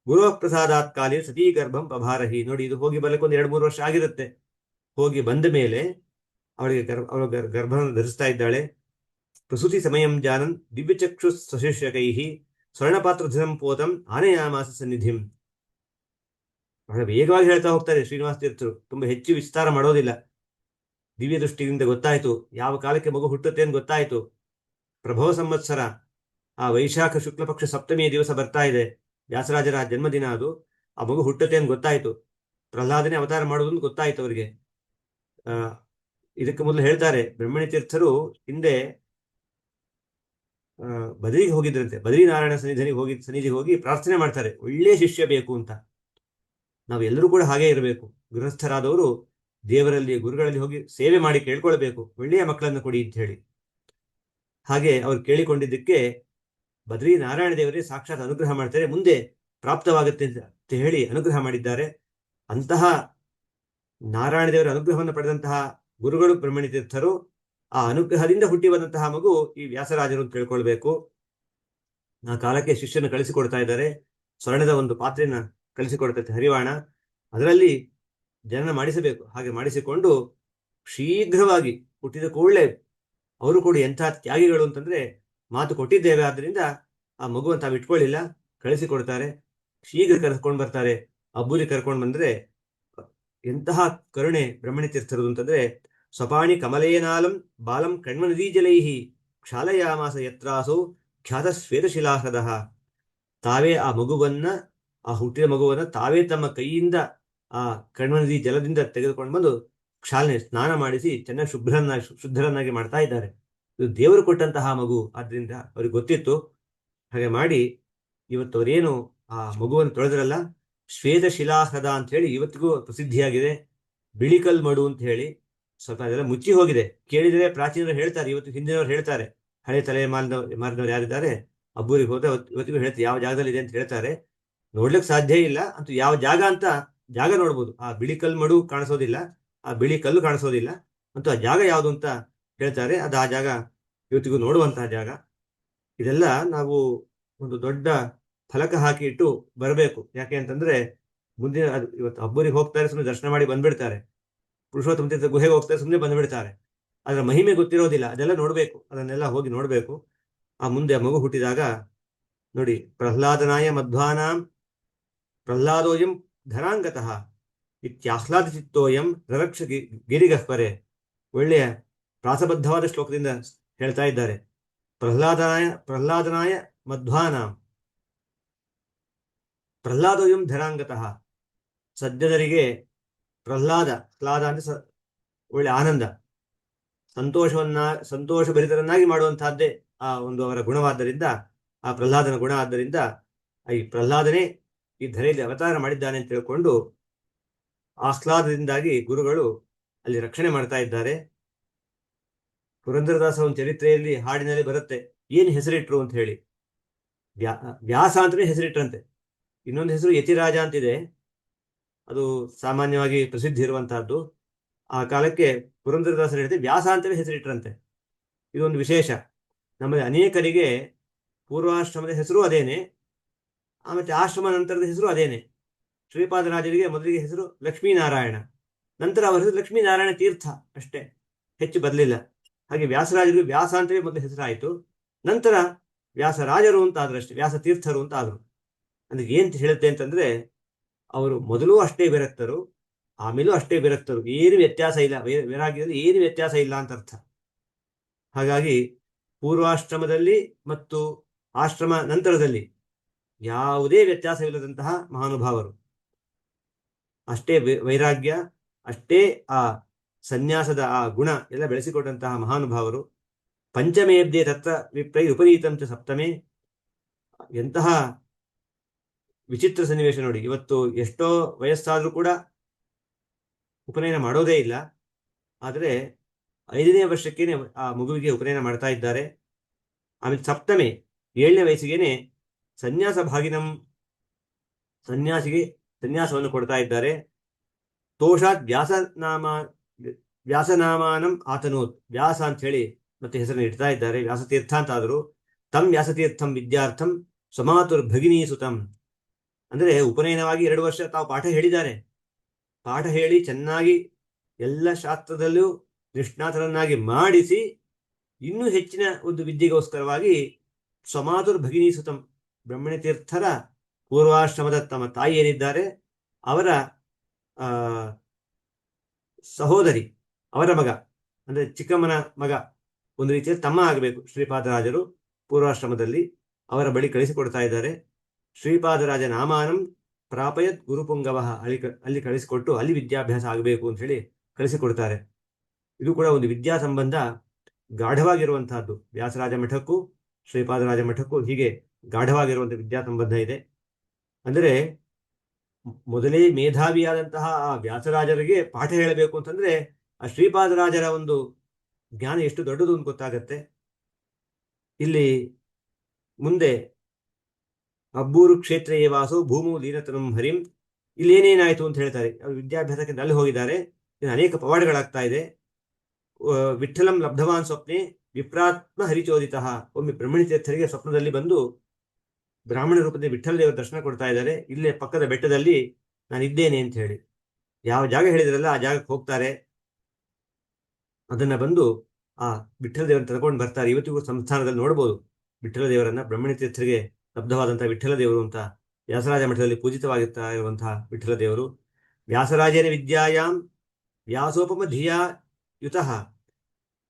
ಗುರು ಪ್ರಸಾದಾತ್ ಕಾಲೇ ಸತೀ ಗರ್ಭಂ ಪಭಾರಹಿ. ನೋಡಿ, ಇದು ಹೋಗಿ ಬರ್ಲಿಕ್ಕೆ ಒಂದು 2-3 ವರ್ಷ ಆಗಿರುತ್ತೆ. ಹೋಗಿ ಬಂದ ಮೇಲೆ ಅವಳ ಗರ್ಭವನ್ನು ಧರಿಸ್ತಾ ಇದ್ದಾಳೆ. ಪ್ರಸೂತಿ ಸಮಯಂ ಜಾನನ್ ದಿವ್ಯಚಕ್ಷು ಸ್ವಶಿಷ್ಯಕೈಹಿ ಸ್ವರ್ಣಪಾತ್ರ ಧೃತಂ ಪೋತಂ ಆನೆಯಾಮಾಸ ಸನ್ನಿಧಿಂ. ಬಹಳ ವೇಗವಾಗಿ ಹೇಳ್ತಾ ಹೋಗ್ತಾರೆ ಶ್ರೀನಿವಾಸ ತೀರ್ಥರು, ತುಂಬಾ ಹೆಚ್ಚು ವಿಸ್ತಾರ ಮಾಡೋದಿಲ್ಲ. ದಿವ್ಯ ದೃಷ್ಟಿಯಿಂದ ಗೊತ್ತಾಯಿತು, ಯಾವ ಕಾಲಕ್ಕೆ ಮಗು ಹುಟ್ಟುತ್ತೆ ಅಂತ ಗೊತ್ತಾಯಿತು. ಪ್ರಭವ ಸಂವತ್ಸರ, ಆ ವೈಶಾಖ ಶುಕ್ಲ ಪಕ್ಷ ಸಪ್ತಮಿಯ ದಿವಸ ಬರ್ತಾ ಇದೆ, ವ್ಯಾಸರಾಜರ ಜನ್ಮದಿನ ಅದು. ಆ ಮಗು ಹುಟ್ಟುತ್ತೆ ಅಂತ ಗೊತ್ತಾಯಿತು. ಪ್ರಹ್ಲಾದನೇ ಅವತಾರ ಮಾಡೋದು ಅಂತ ಗೊತ್ತಾಯಿತು ಅವರಿಗೆ. ಇದಕ್ಕೆ ಮೊದಲು ಹೇಳ್ತಾರೆ, ಬ್ರಹ್ಮಣಿ ತೀರ್ಥರು ಹಿಂದೆ ಬದರಿಗೆ ಹೋಗಿದ್ರಂತೆ. ಬದ್ರಿನಾರಾಯಣ ಸನ್ನಿಧಿಗೆ ಹೋಗಿ ಪ್ರಾರ್ಥನೆ ಮಾಡ್ತಾರೆ, ಒಳ್ಳೆಯ ಶಿಷ್ಯ ಬೇಕು ಅಂತ. ನಾವು ಎಲ್ಲರೂ ಕೂಡ ಹಾಗೆ ಇರಬೇಕು. ಗೃಹಸ್ಥರಾದವರು ದೇವರಲ್ಲಿ, ಗುರುಗಳಲ್ಲಿ ಹೋಗಿ ಸೇವೆ ಮಾಡಿ ಕೇಳ್ಕೊಳ್ಬೇಕು, ಒಳ್ಳೆಯ ಮಕ್ಕಳನ್ನು ಕೊಡಿ ಅಂತ ಹೇಳಿ. ಹಾಗೆ ಅವ್ರು ಕೇಳಿಕೊಂಡಿದ್ದಕ್ಕೆ ಬದ್ರಿ ನಾರಾಯಣ ದೇವರೇ ಸಾಕ್ಷಾತ್ ಅನುಗ್ರಹ ಮಾಡ್ತಾರೆ, ಮುಂದೆ ಪ್ರಾಪ್ತವಾಗುತ್ತೆ ಅಂತ ಹೇಳಿ ಅನುಗ್ರಹ ಮಾಡಿದ್ದಾರೆ. ಅಂತಹ ನಾರಾಯಣ ದೇವರ ಅನುಗ್ರಹವನ್ನು ಪಡೆದಂತಹ ಗುರುಗಳು ಬ್ರಹ್ಮಣಿ ತೀರ್ಥರು. ಆ ಅನುಗ್ರಹದಿಂದ ಹುಟ್ಟಿ ಬಂದಂತಹ ಮಗು ಈ ವ್ಯಾಸರಾಜರು ಅಂತ ತಿಳ್ಕೊಳ್ಬೇಕು. ಆ ಕಾಲಕ್ಕೆ ಶಿಷ್ಯನ ಕಳಿಸಿಕೊಡ್ತಾ ಇದ್ದಾರೆ. ಸ್ವರ್ಣದ ಒಂದು ಪಾತ್ರೆಯನ್ನ ಕಳಿಸಿಕೊಡ್ತೈತೆ ಹರಿವಾಣ, ಅದರಲ್ಲಿ ಜನನ ಮಾಡಿಸಬೇಕು. ಹಾಗೆ ಮಾಡಿಸಿಕೊಂಡು ಶೀಘ್ರವಾಗಿ ಹುಟ್ಟಿದ ಕೂಡಲೇ ಅವರು ಕೂಡ ಎಂಥ ತ್ಯಾಗಿಗಳು ಅಂತಂದ್ರೆ, ಮಾತು ಕೊಟ್ಟಿದ್ದೇವೆ ಆದ್ದರಿಂದ ಆ ಮಗುವನ್ನು ತಾವು ಇಟ್ಕೊಳ್ಳಿಲ್ಲ, ಕಳಿಸಿಕೊಡ್ತಾರೆ. ಶೀಘ್ರ ಕರ್ಕೊಂಡು ಬರ್ತಾರೆ. ಅಬ್ಬೂರಿ ಕರ್ಕೊಂಡು ಬಂದ್ರೆ ಎಂತಹ ಕರುಣೆ ಬ್ರಹ್ಮಣಿ ತೀರ್ಥರದು ಅಂತಂದ್ರೆ, ಸ್ವಪಾಣಿ ಕಮಲೇನಾಲಂ ಬಾಲಂ ಕಣ್ವನದೀಜಲೈಹಿ ಕ್ಷಾಲಯಾಮಾಸ ಯತ್ರಾಸು ಖ್ಯಾತ ಶ್ವೇತಶಿಲಾಹೃದಃ. ತಾವೇ ಆ ಮಗುವನ್ನ, ಆ ಹುಟ್ಟಿದ ಮಗುವನ್ನ ತಾವೇ ತಮ್ಮ ಕೈಯಿಂದ ಆ ಕಣ್ವನದಿ ಜಲದಿಂದ ತೆಗೆದುಕೊಂಡು ಬಂದು ಕ್ಷಾಲನೆ, ಸ್ನಾನ ಮಾಡಿಸಿ ಚೆನ್ನಾಗಿ ಶುದ್ಧರನ್ನಾಗಿ ಮಾಡ್ತಾ ಇದ್ದಾರೆ. ಇದು ದೇವರು ಕೊಟ್ಟಂತಹ ಮಗು, ಆದ್ರಿಂದ ಅವ್ರಿಗೆ ಗೊತ್ತಿತ್ತು. ಹಾಗೆ ಮಾಡಿ ಇವತ್ತು ಅವರೇನು ಆ ಮಗುವನ್ನು ತೊಳೆದ್ರಲ್ಲ, ಶ್ವೇತಶಿಲಾಹೃದ ಅಂತ ಹೇಳಿ ಇವತ್ತಿಗೂ ಪ್ರಸಿದ್ಧಿಯಾಗಿದೆ. ಬಿಳಿಕಲ್ ಮಡು ಅಂತ ಹೇಳಿ. ಸ್ವಲ್ಪ ಅದೆಲ್ಲ ಮುಚ್ಚಿ ಹೋಗಿದೆ. ಕೇಳಿದರೆ ಪ್ರಾಚೀನರು ಹೇಳ್ತಾರೆ, ಇವತ್ತು ಹಿಂದಿನವರು ಹೇಳ್ತಾರೆ, ಹಳೆ ತಲೆಮಾರಿನವ್ರು ಯಾರಿದ್ದಾರೆ ಅಬ್ಬೂರಿಗೆ ಹೋದ್ರೆ ಇವತ್ತಿಗೂ ಹೇಳ್ತಾರೆ ಯಾವ ಜಾಗದಲ್ಲಿ ಇದೆ ಅಂತ ಹೇಳ್ತಾರೆ. ನೋಡ್ಲಿಕ್ಕೆ ಸಾಧ್ಯ ಇಲ್ಲ ಅಂತೂ, ಯಾವ ಜಾಗ ಅಂತ ಜಾಗ ನೋಡ್ಬೋದು. ಆ ಬಿಳಿಕಲ್ ಮಡು ಕಾಣಿಸೋದಿಲ್ಲ, ಆ ಬಿಳಿ ಕಲ್ಲು ಕಾಣಿಸೋದಿಲ್ಲ, ಅಂತೂ ಆ ಜಾಗ ಯಾವುದು ಅಂತ ಹೇಳ್ತಾರೆ. ಅದು ಆ ಜಾಗ ಇವತ್ತಿಗೂ ನೋಡುವಂತಹ ಜಾಗ. ಇದೆಲ್ಲ ನಾವು ಒಂದು ದೊಡ್ಡ ಫಲಕ ಹಾಕಿ ಇಟ್ಟು ಬರಬೇಕು. ಯಾಕೆ ಅಂತಂದ್ರೆ ಮುಂದಿನ ಇವತ್ತು ಅಬ್ಬೂರಿಗೆ ಹೋಗ್ತಾರೆ, ಸುಮ್ಮನೆ ದರ್ಶನ ಮಾಡಿ ಬಂದ್ಬಿಡ್ತಾರೆ. ಪುರುಷೋತ್ತಮ ತೀರ್ಥ ಗುಹೆಗೆ ಹೋಗ್ತಾರೆ, ಸುಮ್ಮನೆ ಬಂದ್ಬಿಡ್ತಾರೆ. ಅದರ ಮಹಿಮೆ ಗೊತ್ತಿರೋದಿಲ್ಲ. ಅದೆಲ್ಲ ನೋಡ್ಬೇಕು, ಅದನ್ನೆಲ್ಲ ಹೋಗಿ ನೋಡ್ಬೇಕು. ಆ ಮುಂದೆ ಮಗು ಹುಟ್ಟಿದಾಗ ನೋಡಿ, ಪ್ರಹ್ಲಾದನಾಯ ಮಧ್ವಾನಾಂ ಪ್ರಹ್ಲಾದೋಯಂ ಧರಾಂಗತಃ ಇತ್ಯಾಹ್ಲಾದ ಚಿತ್ತೋಯಂ ರರಕ್ಷ ಗಿರಿಗಹ್ವರೆ. ಒಳ್ಳೆಯ ಪ್ರಾಸಬದ್ಧವಾದ ಶ್ಲೋಕದಿಂದ ಹೇಳ್ತಾ ಇದ್ದಾರೆ. ಪ್ರಹ್ಲಾದನಾಯ ಮಧ್ವಾನಾಂ ಪ್ರಹ್ಲಾದೋಯಂ ಧರಾಂಗತಃ. ಸಜ್ಜನರಿಗೆ ಪ್ರಹ್ಲಾದ ಅಂದ್ರೆ ಒಳ್ಳೆ ಆನಂದ, ಸಂತೋಷಭರಿತರನ್ನಾಗಿ ಮಾಡುವಂತಹದ್ದೇ ಆ ಒಂದು ಅವರ ಗುಣವಾದ್ದರಿಂದ, ಆ ಪ್ರಹ್ಲಾದನ ಗುಣ ಆದ್ದರಿಂದ ಈ ಪ್ರಹ್ಲಾದನೇ ಈ ಧರೆಯಲ್ಲಿ ಅವತಾರ ಮಾಡಿದ್ದಾನೆ ಅಂತ ತಿಳ್ಕೊಂಡು ಆಹ್ಲಾದದಿಂದಾಗಿ ಗುರುಗಳು ಅಲ್ಲಿ ರಕ್ಷಣೆ ಮಾಡ್ತಾ ಇದ್ದಾರೆ. ಪುರಂದರದಾಸ ಒಂದು ಚರಿತ್ರೆಯಲ್ಲಿ ಹಾಡಿನಲ್ಲಿ ಬರುತ್ತೆ, ಏನ್ ಹೆಸರಿಟ್ರು ಅಂತ ಹೇಳಿ. ವ್ಯಾಸ ಅಂತಲೇ ಹೆಸರಿಟ್ರಂತೆ. ಇನ್ನೊಂದು ಹೆಸರು ಯತಿರಾಜ ಅಂತಿದೆ, ಅದು ಸಾಮಾನ್ಯವಾಗಿ ಪ್ರಸಿದ್ಧಿ ಇರುವಂತಹದ್ದು. ಆ ಕಾಲಕ್ಕೆ ಪುರಂದರದಾಸರು ಹೇಳಿದೆ ವ್ಯಾಸ ಅಂತಲೇ ಹೆಸರಿಟ್ರಂತೆ. ಇದೊಂದು ವಿಶೇಷ. ನಮ್ಮಲ್ಲಿ ಅನೇಕರಿಗೆ ಪೂರ್ವಾಶ್ರಮದ ಹೆಸರು ಅದೇನೆ, ಮತ್ತೆ ಆಶ್ರಮ ನಂತರದ ಹೆಸರು ಅದೇನೆ. ಶ್ರೀಪಾದರಾಜರಿಗೆ ಮೊದಲಿಗೆ ಹೆಸರು ಲಕ್ಷ್ಮೀನಾರಾಯಣ, ನಂತರ ಅವರ ಹೆಸರು ಲಕ್ಷ್ಮೀನಾರಾಯಣ ತೀರ್ಥ ಅಷ್ಟೇ, ಹೆಚ್ಚು ಬದಲಿಲ್ಲ. ಹಾಗೆ ವ್ಯಾಸರಾಜರಿಗೆ ವ್ಯಾಸ ಅಂತಲೇ ಮೊದಲು ಹೆಸರಾಯಿತು, ನಂತರ ವ್ಯಾಸರಾಜರು ಅಂತ ಆದ್ರಷ್ಟೇ, ವ್ಯಾಸ ತೀರ್ಥರು ಅಂತ ಆದ್ರು. ಅದಕ್ಕೆ ಏನ್ ಹೇಳುತ್ತೆ ಅಂತಂದ್ರೆ, ಅವರು ಮೊದಲು ಅಷ್ಟೇ ವಿರಕ್ತರು, ಆಮೇಲೂ ಅಷ್ಟೇ ವಿರಕ್ತರು, ಏನು ವ್ಯತ್ಯಾಸ ಇಲ್ಲ. ವೈರಾಗ್ಯದಲ್ಲಿ ಏನು ವ್ಯತ್ಯಾಸ ಇಲ್ಲ ಅಂತ ಅರ್ಥ. ಹಾಗಾಗಿ ಪೂರ್ವಾಶ್ರಮದಲ್ಲಿ ಮತ್ತು ಆಶ್ರಮ ನಂತರದಲ್ಲಿ ಯಾವುದೇ ವ್ಯತ್ಯಾಸವಿಲ್ಲದಂತಹ ಮಹಾನುಭಾವರು. ಅಷ್ಟೇ ವೈರಾಗ್ಯ, ಅಷ್ಟೇ ಆ ಸನ್ಯಾಸದ ಆ ಗುಣ ಎಲ್ಲ ಬೆಳೆಸಿಕೊಂಡಂತಹ ಮಹಾನುಭಾವರು. ಪಂಚಮೇಬ್ದೆ ತತ್ರ ವಿಪ್ರೈ ಉಪನೀತಂಚ ಸಪ್ತಮೇ. ಎಂತಹ ವಿಚಿತ್ರ ಸನ್ನಿವೇಶ ನೋಡಿ. ಇವತ್ತು ಎಷ್ಟೋ ವಯಸ್ಸಾದ್ರೂ ಕೂಡ ಉಪನಯನ ಮಾಡೋದೇ ಇಲ್ಲ. ಆದರೆ 5ನೇ ವರ್ಷಕ್ಕೇನೆ ಆ ಮಗುವಿಗೆ ಉಪನಯನ ಮಾಡ್ತಾ ಇದ್ದಾರೆ. ಆಮೇಲೆ ಸಪ್ತಮೆ 7ನೇ ವಯಸ್ಸಿಗೇನೆ ಸನ್ಯಾಸ ಭಾಗಿನಂ, ಸನ್ಯಾಸಿಗೆ ಸನ್ಯಾಸವನ್ನು ಕೊಡ್ತಾ ಇದ್ದಾರೆ. ತೋಷಾತ್ ವ್ಯಾಸನಾಮಾನಂ ಆತನೋತ್, ವ್ಯಾಸ ಅಂತ ಹೇಳಿ ಮತ್ತೆ ಹೆಸರನ್ನು ಇಡ್ತಾ ಇದ್ದಾರೆ. ವ್ಯಾಸತೀರ್ಥ ಅಂತ ಆದರೂ ತಂ ವ್ಯಾಸತೀರ್ಥಂ ವಿದ್ಯಾರ್ಥಂ ಸ್ವಮಾತುರ್ ಭಗಿನಿ ಸುತಂ. ಅಂದರೆ ಉಪನಯನವಾಗಿ 2 ವರ್ಷ ತಾವು ಪಾಠ ಹೇಳಿದ್ದಾರೆ. ಪಾಠ ಹೇಳಿ ಚೆನ್ನಾಗಿ ಎಲ್ಲ ಶಾಸ್ತ್ರದಲ್ಲೂ ನಿಷ್ಣಾತರನ್ನಾಗಿ ಮಾಡಿಸಿ ಇನ್ನೂ ಹೆಚ್ಚಿನ ಒಂದು ವಿದ್ಯೆಗೋಸ್ಕರವಾಗಿ ಸ್ವಮಾತುರ್ ಭಗಿನಿ ಸುತಂ, ಬ್ರಹ್ಮಣ್ಯ ತೀರ್ಥರ ಪೂರ್ವಾಶ್ರಮದ ತಮ್ಮ ತಾಯಿ ಏನಿದ್ದಾರೆ ಅವರ ಸಹೋದರಿ, ಅವರ ಮಗ ಅಂದ್ರೆ ಚಿಕ್ಕಮ್ಮನ ಮಗ, ಒಂದು ರೀತಿಯಲ್ಲಿ ತಮ್ಮ ಆಗಬೇಕು ಶ್ರೀಪಾದರಾಜರು ಪೂರ್ವಾಶ್ರಮದಲ್ಲಿ ಅವರ ಬಳಿ ಕಳಿಸಿಕೊಡ್ತಾ ಇದ್ದಾರೆ. ಶ್ರೀಪಾದರಾಜ ನಾಮಾನಂ ಪ್ರಾಪಯತ್ ಗುರುಪುಂಗವ, ಅಲ್ಲಿ ಕಳಿಸಿಕೊಟ್ಟು ಅಲ್ಲಿ ವಿದ್ಯಾಭ್ಯಾಸ ಆಗಬೇಕು ಅಂತ ಹೇಳಿ ಕಳಿಸಿಕೊಡ್ತಾರೆ. ಇದು ಕೂಡ ಒಂದು ವಿದ್ಯಾ ಸಂಬಂಧ ಗಾಢವಾಗಿರುವಂತಹದ್ದು. ವ್ಯಾಸರಾಜ ಮಠಕ್ಕೂ ಶ್ರೀಪಾದರಾಜ ಮಠಕ್ಕೂ ಹೀಗೆ ಗಾಢವಾಗಿರುವಂತಹ ವಿದ್ಯಾ ಸಂಬಂಧ ಇದೆ. ಅಂದರೆ ಮೊದಲೇ ಮೇಧಾವಿಯಾದಂತಹ ಆ ವ್ಯಾಸರಾಜರಿಗೆ ಪಾಠ ಹೇಳಬೇಕು ಅಂತಂದ್ರೆ ಆ ಶ್ರೀಪಾದರಾಜರ ಒಂದು ಜ್ಞಾನ ಎಷ್ಟು ದೊಡ್ಡದು ಅಂತ ಗೊತ್ತಾಗತ್ತೆ. ಇಲ್ಲಿ ಮುಂದೆ ಅಬ್ಬೂರು ಕ್ಷೇತ್ರ ವಾಸು ಭೂಮು ಲೀನತನಂ ಹರಿಂ, ಇಲ್ಲಿ ಏನೇನಾಯ್ತು ಅಂತ ಹೇಳ್ತಾರೆ. ಅವರು ವಿದ್ಯಾಭ್ಯಾಸಕ್ಕೆ ಅಲ್ಲಿ ಹೋಗಿದ್ದಾರೆ. ಅನೇಕ ಪವಾಡಗಳಾಗ್ತಾ ಇದೆ. ವಿಠಲಂ ಲಬ್ಧವಾನ್ ಸ್ವಪ್ನೆ ವಿಪ್ರಾತ್ಮ ಹರಿಚೋದಿತ. ಒಮ್ಮೆ ಬ್ರಹ್ಮಣ್ಯ ತೀರ್ಥರಿಗೆ ಸ್ವಪ್ನದಲ್ಲಿ ಬಂದು ಬ್ರಾಹ್ಮಣ ರೂಪದಲ್ಲಿ ವಿಠಲ ದೇವರ ದರ್ಶನ ಕೊಡ್ತಾ ಇದ್ದಾರೆ. ಇಲ್ಲೇ ಪಕ್ಕದ ಬೆಟ್ಟದಲ್ಲಿ ನಾನಿದ್ದೇನೆ ಅಂತ ಹೇಳಿ ಯಾವ ಜಾಗ ಹೇಳಿದ್ರಲ್ಲ ಆ ಜಾಗಕ್ಕೆ ಹೋಗ್ತಾರೆ. ಅದನ್ನ ಬಂದು ಆ ವಿಠಲ ದೇವರನ್ನ ತಗೊಂಡು ಬರ್ತಾರೆ. ಇವತ್ತಿಗೂ ಸಂಸ್ಥಾನದಲ್ಲಿ ನೋಡ್ಬೋದು ವಿಠಲ ದೇವರನ್ನ. ಬ್ರಹ್ಮಣ್ಯ ತೀರ್ಥರಿಗೆ ಲಬ್ಧವಾದಂತಹ ವಿಠಲ ದೇವರು ಅಂತ ವ್ಯಾಸರಾಜ ಮಠದಲ್ಲಿ ಪೂಜಿತವಾಗಿರ್ತಾ ಇರುವಂತಹ ವಿಠಲ ದೇವರು. ವ್ಯಾಸರಾಜೇನ ವಿದ್ಯಾಯಾಂ ವ್ಯಾಸೋಪಮ ಧಿಯಾ ಯುತಃ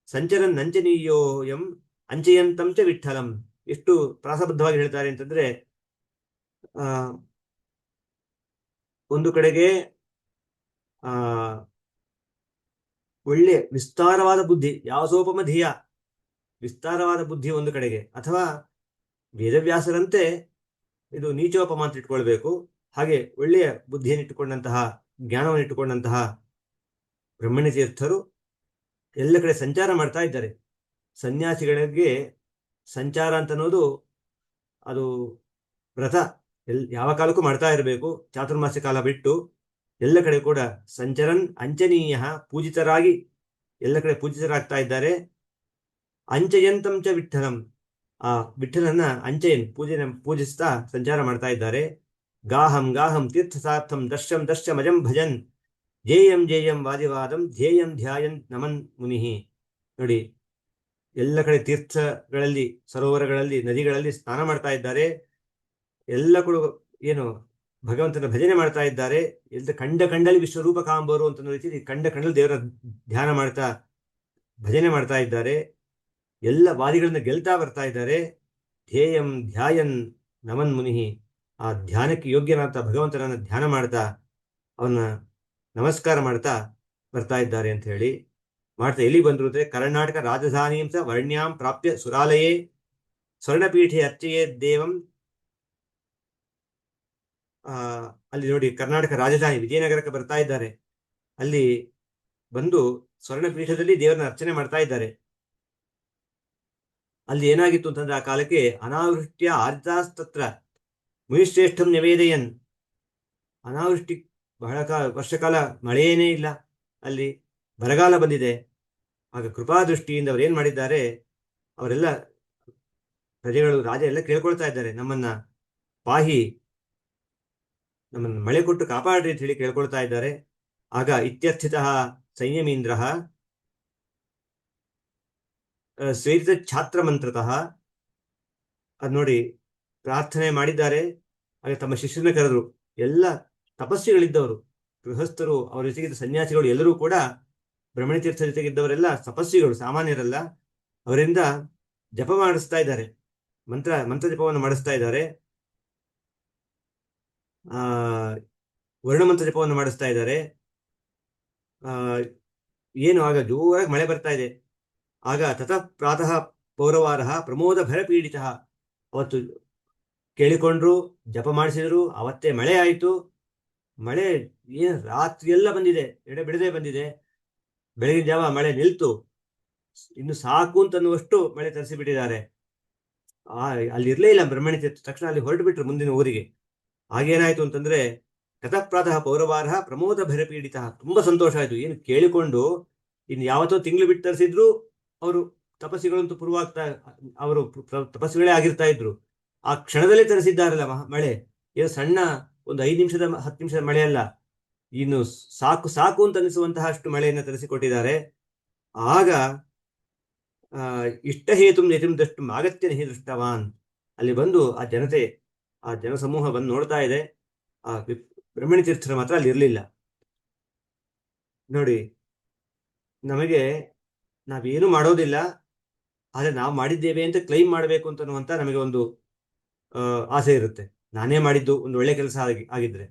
ಸಂಚರನ್ ನಂಚನೀಯೋಯಂ ಅಂಚಯಂತಂ ಚ ವಿಠಲಂ. ಎಷ್ಟು ಪ್ರಾಸಬದ್ಧವಾಗಿ ಹೇಳ್ತಾರೆ ಅಂತಂದ್ರೆ, ಒಂದು ಕಡೆಗೆ ಒಳ್ಳೆ ವಿಸ್ತಾರವಾದ ಬುದ್ಧಿ, ವ್ಯಾಸೋಪಮ ಧಿಯ, ವಿಸ್ತಾರವಾದ ಬುದ್ಧಿ ಒಂದು ಕಡೆಗೆ, ಅಥವಾ ವೇದವ್ಯಾಸರಂತೆ ಇದು ನೀಚೋಪಮ ಅಂತ ಇಟ್ಕೊಳ್ಬೇಕು. ಹಾಗೆ ಒಳ್ಳೆಯ ಬುದ್ಧಿಯನ್ನು ಇಟ್ಟುಕೊಂಡಂತಹ, ಜ್ಞಾನವನ್ನು ಇಟ್ಟುಕೊಂಡಂತಹ ಬ್ರಹ್ಮಣ್ಯ ತೀರ್ಥರು ಎಲ್ಲ ಕಡೆ ಸಂಚಾರ ಮಾಡ್ತಾ ಇದ್ದಾರೆ. ಸನ್ಯಾಸಿಗಳಿಗೆ ಸಂಚಾರ ಅಂತ ಅನ್ನೋದು ಅದು ವ್ರತ, ಯಾವ ಕಾಲಕ್ಕೂ ಮಾಡ್ತಾ ಇರಬೇಕು. ಚಾತುರ್ಮಾಸ್ಯ ಕಾಲ ಬಿಟ್ಟು ಎಲ್ಲ ಕಡೆ ಕೂಡ ಸಂಚರನ್ ಅಂಚನೀಯ, ಪೂಜಿತರಾಗಿ ಎಲ್ಲ ಕಡೆ ಪೂಜಿತರಾಗ್ತಾ ಇದ್ದಾರೆ. ಅಂಚಯಂತಂ ಚ ವಿಠಲಂ, ಆ ವಿಠಲನ್ನ ಅಂಚಯನ್ ಪೂಜಿಸ್ತಾ ಸಂಚಾರ ಮಾಡ್ತಾ ಇದ್ದಾರೆ. ಗಾಹಂ ಗಾಹಂ ತೀರ್ಥಸಾರ್ಥಂ ದರ್ಶಂ ದರ್ಶಮಜಂ ಭಜನ್ ಜೇಯಂ ಜೇಯಂ ವಾದಿವಾದಂ ಧ್ಯೇಯಂ ಧ್ಯಾಯನ್ ನಮನ್ ಮುನಿಹಿ. ನೋಡಿ, ಎಲ್ಲ ಕಡೆ ತೀರ್ಥಗಳಲ್ಲಿ, ಸರೋವರಗಳಲ್ಲಿ, ನದಿಗಳಲ್ಲಿ ಸ್ನಾನ ಮಾಡ್ತಾ ಇದ್ದಾರೆ. ಎಲ್ಲ ಕೂಡ ಏನು ಭಗವಂತನ ಭಜನೆ ಮಾಡ್ತಾ ಇದ್ದಾರೆ. ಎಲ್ಲ ಕಂಡಲ್ಲಿ ವಿಶ್ವರೂಪ ಕಾಂಬರು ಅಂತ ರೀತಿ ಕಂಡಲ್ಲಿ ದೇವರ ಧ್ಯಾನ ಮಾಡ್ತಾ ಭಜನೆ ಮಾಡ್ತಾ ಇದ್ದಾರೆ. ಎಲ್ಲ ವಾದಿಗಳನ್ನ ಗೆಲ್ತಾ ಬರ್ತಾ ಇದ್ದಾರೆ. ಧ್ಯೇಯಂ ಧ್ಯಾಯನ್ ನಮನ್ ಮುನಿಹಿ, ಆ ಧ್ಯಾನಕ್ಕೆ ಯೋಗ್ಯನಾದ ಭಗವಂತನನ್ನ ಧ್ಯಾನ ಮಾಡ್ತಾ ಅವನ್ನ ನಮಸ್ಕಾರ ಮಾಡ್ತಾ ಬರ್ತಾ ಇದ್ದಾರೆ ಅಂತ ಹೇಳಿ ಮಾಡ್ತಾ ಎಲ್ಲಿ ಬಂದ್ರು ಅಂದ್ರೆ ಕರ್ನಾಟಕ ರಾಜಧಾನಿಂ ಸ ವರ್ಣ್ಯಾಂ ಪ್ರಾಪ್ಯ ಸುರಾಲಯೇ ಸ್ವರ್ಣಪೀಠೆ ಅರ್ಚಯೇ ದೇವಂ. ಅಲ್ಲಿ ನೋಡಿ, ಕರ್ನಾಟಕ ರಾಜಧಾನಿ ವಿಜಯನಗರಕ್ಕೆ ಬರ್ತಾ ಇದ್ದಾರೆ. ಅಲ್ಲಿ ಬಂದು ಸ್ವರ್ಣಪೀಠದಲ್ಲಿ ದೇವರನ್ನ ಅರ್ಚನೆ ಮಾಡ್ತಾ ಇದ್ದಾರೆ. ಅಲ್ಲಿ ಏನಾಗಿತ್ತು ಅಂತಂದ್ರೆ, ಆ ಕಾಲಕ್ಕೆ ಅನಾವೃಷ್ಟ್ಯ ಆರ್ತಾಸ್ತತ್ರ ಮುನಿಶ್ರೇಷ್ಠಂ ನಿವೇದಯನ್, ಅನಾವೃಷ್ಟಿ, ಬಹಳ ವರ್ಷಕಾಲ ಮಳೆಯೇನೇ ಇಲ್ಲ, ಅಲ್ಲಿ ಬರಗಾಲ ಬಂದಿದೆ. ಆಗ ಕೃಪಾದೃಷ್ಟಿಯಿಂದ ಅವ್ರು ಏನ್ ಮಾಡಿದ್ದಾರೆ, ಅವರೆಲ್ಲ ಪ್ರಜೆಗಳು, ರಾಜ ಎಲ್ಲ ಕೇಳ್ಕೊಳ್ತಾ ಇದ್ದಾರೆ, ನಮ್ಮನ್ನ ಪಾಹಿ, ನಮ್ಮನ್ನ ಮಳೆ ಕೊಟ್ಟು ಕಾಪಾಡ್ರಿ ಅಂತ ಹೇಳಿ ಕೇಳ್ಕೊಳ್ತಾ ಇದ್ದಾರೆ. ಆಗ ಇತ್ಯರ್ಥಿತ ಸಂಯಮೀಂದ್ರ ಶ್ವೇತ ಛಾತ್ರ ಮಂತ್ರತಃ, ಅದ್ ನೋಡಿ ಪ್ರಾರ್ಥನೆ ಮಾಡಿದ್ದಾರೆ. ಆಗ ತಮ್ಮ ಶಿಷ್ಯನ ಕರೆದ್ರು. ಎಲ್ಲ ತಪಸ್ವಿಗಳಿದ್ದವರು, ಗೃಹಸ್ಥರು, ಅವರ ಜೊತೆಗಿದ್ದ ಸನ್ಯಾಸಿಗಳು ಎಲ್ಲರೂ ಕೂಡ ಬ್ರಹ್ಮಣ್ಯ ತೀರ್ಥ ಜೊತೆಗಿದ್ದವರೆಲ್ಲ ತಪಸ್ವಿಗಳು, ಸಾಮಾನ್ಯರಲ್ಲ. ಅವರಿಂದ ಜಪ ಮಾಡಿಸ್ತಾ ಇದ್ದಾರೆ, ಮಂತ್ರ ಜಪವನ್ನು ಮಾಡಿಸ್ತಾ ಇದ್ದಾರೆ. ಆ ವರ್ಣಮಂತ್ರ ಜಪವನ್ನು ಮಾಡಿಸ್ತಾ ಇದ್ದಾರೆ. ಆ ಏನು ಆಗ ಜೋರಾಗಿ ಮಳೆ ಬರ್ತಾ ಇದೆ. ಆಗ ತತಃ ಪ್ರಾತಃ ಪೌರವಾರ ಪ್ರಮೋದ ಭರಪೀಡಿತ. ಅವತ್ತು ಕೇಳಿಕೊಂಡ್ರು, ಜಪ ಮಾಡಿಸಿದ್ರು, ಅವತ್ತೇ ಮಳೆ ಆಯಿತು. ಮಳೆ ಏನು ರಾತ್ರಿ ಎಲ್ಲ ಬಂದಿದೆ, ಎಡೆಬಿಡದೆ ಬಂದಿದೆ. ಬೆಳಗಿನ ಜಾವ ಮಳೆ ನಿಲ್ತು, ಇನ್ನು ಸಾಕು ಅಂತನ್ನುವಷ್ಟು ಮಳೆ ತರಿಸಿಬಿಟ್ಟಿದ್ದಾರೆ. ಅಲ್ಲಿ ಇರ್ಲೇ ಇಲ್ಲ ಬ್ರಹ್ಮಣಿ ತೀರ್ಥ. ತಕ್ಷಣ ಅಲ್ಲಿ ಹೊರಟು ಬಿಟ್ರು ಮುಂದಿನ ಊರಿಗೆ. ಆಗೇನಾಯ್ತು ಅಂತಂದ್ರೆ ತತಃ ಪ್ರಾತಃ ಪೌರವಾರ ಪ್ರಮೋದ ಭರಪೀಡಿತ. ತುಂಬಾ ಸಂತೋಷ ಆಯ್ತು. ಏನು ಕೇಳಿಕೊಂಡು ಇನ್ನು ಯಾವತ್ತೋ ತಿಂಗಳು ಬಿಟ್ಟು ತರಿಸಿದ್ರು ಅವರು ತಪಸ್ಸಿಗಳಂತೂ ಪೂರ್ವಾಗ್ತಾ, ಅವರು ತಪಸ್ಸುಗಳೇ ಆಗಿರ್ತಾ ಇದ್ರು. ಆ ಕ್ಷಣದಲ್ಲಿ ತರಿಸಿದ್ದಾರಲ್ಲ ಮಳೆ. ಏನು ಸಣ್ಣ ಒಂದು 5 ನಿಮಿಷದ 10 ನಿಮಿಷದ ಮಳೆ ಅಲ್ಲ, ಇನ್ನು ಸಾಕು ಸಾಕು ಅಂತ ಅನಿಸುವಂತಹ ಅಷ್ಟು ಮಳೆಯನ್ನು ತರಿಸಿಕೊಟ್ಟಿದ್ದಾರೆ. ಆಗ ಇಷ್ಟ ಹೇತು ಯತಿಂದಷ್ಟು ಅಗತ್ಯ ಹಿ ದೃಷ್ಟವಾನ್. ಅಲ್ಲಿ ಬಂದು ಆ ಜನತೆ, ಆ ಜನಸಮೂಹ ಬಂದು ನೋಡ್ತಾ ಇದೆ. ಆ ಬ್ರಹ್ಮಣಿ ತೀರ್ಥರ ಮಾತ್ರ ಅಲ್ಲಿ ಇರಲಿಲ್ಲ. ನೋಡಿ, ನಮಗೆ ನಾವೇನು ಮಾಡೋದಿಲ್ಲ, ಆದರೆ ನಾವು ಮಾಡಿದ್ದೇವೆ ಅಂತ ಕ್ಲೈಮ್ ಮಾಡಬೇಕು ಅಂತನ್ನುವಂತ ನಮಗೆ ಒಂದು ಆಸೆ ಇರುತ್ತೆ. ನಾನೇ ಮಾಡಿದ್ದು ಒಂದು ಒಳ್ಳೆ ಕೆಲಸ ಆಗಿದ್ರೆ.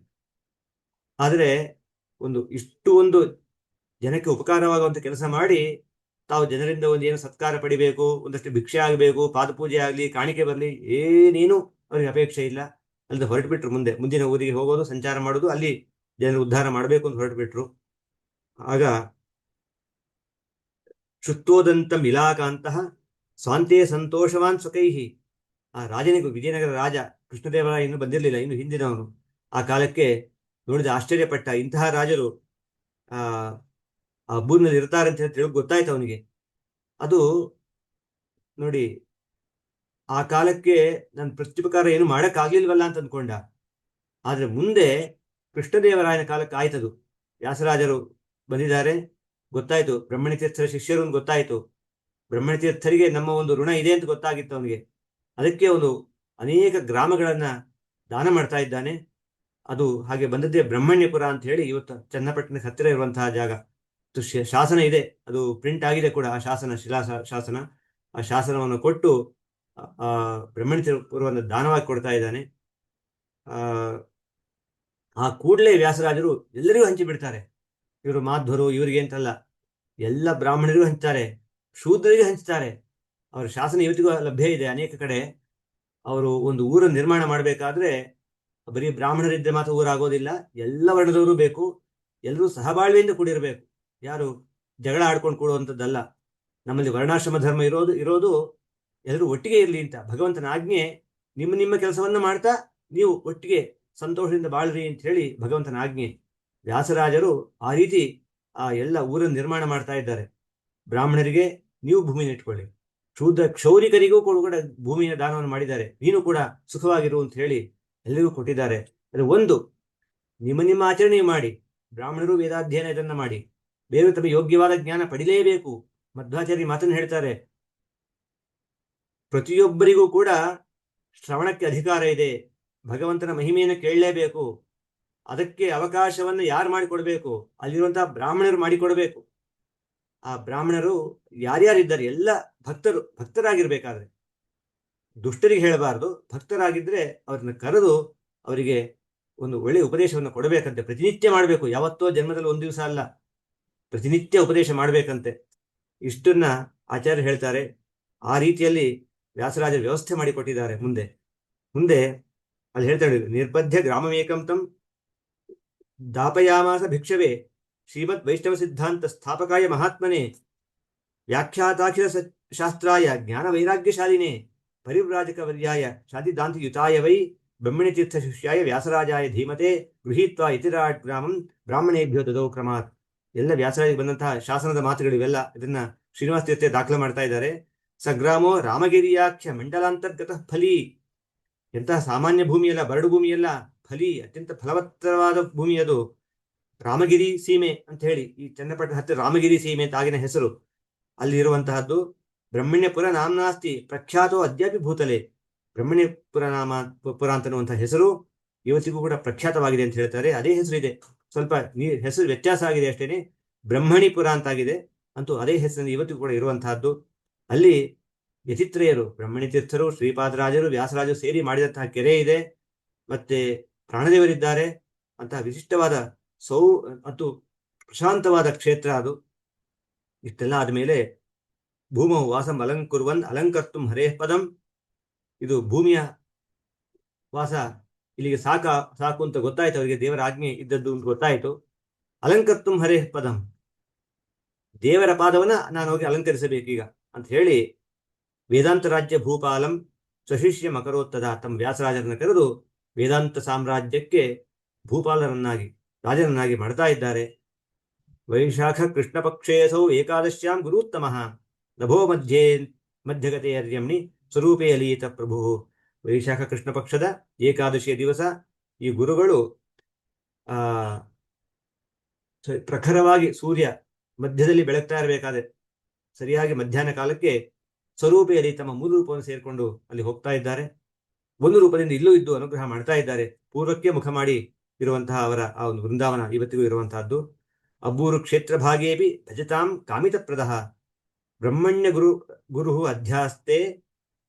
ಆದರೆ ಇಷ್ಟು ಒಂದು ಜನಕ್ಕೆ ಉಪಕಾರವಾಗುವಂತ ಕೆಲಸ ಮಾಡಿ ತಾವು ಜನರಿಂದ ಒಂದು ಏನು ಸತ್ಕಾರ ಪಡಿಬೇಕು, ಒಂದಷ್ಟು ಭಿಕ್ಷೆ ಆಗಬೇಕು, ಪಾದಪೂಜೆ ಆಗಲಿ, ಕಾಣಿಕೆ ಬರಲಿ, ಏನೇನು ಅವ್ರಿಗೆ ಅಪೇಕ್ಷೆ ಇಲ್ಲ. ಅಲ್ಲದೆ ಹೊರಟು ಬಿಟ್ರು. ಮುಂದಿನ ಊರಿಗೆ ಹೋಗೋದು, ಸಂಚಾರ ಮಾಡೋದು, ಅಲ್ಲಿ ಜನರು ಉದ್ಧಾರ ಮಾಡಬೇಕು ಅಂತ ಹೊರಟು ಬಿಟ್ರು. ಆಗ ಶುತ್ತೋದಂತಂ ಇಲಾಕಾಂತಹ ಸ್ವಾಂತೇ ಸಂತೋಷವಾನ್ ಸ್ವಕೈಹಿ. ಆ ರಾಜನಿಗೂ, ವಿಜಯನಗರ ರಾಜ ಕೃಷ್ಣದೇವರಾಯ ಇನ್ನೂ ಬಂದಿರಲಿಲ್ಲ, ಇನ್ನು ಹಿಂದಿನವನು. ಆ ಕಾಲಕ್ಕೆ ನೋಡಿದ ಆಶ್ಚರ್ಯಪಟ್ಟ. ಇಂತಹ ರಾಜರು ಆ ಊರಿನಲ್ಲಿ ಇರ್ತಾರೆ ಅಂತ ಹೇಳಿ ಗೊತ್ತಾಯ್ತು ಅವನಿಗೆ. ಅದು ನೋಡಿ, ಆ ಕಾಲಕ್ಕೆ ನಾನು ಪ್ರತ್ಯುಪಕಾರ ಏನು ಮಾಡಕ್ಕಾಗ್ಲಿಲ್ವಲ್ಲ ಅಂತ ಅಂದ್ಕೊಂಡ. ಆದ್ರೆ ಮುಂದೆ ಕೃಷ್ಣದೇವರಾಯನ ಕಾಲಕ್ಕೆ ಆಯ್ತದು. ವ್ಯಾಸರಾಜರು ಬಂದಿದ್ದಾರೆ, ಗೊತ್ತಾಯ್ತು. ಬ್ರಹ್ಮಣಿ ತೀರ್ಥರ ಶಿಷ್ಯರು ಗೊತ್ತಾಯ್ತು. ಬ್ರಹ್ಮಣಿ ತೀರ್ಥರಿಗೆ ನಮ್ಮ ಒಂದು ಋಣ ಇದೆ ಅಂತ ಗೊತ್ತಾಗಿತ್ತು ಅವನಿಗೆ. ಅದಕ್ಕೆ ಅನೇಕ ಗ್ರಾಮಗಳನ್ನ ದಾನ ಮಾಡ್ತಾ ಇದ್ದಾನೆ. ಅದು ಹಾಗೆ ಬಂದದ್ದೇ ಬ್ರಹ್ಮಣ್ಯಪುರ ಅಂತ ಹೇಳಿ, ಇವತ್ತು ಚನ್ನಪಟ್ಟಣಕ್ಕೆ ಹತ್ತಿರ ಇರುವಂತಹ ಜಾಗ. ಶಾಸನ ಇದೆ, ಅದು ಪ್ರಿಂಟ್ ಆಗಿದೆ ಕೂಡ. ಆ ಶಾಸನ, ಶಿಲಾ ಶಾಸನ, ಆ ಶಾಸನವನ್ನು ಕೊಟ್ಟು ಬ್ರಹ್ಮಣ್ಯಪುರವನ್ನು ದಾನವಾಗಿ ಕೊಡ್ತಾ ಇದ್ದಾನೆ. ಆ ಕೂಡಲೇ ವ್ಯಾಸರಾಜರು ಎಲ್ಲರಿಗೂ ಹಂಚಿಬಿಡ್ತಾರೆ. ಇವರು ಮಾಧ್ವರು ಇವರಿಗೆ ಅಂತಲ್ಲ, ಎಲ್ಲ ಬ್ರಾಹ್ಮಣರಿಗೂ ಹಂಚ್ತಾರೆ, ಶೂದ್ರರಿಗೂ ಹಂಚ್ತಾರೆ. ಅವರ ಶಾಸನ ಇವತ್ತಿಗೂ ಲಭ್ಯ ಇದೆ ಅನೇಕ ಕಡೆ. ಅವರು ಒಂದು ಊರನ್ನು ನಿರ್ಮಾಣ ಮಾಡಬೇಕಾದ್ರೆ ಬರೀ ಬ್ರಾಹ್ಮಣರಿದ್ದರೆ ಮಾತ್ರ ಊರಾಗೋದಿಲ್ಲ, ಎಲ್ಲ ವರ್ಣದವರು ಬೇಕು, ಎಲ್ಲರೂ ಸಹಬಾಳ್ವೆಯಿಂದ ಕೂಡಿರಬೇಕು. ಯಾರು ಜಗಳ ಆಡ್ಕೊಂಡು ಕೂಡುವಂಥದ್ದಲ್ಲ. ನಮ್ಮಲ್ಲಿ ವರ್ಣಾಶ್ರಮ ಧರ್ಮ ಇರೋದು ಎಲ್ಲರೂ ಒಟ್ಟಿಗೆ ಇರಲಿ ಅಂತ. ಭಗವಂತನ ಆಜ್ಞೆ, ನಿಮ್ಮ ಕೆಲಸವನ್ನು ಮಾಡ್ತಾ ನೀವು ಒಟ್ಟಿಗೆ ಸಂತೋಷದಿಂದ ಬಾಳ್ರಿ ಅಂತ ಹೇಳಿ ಭಗವಂತನ ಆಜ್ಞೆ. ವ್ಯಾಸರಾಜರು ಆ ರೀತಿ ಆ ಎಲ್ಲ ಊರನ್ನು ನಿರ್ಮಾಣ ಮಾಡ್ತಾ ಇದ್ದಾರೆ. ಬ್ರಾಹ್ಮಣರಿಗೆ ನೀವು ಭೂಮಿನ ಇಟ್ಕೊಳ್ಳಿ, ಕ್ಷೌರಿಕರಿಗೂ ಕೂಡ ಭೂಮಿಯ ದಾನವನ್ನು ಮಾಡಿದ್ದಾರೆ, ನೀನು ಕೂಡ ಸುಖವಾಗಿರು ಅಂತ ಹೇಳಿ ಎಲ್ಲರಿಗೂ ಕೊಟ್ಟಿದ್ದಾರೆ. ಅದು ಒಂದು, ನಿಮ್ಮ ಆಚರಣೆ ಮಾಡಿ. ಬ್ರಾಹ್ಮಣರು ವೇದಾಧ್ಯಯನ ಇದನ್ನ ಮಾಡಿ, ಬೇರೆ ತಮ್ಮ ಯೋಗ್ಯವಾದ ಜ್ಞಾನ ಪಡಿಲೇಬೇಕು. ಮಧ್ವಾಚಾರ್ಯ ಮಾತನ್ನು ಹೇಳ್ತಾರೆ, ಪ್ರತಿಯೊಬ್ಬರಿಗೂ ಕೂಡ ಶ್ರವಣಕ್ಕೆ ಅಧಿಕಾರ ಇದೆ. ಭಗವಂತನ ಮಹಿಮೆಯನ್ನು ಕೇಳಲೇಬೇಕು. ಅದಕ್ಕೆ ಅವಕಾಶವನ್ನು ಯಾರು ಮಾಡಿಕೊಡ್ಬೇಕು? ಅಲ್ಲಿರುವಂತಹ ಬ್ರಾಹ್ಮಣರು ಮಾಡಿಕೊಡ್ಬೇಕು. ಆ ಬ್ರಾಹ್ಮಣರು ಯಾರ್ಯಾರಿದ್ದಾರೆ ಎಲ್ಲ ಭಕ್ತರಾಗಿರ್ಬೇಕಾದ್ರೆ, ದುಷ್ಟರಿಗೆ ಹೇಳಬಾರದು. ಭಕ್ತರಾಗಿದ್ರೆ ಅವ್ರನ್ನ ಕರೆದು ಅವರಿಗೆ ಒಂದು ಒಳ್ಳೆಯ ಉಪದೇಶವನ್ನು ಕೊಡಬೇಕಂತೆ. ಪ್ರತಿನಿತ್ಯ ಮಾಡಬೇಕು, ಯಾವತ್ತೋ ಜನ್ಮದಲ್ಲಿ ಒಂದು ದಿವಸ ಅಲ್ಲ, ಪ್ರತಿನಿತ್ಯ ಉಪದೇಶ ಮಾಡಬೇಕಂತೆ. ಇಷ್ಟನ್ನ ಆಚಾರ್ಯ ಹೇಳ್ತಾರೆ. ಆ ರೀತಿಯಲ್ಲಿ ವ್ಯಾಸರಾಜರ ವ್ಯವಸ್ಥೆ ಮಾಡಿಕೊಟ್ಟಿದ್ದಾರೆ. ಮುಂದೆ ಅಲ್ಲಿ ಹೇಳ್ತಾರೆ, ನಿರ್ಬಧ್ಯ ಗ್ರಾಮಮೇಕಂ ತಂ ದಾಪಯಾಮಾಸ ಭಿಕ್ಷವೇ ಶ್ರೀಮದ್ ವೈಷ್ಣವ ಸಿದ್ಧಾಂತ ಸ್ಥಾಪಕಾಯ ಮಹಾತ್ಮನೆ ವ್ಯಾಖ್ಯಾತಾಖಿಲ ಶಾಸ್ತ್ರಾಯ ಜ್ಞಾನ ವೈರಾಗ್ಯಶಾಲಿನೇ ಪರಿವ್ರಾಜಕ ವರ್ಯಾಯ ಶಾಂತಿದಾಂತಿಯುತಾಯ ವೈ ಬ್ರಹ್ಮಣಿ ತೀರ್ಥ ಶಿಷ್ಯಾಯ ವ್ಯಾಸರಾಜಾಯ ಧೀಮತೆ ಗೃಹೀತ್ವಾ ಇತಿರಾಟ್ ಗ್ರಾಮಂ ಬ್ರಾಹ್ಮಣೇಭ್ಯೋ ದದೌ ಕ್ರಮಾತ್. ಎಲ್ಲ ವ್ಯಾಸರಾಜರಿಗೆ ಬಂದಂತಹ ಶಾಸನದ ಮಾತುಗಳಿವೆಲ್ಲ. ಇದನ್ನ ಶ್ರೀನಿವಾಸ ತೀರ್ಥ ದಾಖಲೆ ಮಾಡ್ತಾ ಇದ್ದಾರೆ. ಸಗ್ರಾಮೋ ರಾಮಗಿರಿಯಾಖ್ಯ ಮಂಡಲಾಂತರ್ಗತ ಫಲಿ. ಎಂತಹ ಸಾಮಾನ್ಯ ಭೂಮಿಯಲ್ಲ, ಬರಡು ಭೂಮಿಯಲ್ಲ, ಫಲಿ, ಅತ್ಯಂತ ಫಲವತ್ತರವಾದ ಭೂಮಿ ಅದು. ರಾಮಗಿರಿ ಸೀಮೆ ಅಂತ ಹೇಳಿ, ಈ ಚನ್ನಪಟ್ಟಣ ಹತ್ತಿರ ರಾಮಗಿರಿ ಸೀಮೆ ಅಂತ ಆಗಿನ ಹೆಸರು ಅಲ್ಲಿ ಇರುವಂತಹದ್ದು. ಬ್ರಹ್ಮಣ್ಯಪುರ ನಾಮ್ನಾಸ್ತಿ ಪ್ರಖ್ಯಾತೋ ಅದ್ಯಾಪಿ ಭೂತಲೆ. ಬ್ರಹ್ಮಣ್ಯಪುರ ಪುರ ಅಂತನ್ನುವಂತಹ ಹೆಸರು ಇವತ್ತಿಗೂ ಕೂಡ ಪ್ರಖ್ಯಾತವಾಗಿದೆ ಅಂತ ಹೇಳ್ತಾರೆ. ಅದೇ ಹೆಸರು ಇದೆ, ಸ್ವಲ್ಪ ಹೆಸರು ವ್ಯತ್ಯಾಸ ಆಗಿದೆ ಅಷ್ಟೇನೆ. ಬ್ರಹ್ಮಣಿಪುರ ಅಂತಾಗಿದೆ, ಅಂತೂ ಅದೇ ಹೆಸರಿನ ಇವತ್ತಿಗೂ ಕೂಡ ಇರುವಂತಹದ್ದು. ಅಲ್ಲಿ ಯತಿತ್ರಯರು, ಬ್ರಹ್ಮಣಿ ತೀರ್ಥರು, ಶ್ರೀಪಾದರಾಜರು, ವ್ಯಾಸರಾಜರು ಸೇರಿ ಮಾಡಿದಂತಹ ಕೆರೆ ಇದೆ, ಮತ್ತೆ ಪ್ರಾಣದೇವರಿದ್ದಾರೆ. ಅಂತಹ ವಿಶಿಷ್ಟವಾದ ಮತ್ತು ಪ್ರಶಾಂತವಾದ ಕ್ಷೇತ್ರ ಅದು. ಇಷ್ಟೆಲ್ಲ ಆದಮೇಲೆ ಭೂಮೌ ವಾಸಂ ಅಲಂಕುರ್ವನ್ ಅಲಂಕರ್ತುಂ ಹರೇಃ ಪದಂ, ಇದು ಭೂಮಿಯ ವಾಸ ಇಲ್ಲಿಗೆ ಸಾಕು ಅಂತ ಗೊತ್ತಾಯ್ತು ಅವರಿಗೆ, ದೇವರ ಆಜ್ಞೆ ಇದ್ದದ್ದು ಅಂತ ಗೊತ್ತಾಯ್ತು. ಅಲಂಕರ್ತುಂ ಹರೇಃ ಪದಂ, ದೇವರ ಪಾದವನ್ನ ನಾನು ಹೋಗಿ ಅಲಂಕರಿಸಬೇಕೀಗ ಅಂತ ಹೇಳಿ ವೇದಾಂತ ರಾಜ್ಯ ಭೂಪಾಲಂ ಸ್ವಶಿಷ್ಯ ಮಕರೋತ್ತದ, ತಮ್ಮ ವ್ಯಾಸರಾಜರನ್ನ ಕರೆದು ವೇದಾಂತ ಸಾಮ್ರಾಜ್ಯಕ್ಕೆ ಭೂಪಾಲರನ್ನಾಗಿ, ರಾಜರನ್ನಾಗಿ ಮಾಡ್ತಾ ಇದ್ದಾರೆ. ವೈಶಾಖ ಕೃಷ್ಣ ಪಕ್ಷೇಸೌ ಏಕಾದಶ್ಯಾಂ ಗುರುತ್ತಮಃ ನಭೋ ಮಧ್ಯಗತೆ ಅರ್ಯಮ್ನಿ ಸ್ವರೂಪೇ ಅಲೀತ ಪ್ರಭು. ವೈಶಾಖ ಕೃಷ್ಣ ಪಕ್ಷದ ಏಕಾದಶಿಯ ದಿವಸ ಈ ಗುರುಗಳು ಪ್ರಖರವಾಗಿ ಸೂರ್ಯ ಮಧ್ಯದಲ್ಲಿ ಬೆಳಗ್ತಾ ಇರಬೇಕಾದ್ರೆ ಸರಿಯಾಗಿ ಮಧ್ಯಾಹ್ನ ಕಾಲಕ್ಕೆ ಸ್ವರೂಪೆಯಲ್ಲಿ ತಮ್ಮ ಮೂಲ ರೂಪವನ್ನು ಸೇರಿಕೊಂಡು ಅಲ್ಲಿ ಹೋಗ್ತಾ ಇದ್ದಾರೆ. ಒಂದು ರೂಪದಿಂದ ಇಲ್ಲೂ ಇದ್ದು ಅನುಗ್ರಹ ಮಾಡ್ತಾ ಇದ್ದಾರೆ. ಪೂರ್ವಕ್ಕೆ ಮುಖ ಮಾಡಿ ಇರುವಂತಹ ಅವರ ಆ ಒಂದು ವೃಂದಾವನ ಇವತ್ತಿಗೂ ಇರುವಂತಹದ್ದು. ಅಬ್ಬೂರು ಕ್ಷೇತ್ರ ಭಾಗೇಪಿ ಭಜತಾಂ ಕಾಮಿತಪ್ರದಃ ಬ್ರಹ್ಮಣ್ಯ ಗುರು ಅಧ್ಯಾಸ್ತೆ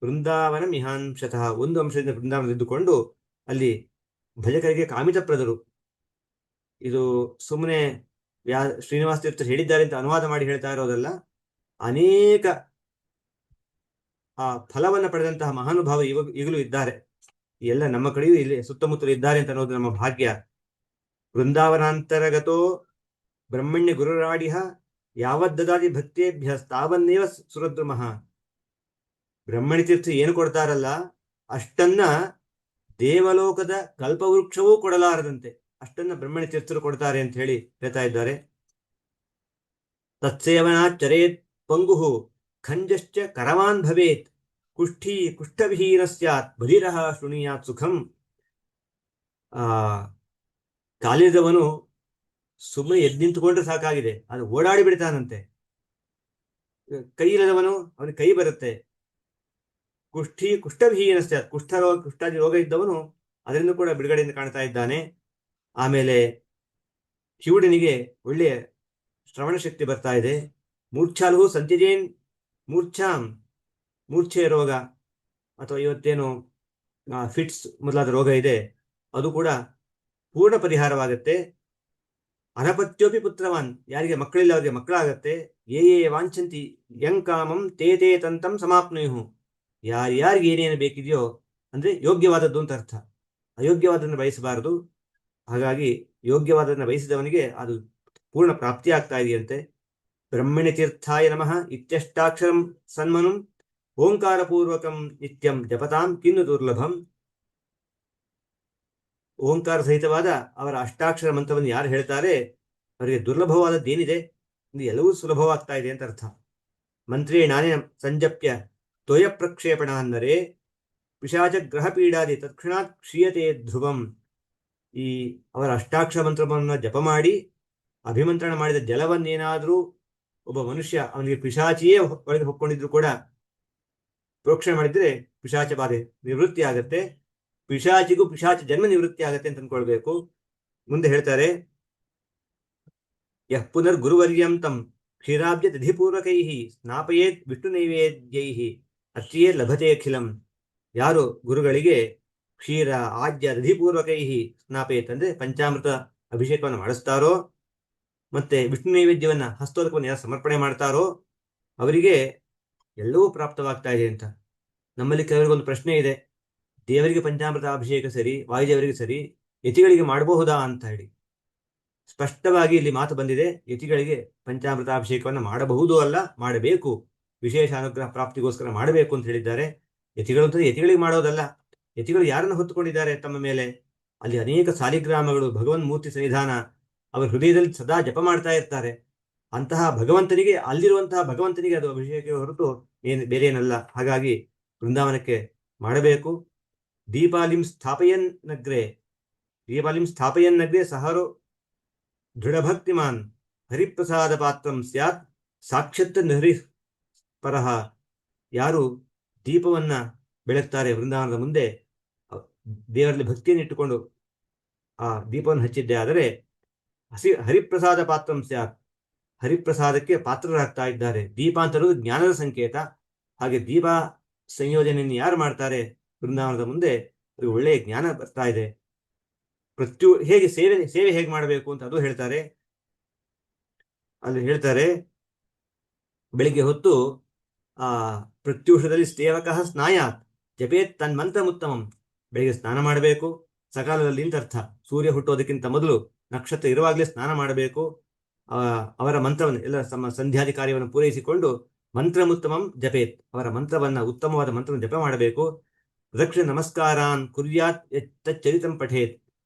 ವೃಂದಾವನ ಮಿಹಾಂಶತಃ. ಒಂದು ಅಂಶದಿಂದ ವೃಂದಾವನದಿದ್ದುಕೊಂಡು ಅಲ್ಲಿ ಭಜಕರಿಗೆ ಕಾಮಿತಪ್ರದರು. ಇದು ಸುಮ್ಮನೆ ಶ್ರೀನಿವಾಸ ತೀರ್ಥರು ಹೇಳಿದ್ದಾರೆ ಅಂತ ಅನುವಾದ ಮಾಡಿ ಹೇಳ್ತಾ ಇರೋದಲ್ಲ. ಅನೇಕ ಆ ಫಲವನ್ನು ಪಡೆದಂತಹ ಮಹಾನುಭಾವ ಈಗಲೂ ಇದ್ದಾರೆ. ಎಲ್ಲ ನಮ್ಮ ಕಡೆಯೂ ಇಲ್ಲಿ ಸುತ್ತಮುತ್ತಲು ಇದ್ದಾರೆ ಅಂತ ಅನ್ನೋದು ನಮ್ಮ ಭಾಗ್ಯ. ವೃಂದಾವನಾಂತರಗತೋ ಬ್ರಹ್ಮಣ್ಯ ಗುರುರಾಡಿಹ ಯಾವದ್ದಾದಿ ಭಕ್ತೇಭ್ಯ ತಾವನ್ನೇವ ಸುರದ್ರುಮಃ. ಬ್ರಹ್ಮಣಿ ತೀರ್ಥ ಏನು ಕೊಡ್ತಾರಲ್ಲ ಅಷ್ಟನ್ನ ದೇವಲೋಕದ ಕಲ್ಪವೃಕ್ಷವೂ ಕೊಡಲಾರದಂತೆ ಅಷ್ಟನ್ನ ಬ್ರಹ್ಮಣಿ ತೀರ್ಥರು ಕೊಡ್ತಾರೆ ಅಂತ ಹೇಳಿ ಹೇಳ್ತಾ ಇದ್ದಾರೆ. ತತ್ಸೇವನಾಚರೇತ್ ಪಂಗುಹು ಖಂಜಶ್ಚ ಕರವಾನ್ ಭವೇತ್ ಕುಷ್ಠಭೀರ ಸ್ಯಾತ್ ಬಧಿರಃ ಶೃಣೀಯಾತ್ ಸುಖಂ. ಕಾಲಿದವನು ಸುಮ್ಮನೆ ಎದ್ದು ನಿಂತುಕೊಂಡ್ರೆ ಸಾಕಾಗಿದೆ, ಅದು ಓಡಾಡಿ ಬಿಡ್ತಾನಂತೆ. ಕೈ ಇಲ್ಲದವನು ಅವನಿಗೆ ಕೈ ಬರುತ್ತೆ. ಕುಷ್ಠಭೀರ ಸ್ಯಾತ್, ಕುಷ್ಠಾದಿ ರೋಗ ಇದ್ದವನು ಅದರಿಂದ ಕೂಡ ಬಿಡುಗಡೆಯಿಂದ ಕಾಣ್ತಾ ಇದ್ದಾನೆ. ಆಮೇಲೆ ಕಿವುಡನಿಗೆ ಒಳ್ಳೆಯ ಶ್ರವಣ ಶಕ್ತಿ ಬರ್ತಾ ಇದೆ. ಮೂರ್ಛಾಲುವು ಸಂತ್ಯಜೇನ್ ಮೂರ್ಛೆಯ ರೋಗ ಅಥವಾ ಇವತ್ತೇನು ಫಿಟ್ಸ್ ಮೊದಲಾದ ರೋಗ ಇದೆ ಅದು ಕೂಡ ಪೂರ್ಣ ಪರಿಹಾರವಾಗುತ್ತೆ. ಅನಪತ್ಯೋಪಿ ಪುತ್ರವಾನ್, ಯಾರಿಗೆ ಮಕ್ಕಳಿಲ್ಲ ಅವರಿಗೆ ಮಕ್ಕಳಾಗತ್ತೆ. ಯೇ ವಾಂಛಂತಿ ಯಂಕಾಮಂ ತೇ ತಂತಂ ಸಮಾಪ್ನುಯು. ಯಾರ್ಯಾರಿಗೆ ಏನೇನು ಬೇಕಿದೆಯೋ ಅಂದ್ರೆ ಯೋಗ್ಯವಾದದ್ದು ಅಂತ ಅರ್ಥ. ಅಯೋಗ್ಯವಾದನ್ನು ಬಯಸಬಾರದು. ಹಾಗಾಗಿ ಯೋಗ್ಯವಾದನ್ನು ಬಯಸಿದವನಿಗೆ ಅದು ಪೂರ್ಣ ಪ್ರಾಪ್ತಿ ಆಗ್ತಾ ಇದೆಯಂತೆ. ಬ್ರಹ್ಮಣ್ಯ ತೀರ್ಥಾಯ ನಮಃ ಇತ್ಯಷ್ಟಾಕ್ಷರಂ ಸನ್ಮನುಂ ಓಂಕಾರ ಪೂರ್ವಕಂ ನಿತ್ಯಂ ಜಪತಾಂ ಕಿನ್ನು ದುರ್ಲಭಂ. ಓಂಕಾರ ಸಹಿತವಾದ ಅವರ ಅಷ್ಟಾಕ್ಷರ ಮಂತ್ರವನ್ನು ಯಾರು ಹೇಳ್ತಾರೆ ಅವರಿಗೆ ದುರ್ಲಭವಾದದ್ದೇನಿದೆ, ಎಲ್ಲವೂ ಸುಲಭವಾಗ್ತಾ ಇದೆ ಅಂತ ಅರ್ಥ. ಮಂತ್ರೇ ನಾನೇ ಸಂಜಪ್ಯ ತ್ವಯ ಪ್ರಕ್ಷೇಪಣ ಅಂದರೆ ಪಿಶಾಚ ಗ್ರಹ ಪೀಡಾದಿ ತತ್ಕ್ಷಣಾತ್ ಕ್ಷೀಯತೆ ಧ್ರುವಂ. ಈ ಅವರ ಅಷ್ಟಾಕ್ಷರ ಮಂತ್ರವನ್ನು ಜಪ ಮಾಡಿ ಅಭಿಮಂತ್ರಣ ಮಾಡಿದ ಜಲವನ್ನೇನಾದರೂ ಒಬ್ಬ ಮನುಷ್ಯ ಅವನಿಗೆ ಪಿಶಾಚಿಯೇ ಒಳಗೆ ಹೊಕ್ಕೊಂಡಿದ್ರು ಕೂಡ ಪ್ರೋಕ್ಷಣೆ ಮಾಡಿದ್ರೆ ಪಿಶಾಚ ಬಾಧೆ ನಿವೃತ್ತಿ ಆಗತ್ತೆ. ಪಿಶಾಚಿಗೂ ಪಿಶಾಚ ಜನ್ಮ ನಿವೃತ್ತಿ ಆಗತ್ತೆ ಅಂತ ಅನ್ಕೊಳ್ಬೇಕು. ಮುಂದೆ ಹೇಳ್ತಾರೆ, ಯಃ ಪುನರ್ ಗುರುವರ್ಯಂ ತಂ ಕ್ಷೀರಾಬ್ಜ ದಧಿಪೂರ್ವಕೈ ಸ್ನಾಪಯೇತ್ ವಿಷ್ಣು ನೈವೇದ್ಯೈ ಅಚ್ಚಿಯೇ ಲಭತೆ ಅಖಿಲಂ. ಯಾರು ಗುರುಗಳಿಗೆ ಕ್ಷೀರ ಆಜ್ಯ ದಧಿಪೂರ್ವಕೈ ಸ್ನಾಪಯೇತ್ ಅಂದ್ರೆ ಪಂಚಾಮೃತ ಅಭಿಷೇಕವನ್ನು ಮಾಡಿಸ್ತಾರೋ ಮತ್ತೆ ವಿಷ್ಣು ನೈವೇದ್ಯವನ್ನ ಹಸ್ತೋದಕವನ್ನು ಯಾರು ಸಮರ್ಪಣೆ ಮಾಡ್ತಾರೋ ಅವರಿಗೆ ಎಲ್ಲವೂ ಪ್ರಾಪ್ತವಾಗ್ತಾ ಇದೆ ಅಂತ. ನಮ್ಮಲ್ಲಿ ಕೆಲವರಿಗೊಂದು ಪ್ರಶ್ನೆ ಇದೆ, ದೇವರಿಗೆ ಪಂಚಾಮೃತ ಅಭಿಷೇಕ ಸರಿ, ವಾಯುದೇವರಿಗೆ ಸರಿ, ಯತಿಗಳಿಗೆ ಮಾಡಬಹುದಾ ಅಂತ ಹೇಳಿ. ಸ್ಪಷ್ಟವಾಗಿ ಇಲ್ಲಿ ಮಾತು ಬಂದಿದೆ, ಯತಿಗಳಿಗೆ ಪಂಚಾಮೃತ ಅಭಿಷೇಕವನ್ನು ಮಾಡಬಹುದು ಅಲ್ಲ, ಮಾಡಬೇಕು. ವಿಶೇಷ ಅನುಗ್ರಹ ಪ್ರಾಪ್ತಿಗೋಸ್ಕರ ಮಾಡಬೇಕು ಅಂತ ಹೇಳಿದ್ದಾರೆ. ಯತಿಗಳು ಅಂತ ಯತಿಗಳಿಗೆ ಮಾಡೋದಲ್ಲ. ಯತಿಗಳು ಯಾರನ್ನು ಹೊತ್ತುಕೊಂಡಿದ್ದಾರೆ ತಮ್ಮ ಮೇಲೆ? ಅಲ್ಲಿ ಅನೇಕ ಸಾಲಿಗ್ರಾಮಗಳು, ಭಗವನ್ ಮೂರ್ತಿ ಸನ್ನಿಧಾನ, ಅವರ ಹೃದಯದಲ್ಲಿ ಸದಾ ಜಪ ಮಾಡ್ತಾ ಇರ್ತಾರೆ. ಅಂತಹ ಭಗವಂತನಿಗೆ, ಅಲ್ಲಿರುವಂತಹ ಭಗವಂತನಿಗೆ ಅದು ಅಭಿಷೇಕ ಹೊರತು ಬೇರೆ ಏನಲ್ಲ. ಹಾಗಾಗಿ ವೃಂದಾವನಕ್ಕೆ ಮಾಡಬೇಕು. ದೀಪಾಲಿಂ ಸ್ಥಾಪಯನ್ನಗ್ರೆ ಸಹರೋ ದೃಢಭಕ್ತಿಮಾನ್ ಹರಿಪ್ರಸಾದ ಪಾತ್ರಂ ಸ್ಯಾತ್ ಸಾಕ್ಷಾತ್ ನಹರಿ ಪರಹ. ಯಾರು ದೀಪವನ್ನ ಬೆಳಗ್ತಾರೆ ವೃಂದಾವನದ ಮುಂದೆ, ದೇವರಲ್ಲಿ ಭಕ್ತಿಯನ್ನು ಇಟ್ಟುಕೊಂಡು ಆ ದೀಪವನ್ನು ಹಚ್ಚಿದ್ದೆ ಆದರೆ ಹರಿಪ್ರಸಾದ ಪಾತ್ರಂ ಸ್ಯಾತ್, ಹರಿಪ್ರಸಾದಕ್ಕೆ ಪಾತ್ರರಾಗ್ತಾ ಇದ್ದಾರೆ. ದೀಪ ಅಂತ ಅನ್ನೋದು ಜ್ಞಾನದ ಸಂಕೇತ. ಹಾಗೆ ದೀಪ ಸಂಯೋಜನೆಯನ್ನು ಯಾರು ಮಾಡ್ತಾರೆ ಬೃಂದಾವನದ ಮುಂದೆ, ಅದು ಒಳ್ಳೆಯ ಜ್ಞಾನ ಬರ್ತಾ ಇದೆ. ಹೇಗೆ ಸೇವೆ ಹೇಗೆ ಮಾಡಬೇಕು ಅಂತ ಅದು ಹೇಳ್ತಾರೆ. ಅಲ್ಲಿ ಹೇಳ್ತಾರೆ, ಬೆಳಿಗ್ಗೆ ಹೊತ್ತು ಆ ಪ್ರತ್ಯೂಷದಲ್ಲಿ ಸೇವಕ ಸ್ನಾಯಾತ್ ಜಪೇತ್ ತನ್ಮಂತ್ರಮುತ್ತಮಂ. ಬೆಳಿಗ್ಗೆ ಸ್ನಾನ ಮಾಡಬೇಕು, ಸಕಾಲದಲ್ಲಿ ಅಂತ ಅರ್ಥ. ಸೂರ್ಯ ಹುಟ್ಟೋದಕ್ಕಿಂತ ಮೊದಲು ನಕ್ಷತ್ರ ಇರುವಾಗಲೇ ಸ್ನಾನ ಮಾಡಬೇಕು. ಅವರ ಮಂತ್ರವನ್ನು ಎಲ್ಲ ತಮ್ಮ ಸಂಧ್ಯಾದಿ ಕಾರ್ಯವನ್ನು ಪೂರೈಸಿಕೊಂಡು ಮಂತ್ರಮುತ್ತಮಂ ಜಪೇತ್, ಅವರ ಮಂತ್ರವನ್ನ ಉತ್ತಮವಾದ ಮಂತ್ರವನ್ನು ಜಪ ಮಾಡಬೇಕು. ಪ್ರದಕ್ಷಿಣ ನಮಸ್ಕಾರಾನ್ ಕುರ್ಯಾತ್ ತಚ್ಚರಿತಂ ಪಠೇತ್,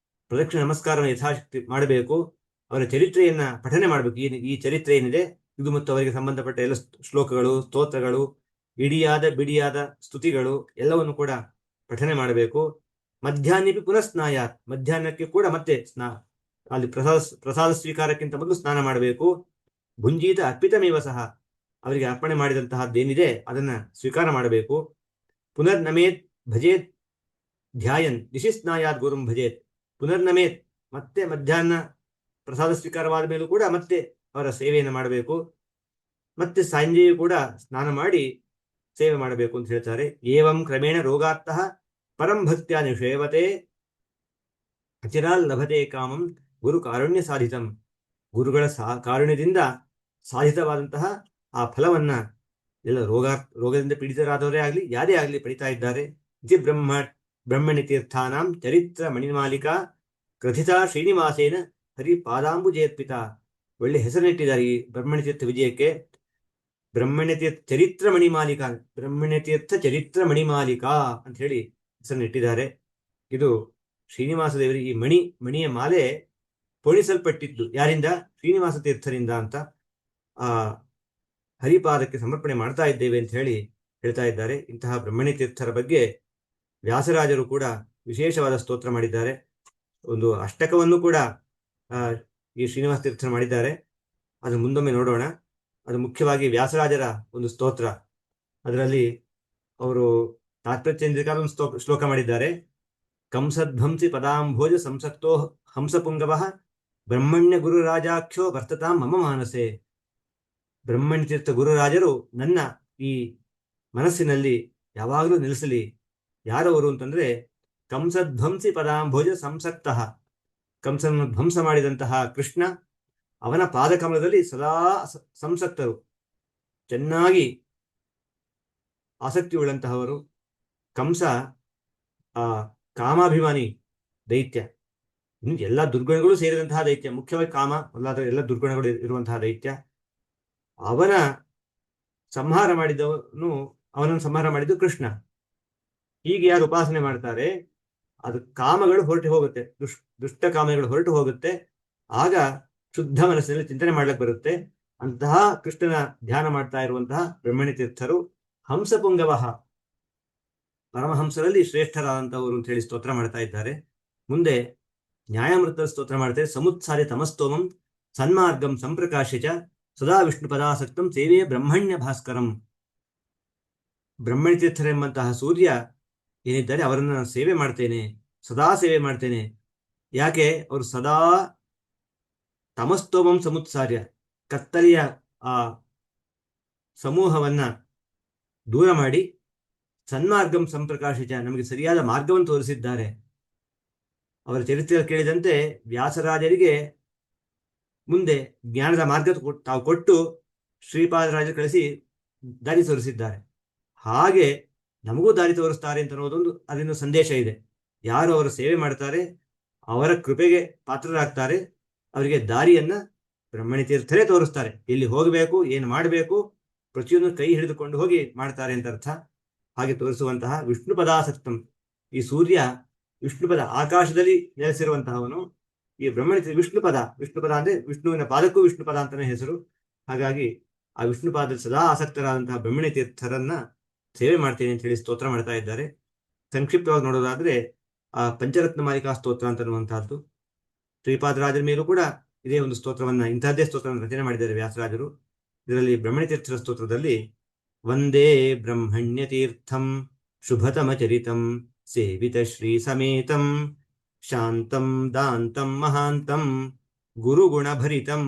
ಪ್ರದಕ್ಷಿಣ ನಮಸ್ಕಾರವನ್ನು ಯಥಾಶಕ್ತಿ ಮಾಡಬೇಕು. ಅವರ ಚರಿತ್ರೆಯನ್ನ ಪಠನೆ ಮಾಡಬೇಕು. ಈ ಚರಿತ್ರೆ ಏನಿದೆ ಇದು ಮತ್ತು ಅವರಿಗೆ ಸಂಬಂಧಪಟ್ಟ ಎಲ್ಲ ಶ್ಲೋಕಗಳು, ಸ್ತೋತ್ರಗಳು, ಇಡಿಯಾದ ಬಿಡಿಯಾದ ಸ್ತುತಿಗಳು ಎಲ್ಲವನ್ನು ಕೂಡ ಪಠನೆ ಮಾಡಬೇಕು. ಮಧ್ಯಾಹ್ನಪಿ ಪುನಃ ಸ್ನಾಯಾತ್, ಮಧ್ಯಾಹ್ನಕ್ಕೆ ಕೂಡ ಮತ್ತೆ ಅಲ್ಲಿ ಪ್ರಸಾದ ಸ್ವೀಕಾರಕ್ಕಿಂತ ಮೊದಲು ಸ್ನಾನ ಮಾಡಬೇಕು. ಭುಂಜೀತ ಅರ್ಪಿತಮೇವ ಸಹ, ಅವರಿಗೆ ಅರ್ಪಣೆ ಮಾಡಿದಂತಹದ್ದೇನಿದೆ ಅದನ್ನ ಸ್ವೀಕಾರ ಮಾಡಬೇಕು. ಪುನರ್ನಮೇತ್ ಭಜೇತ್ ಧ್ಯಾಯನ್ ದಿಶಿ ಸ್ನಾಯಾತ್ ಗುರುಂ ಭಜೇತ್. ಪುನರ್ನಮೇತ್, ಮತ್ತೆ ಮಧ್ಯಾಹ್ನ ಪ್ರಸಾದ ಸ್ವೀಕಾರವಾದ ಮೇಲೂ ಕೂಡ ಮತ್ತೆ ಅವರ ಸೇವೆಯನ್ನು ಮಾಡಬೇಕು. ಮತ್ತೆ ಸಂಜೆಯೂ ಕೂಡ ಸ್ನಾನ ಮಾಡಿ ಸೇವೆ ಮಾಡಬೇಕು ಅಂತ ಹೇಳ್ತಾರೆ. ಏವಂ ಕ್ರಮೇಣ ರೋಗಾತ್ತಃ ಪರಂ ಭಕ್ತ್ಯಾ ನಿಷೇವತೆ ಅಚಿರಾಲ್ ಲಭತೆ ಕಾಮಂ ಗುರು ಕಾರುಣ್ಯ ಸಾಧಿತಂ. ಗುರುಗಳ ಕಾರುಣ್ಯದಿಂದ ಸಾಧಿತವಾದಂತಹ ಆ ಫಲವನ್ನ ಎಲ್ಲ ರೋಗದಿಂದ ಪೀಡಿತರಾದವರೇ ಆಗಲಿ ಯಾರೇ ಆಗಲಿ ಪಡಿತಾ ಇದ್ದಾರೆ. ಇತಿ ಬ್ರಹ್ಮಣಿ ತೀರ್ಥಾನಾಂ ಚರಿತ್ರ ಮಣಿಮಾಲಿಕಾ ಕಥಿತಾ ಶ್ರೀನಿವಾಸೇನ ಹರಿ ಪಾದಾಂಬುಜೇತ್ಪಿತ. ಒಳ್ಳೆ ಹೆಸರಿನಿಟ್ಟಿದ್ದಾರೆ ಈ ಬ್ರಹ್ಮಣ್ಯ ತೀರ್ಥ ವಿಜಯಕ್ಕೆ. ಬ್ರಹ್ಮಣ್ಯ ತೀರ್ಥ ಚರಿತ್ರ ಮಣಿಮಾಲಿಕಾ, ಬ್ರಹ್ಮಣ್ಯ ತೀರ್ಥ ಚರಿತ್ರ ಮಣಿಮಾಲಿಕಾ ಅಂತ ಹೇಳಿ ಹೆಸರನ್ನಿಟ್ಟಿದ್ದಾರೆ. ಇದು ಶ್ರೀನಿವಾಸ ದೇವರಿಗೆ ಈ ಮಣಿಯ ಮಾಲೆ ಪೋಣಿಸಲ್ಪಟ್ಟಿದ್ದು ಯಾರಿಂದ? ಶ್ರೀನಿವಾಸ ತೀರ್ಥರಿಂದ ಅಂತ ಆ ಹರಿಪಾದಕ್ಕೆ ಸಮರ್ಪಣೆ ಮಾಡ್ತಾ ಇದ್ದೇವೆ ಅಂತ ಹೇಳಿ ಹೇಳ್ತಾ ಇದ್ದಾರೆ. ಇಂತಹ ಬ್ರಹ್ಮಣ್ಯ ತೀರ್ಥರ ಬಗ್ಗೆ ವ್ಯಾಸರಾಜರು ಕೂಡ ವಿಶೇಷವಾದ ಸ್ತೋತ್ರ ಮಾಡಿದ್ದಾರೆ. ಒಂದು ಅಷ್ಟಕವನ್ನು ಕೂಡ ಈ ಶ್ರೀನಿವಾಸ ತೀರ್ಥರು ಮಾಡಿದ್ದಾರೆ. ಅದು ಮುಂದೊಮ್ಮೆ ನೋಡೋಣ. ಅದು ಮುಖ್ಯವಾಗಿ ವ್ಯಾಸರಾಜರ ಒಂದು ಸ್ತೋತ್ರ. ಅದರಲ್ಲಿ ಅವರು ತಾತ್ಪರ್ಯಚಂದ್ರಿಕಾದ ಒಂದು ಶ್ಲೋಕ ಮಾಡಿದ್ದಾರೆ. ಕಂಸಧ್ವಂಸಿ ಪದಾಂಭೋಜ ಸಂಸಕ್ತೋ ಹಂಸಪುಂಗವ ಬ್ರಹ್ಮಣ್ಯ ಗುರುರಾಜಾಖ್ಯೋ ವರ್ತತಾಂ ಮಮ ಮಾನಸೆ. ಬ್ರಹ್ಮಣ್ಯ ತೀರ್ಥ ಗುರುರಾಜರು ನನ್ನ ಈ ಮನಸ್ಸಿನಲ್ಲಿ ಯಾವಾಗಲೂ ನಿಲ್ಲಿಸಲಿ. ಯಾರವರು ಅಂತಂದ್ರೆ ಕಂಸಧ್ವಂಸಿ ಪದಾಂಭೋಜ ಸಂಸಕ್ತಃ, ಕಂಸನನ್ನು ಧ್ವಂಸ ಮಾಡಿದಂತಹ ಕೃಷ್ಣ, ಅವನ ಪಾದಕಮಲದಲ್ಲಿ ಸದಾ ಸಂಸಕ್ತರು, ಚೆನ್ನಾಗಿ ಆಸಕ್ತಿ ಉಳ್ಳಂತಹವರು. ಕಂಸ ಕಾಮಾಭಿಮಾನಿ ದೈತ್ಯ, ಎಲ್ಲ ದುರ್ಗುಣಗಳು ಸೇರಿದಂತಹ ದೈತ್ಯ, ಮುಖ್ಯವಾಗಿ ಕಾಮ ಮೊದಲಾದ ಎಲ್ಲ ದುರ್ಗುಣಗಳು ಇರುವಂತಹ ದೈತ್ಯ. ಅವನನ್ನು ಸಂಹಾರ ಮಾಡಿದ್ದು ಕೃಷ್ಣ. ಹೀಗೆ ಯಾರು ಉಪಾಸನೆ ಮಾಡ್ತಾರೆ ಅದು ಕಾಮಗಳು ಹೊರಟು ಹೋಗುತ್ತೆ, ದುಷ್ಟ ಕಾಮಗಳು ಹೊರಟು ಹೋಗುತ್ತೆ. ಆಗ ಶುದ್ಧ ಮನಸ್ಸಿನಲ್ಲಿ ಚಿಂತನೆ ಮಾಡ್ಲಿಕ್ಕೆ ಬರುತ್ತೆ. ಅಂತಹ ಕೃಷ್ಣನ ಧ್ಯಾನ ಮಾಡ್ತಾ ಇರುವಂತಹ ಬ್ರಹ್ಮಣ್ಯ ತೀರ್ಥರು ಹಂಸಪುಂಗವ, ಪರಮಹಂಸರಲ್ಲಿ ಶ್ರೇಷ್ಠರಾದಂತಹವರು ಅಂತ ಹೇಳಿ ಸ್ತೋತ್ರ ಮಾಡ್ತಾ ಇದ್ದಾರೆ. ಮುಂದೆ ನ್ಯಾಯಾಮೃತ ಸ್ತೋತ್ರ ಮಾಡ್ತಾರೆ. ಸಮುತ್ಸಾರ್ಯ ತಮಸ್ತೋಮಂ ಸನ್ಮಾರ್ಗಂ ಸಂಪ್ರಕಾಶ್ಯ ಸದಾ ವಿಷ್ಣು ಪದಾಸಕ್ತಂ ಸೇವೆಯ ಬ್ರಹ್ಮಣ್ಯ ಭಾಸ್ಕರಂ. ಬ್ರಹ್ಮಣ್ಯ ತೀರ್ಥರೆಂಬಂತಹ ಸೂರ್ಯ ಏನಿದ್ದಾರೆ ಅವರನ್ನು ನಾನು ಸೇವೆ ಮಾಡ್ತೇನೆ, ಸದಾ ಸೇವೆ ಮಾಡ್ತೇನೆ. ಯಾಕೆ? ಅವರು ಸದಾ ತಮಸ್ತೋಮಂ ಸಮುತ್ಸಾರ್ಯ, ಕತ್ತಲೆಯ ಆ ಸಮೂಹವನ್ನ ದೂರ ಮಾಡಿ ಸನ್ಮಾರ್ಗಂ ಸಂಪ್ರಕಾಶಿತ, ನಮಗೆ ಸರಿಯಾದ ಮಾರ್ಗವನ್ನು ತೋರಿಸಿದ್ದಾರೆ. ಅವರ ಚರಿತ್ರೆ ಕೇಳಿದಂತೆ ವ್ಯಾಸರಾಜರಿಗೆ ಮುಂದೆ ಜ್ಞಾನದ ಮಾರ್ಗ ತಾವು ಕೊಟ್ಟು ಶ್ರೀಪಾದರಾಜರು ಕಳಿಸಿ ದಾರಿ ತೋರಿಸಿದ್ದಾರೆ. ಹಾಗೆ ನಮಗೂ ದಾರಿ ತೋರಿಸ್ತಾರೆ ಅಂತ ಅನ್ನೋದೊಂದು ಅದರಿಂದ ಸಂದೇಶ ಇದೆ. ಯಾರು ಅವರ ಸೇವೆ ಮಾಡ್ತಾರೆ ಅವರ ಕೃಪೆಗೆ ಪಾತ್ರರಾಗ್ತಾರೆ. ಅವರಿಗೆ ದಾರಿಯನ್ನ ಬ್ರಹ್ಮಣ್ಯ ತೀರ್ಥರೇ ತೋರಿಸ್ತಾರೆ. ಎಲ್ಲಿ ಹೋಗಬೇಕು, ಏನು ಮಾಡಬೇಕು, ಪ್ರತಿಯೊಂದು ಕೈ ಹಿಡಿದುಕೊಂಡು ಹೋಗಿ ಮಾಡ್ತಾರೆ ಅಂತ ಅರ್ಥ. ಹಾಗೆ ತೋರಿಸುವಂತಹ ವಿಷ್ಣು ಪದಾಸಕ್ತಂ, ಈ ಸೂರ್ಯ ವಿಷ್ಣುಪದ ಆಕಾಶದಲ್ಲಿ ನೆಲೆಸಿರುವಂತಹವನು. ಈ ಬ್ರಹ್ಮಣ್ಯ ವಿಷ್ಣುಪದ ಅಂದ್ರೆ ವಿಷ್ಣುವಿನ ಪಾದಕ್ಕೂ ವಿಷ್ಣುಪದ ಅಂತಾನೆ ಹೆಸರು. ಹಾಗಾಗಿ ಆ ವಿಷ್ಣುಪಾದದಲ್ಲಿ ಸದಾ ಆಸಕ್ತರಾದಂತಹ ಬ್ರಹ್ಮಣ್ಯ ತೀರ್ಥರನ್ನ ಸೇವೆ ಮಾಡ್ತೇನೆ ಅಂತ ಹೇಳಿ ಸ್ತೋತ್ರ ಮಾಡ್ತಾ ಇದ್ದಾರೆ. ಸಂಕ್ಷಿಪ್ತವಾಗಿ ನೋಡೋದಾದ್ರೆ ಆ ಪಂಚರತ್ನ ಮಾಲಿಕಾ ಸ್ತೋತ್ರ ಅಂತನ್ನುವಂತಹದ್ದು. ಶ್ರೀಪಾದರಾಜರ ಮೇಲೂ ಕೂಡ ಇದೇ ಒಂದು ಸ್ತೋತ್ರವನ್ನ, ಇಂತಹದ್ದೇ ಸ್ತೋತ್ರವನ್ನು ರಚನೆ ಮಾಡಿದ್ದಾರೆ ವ್ಯಾಸರಾಜರು. ಇದರಲ್ಲಿ ಬ್ರಹ್ಮಣ್ಯ ತೀರ್ಥರ ಸ್ತೋತ್ರದಲ್ಲಿ ವಂದೇ ಬ್ರಹ್ಮಣ್ಯ ತೀರ್ಥಂ ಶುಭತಮ ಚರಿತಂ ಸೇವಿತ ಶ್ರೀ ಸಮೇತಂ ಶಾಂತಂ ದಾಂತಂ ಮಹಾಂತಂ ಗುರುಗುಣಭರಿತಂ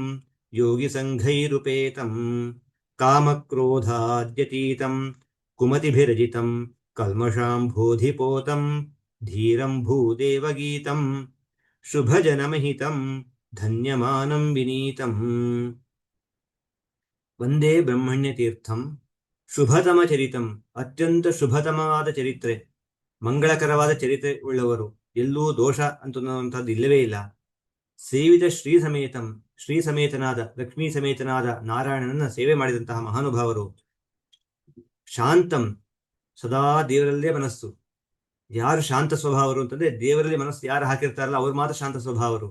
ಯೋಗಿ ಸಂಘೈರುಪೇತಂ ಕಾಮಕ್ರೋಧಾದ್ಯತೀತಂ ಕುಮತಿಭಿರಜಿತಂ ಕಲ್ಮಷಾಂಭೋಧಿಪೋತಂ ಧೀರಂ ಭೂದೇವಗೀತಂ ಶುಭಜನಮಹಿತಂ ಧನ್ಯಮಾನಂ ವಿನೀತಂ. ವಂದೇ ಬ್ರಹ್ಮಣ್ಯತೀರ್ಥಂ ಶುಭತಮ ಚರಿತಂ. ಅತ್ಯಂತ ಶುಭತಮವಾದ ಚರಿತ್ರೆ, ಮಂಗಳಕರವಾದ ಚರಿತ್ರೆ ಉಳ್ಳವರು. ಎಲ್ಲೂ ದೋಷ ಅಂತನ್ನುವಂಥದ್ದು ಇಲ್ಲವೇ ಇಲ್ಲ. ಸೇವಿತ ಶ್ರೀ ಸಮೇತಂ, ಶ್ರೀ ಸಮೇತನಾದ ಲಕ್ಷ್ಮೀ ಸಮೇತನಾದ ನಾರಾಯಣನನ್ನ ಸೇವೆ ಮಾಡಿದಂತಹ ಮಹಾನುಭಾವರು. ಶಾಂತಂ, ಸದಾ ದೇವರಲ್ಲೇ ಮನಸ್ಸು. ಯಾರು ಶಾಂತ ಸ್ವಭಾವರು ಅಂತಂದ್ರೆ ದೇವರಲ್ಲಿ ಮನಸ್ಸು ಯಾರು ಹಾಕಿರ್ತಾರಲ್ಲ ಅವ್ರು ಮಾತ್ರ ಶಾಂತ ಸ್ವಭಾವರು.